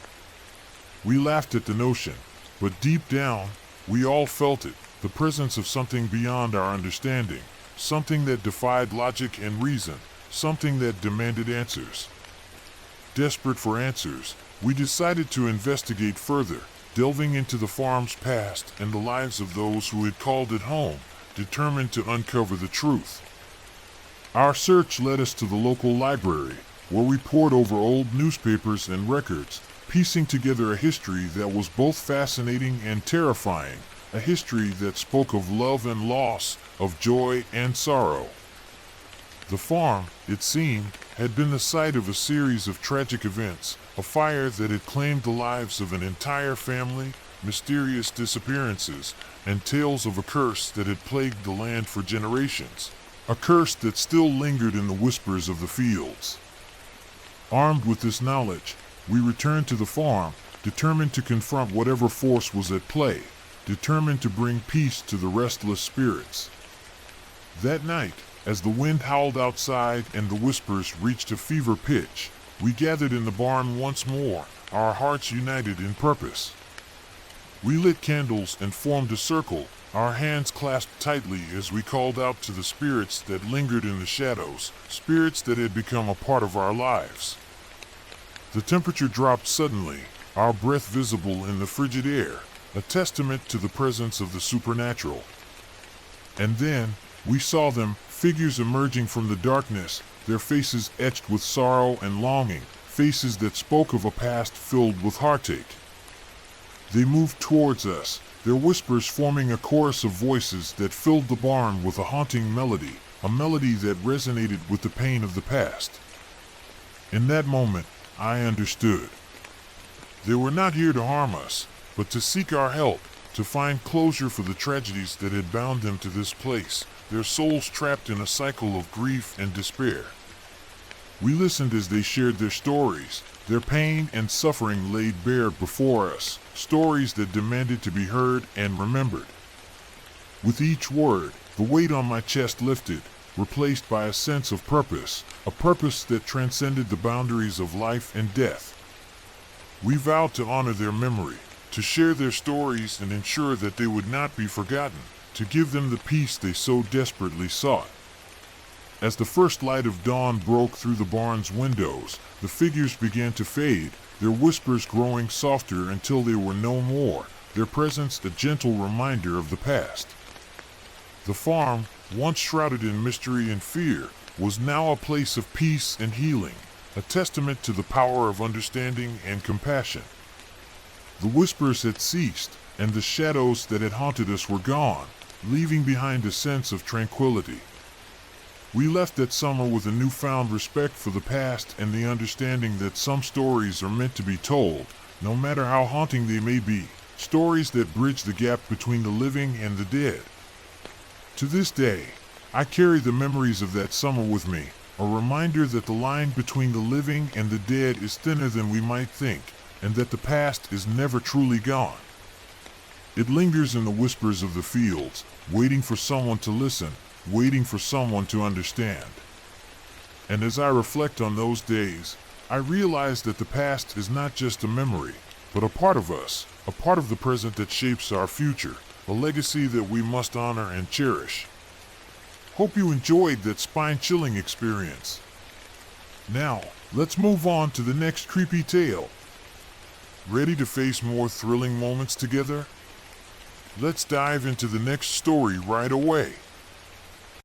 We laughed at the notion, but deep down, we all felt it, the presence of something beyond our understanding, something that defied logic and reason, something that demanded answers. Desperate for answers, we decided to investigate further, delving into the farm's past and the lives of those who had called it home, determined to uncover the truth. Our search led us to the local library, where we pored over old newspapers and records, piecing together a history that was both fascinating and terrifying, a history that spoke of love and loss, of joy and sorrow. The farm, it seemed, had been the site of a series of tragic events, a fire that had claimed the lives of an entire family, mysterious disappearances, and tales of a curse that had plagued the land for generations, a curse that still lingered in the whispers of the fields. Armed with this knowledge, we returned to the farm, determined to confront whatever force was at play, determined to bring peace to the restless spirits. That night, as the wind howled outside and the whispers reached a fever pitch, we gathered in the barn once more, our hearts united in purpose. We lit candles and formed a circle, our hands clasped tightly as we called out to the spirits that lingered in the shadows, spirits that had become a part of our lives. The temperature dropped suddenly, our breath visible in the frigid air, a testament to the presence of the supernatural. And then, we saw them, figures emerging from the darkness, their faces etched with sorrow and longing, faces that spoke of a past filled with heartache. They moved towards us, their whispers forming a chorus of voices that filled the barn with a haunting melody, a melody that resonated with the pain of the past. In that moment, I understood. They were not here to harm us, but to seek our help, to find closure for the tragedies that had bound them to this place, their souls trapped in a cycle of grief and despair. We listened as they shared their stories, their pain and suffering laid bare before us, stories that demanded to be heard and remembered. With each word, the weight on my chest lifted, replaced by a sense of purpose, a purpose that transcended the boundaries of life and death. We vowed to honor their memory, to share their stories and ensure that they would not be forgotten, to give them the peace they so desperately sought. As the first light of dawn broke through the barn's windows, the figures began to fade, their whispers growing softer until they were no more, their presence a gentle reminder of the past. The farm, once shrouded in mystery and fear, was now a place of peace and healing, a testament to the power of understanding and compassion. The whispers had ceased, and the shadows that had haunted us were gone, leaving behind a sense of tranquility. We left that summer with a newfound respect for the past and the understanding that some stories are meant to be told, no matter how haunting they may be, stories that bridge the gap between the living and the dead. To this day, I carry the memories of that summer with me, a reminder that the line between the living and the dead is thinner than we might think, and that the past is never truly gone. It lingers in the whispers of the fields, waiting for someone to listen, waiting for someone to understand. And as I reflect on those days, I realize that the past is not just a memory, but a part of us, a part of the present that shapes our future, a legacy that we must honor and cherish. Hope you enjoyed that spine-chilling experience. Now, let's move on to the next creepy tale. Ready to face more thrilling moments together? Let's dive into the next story right away.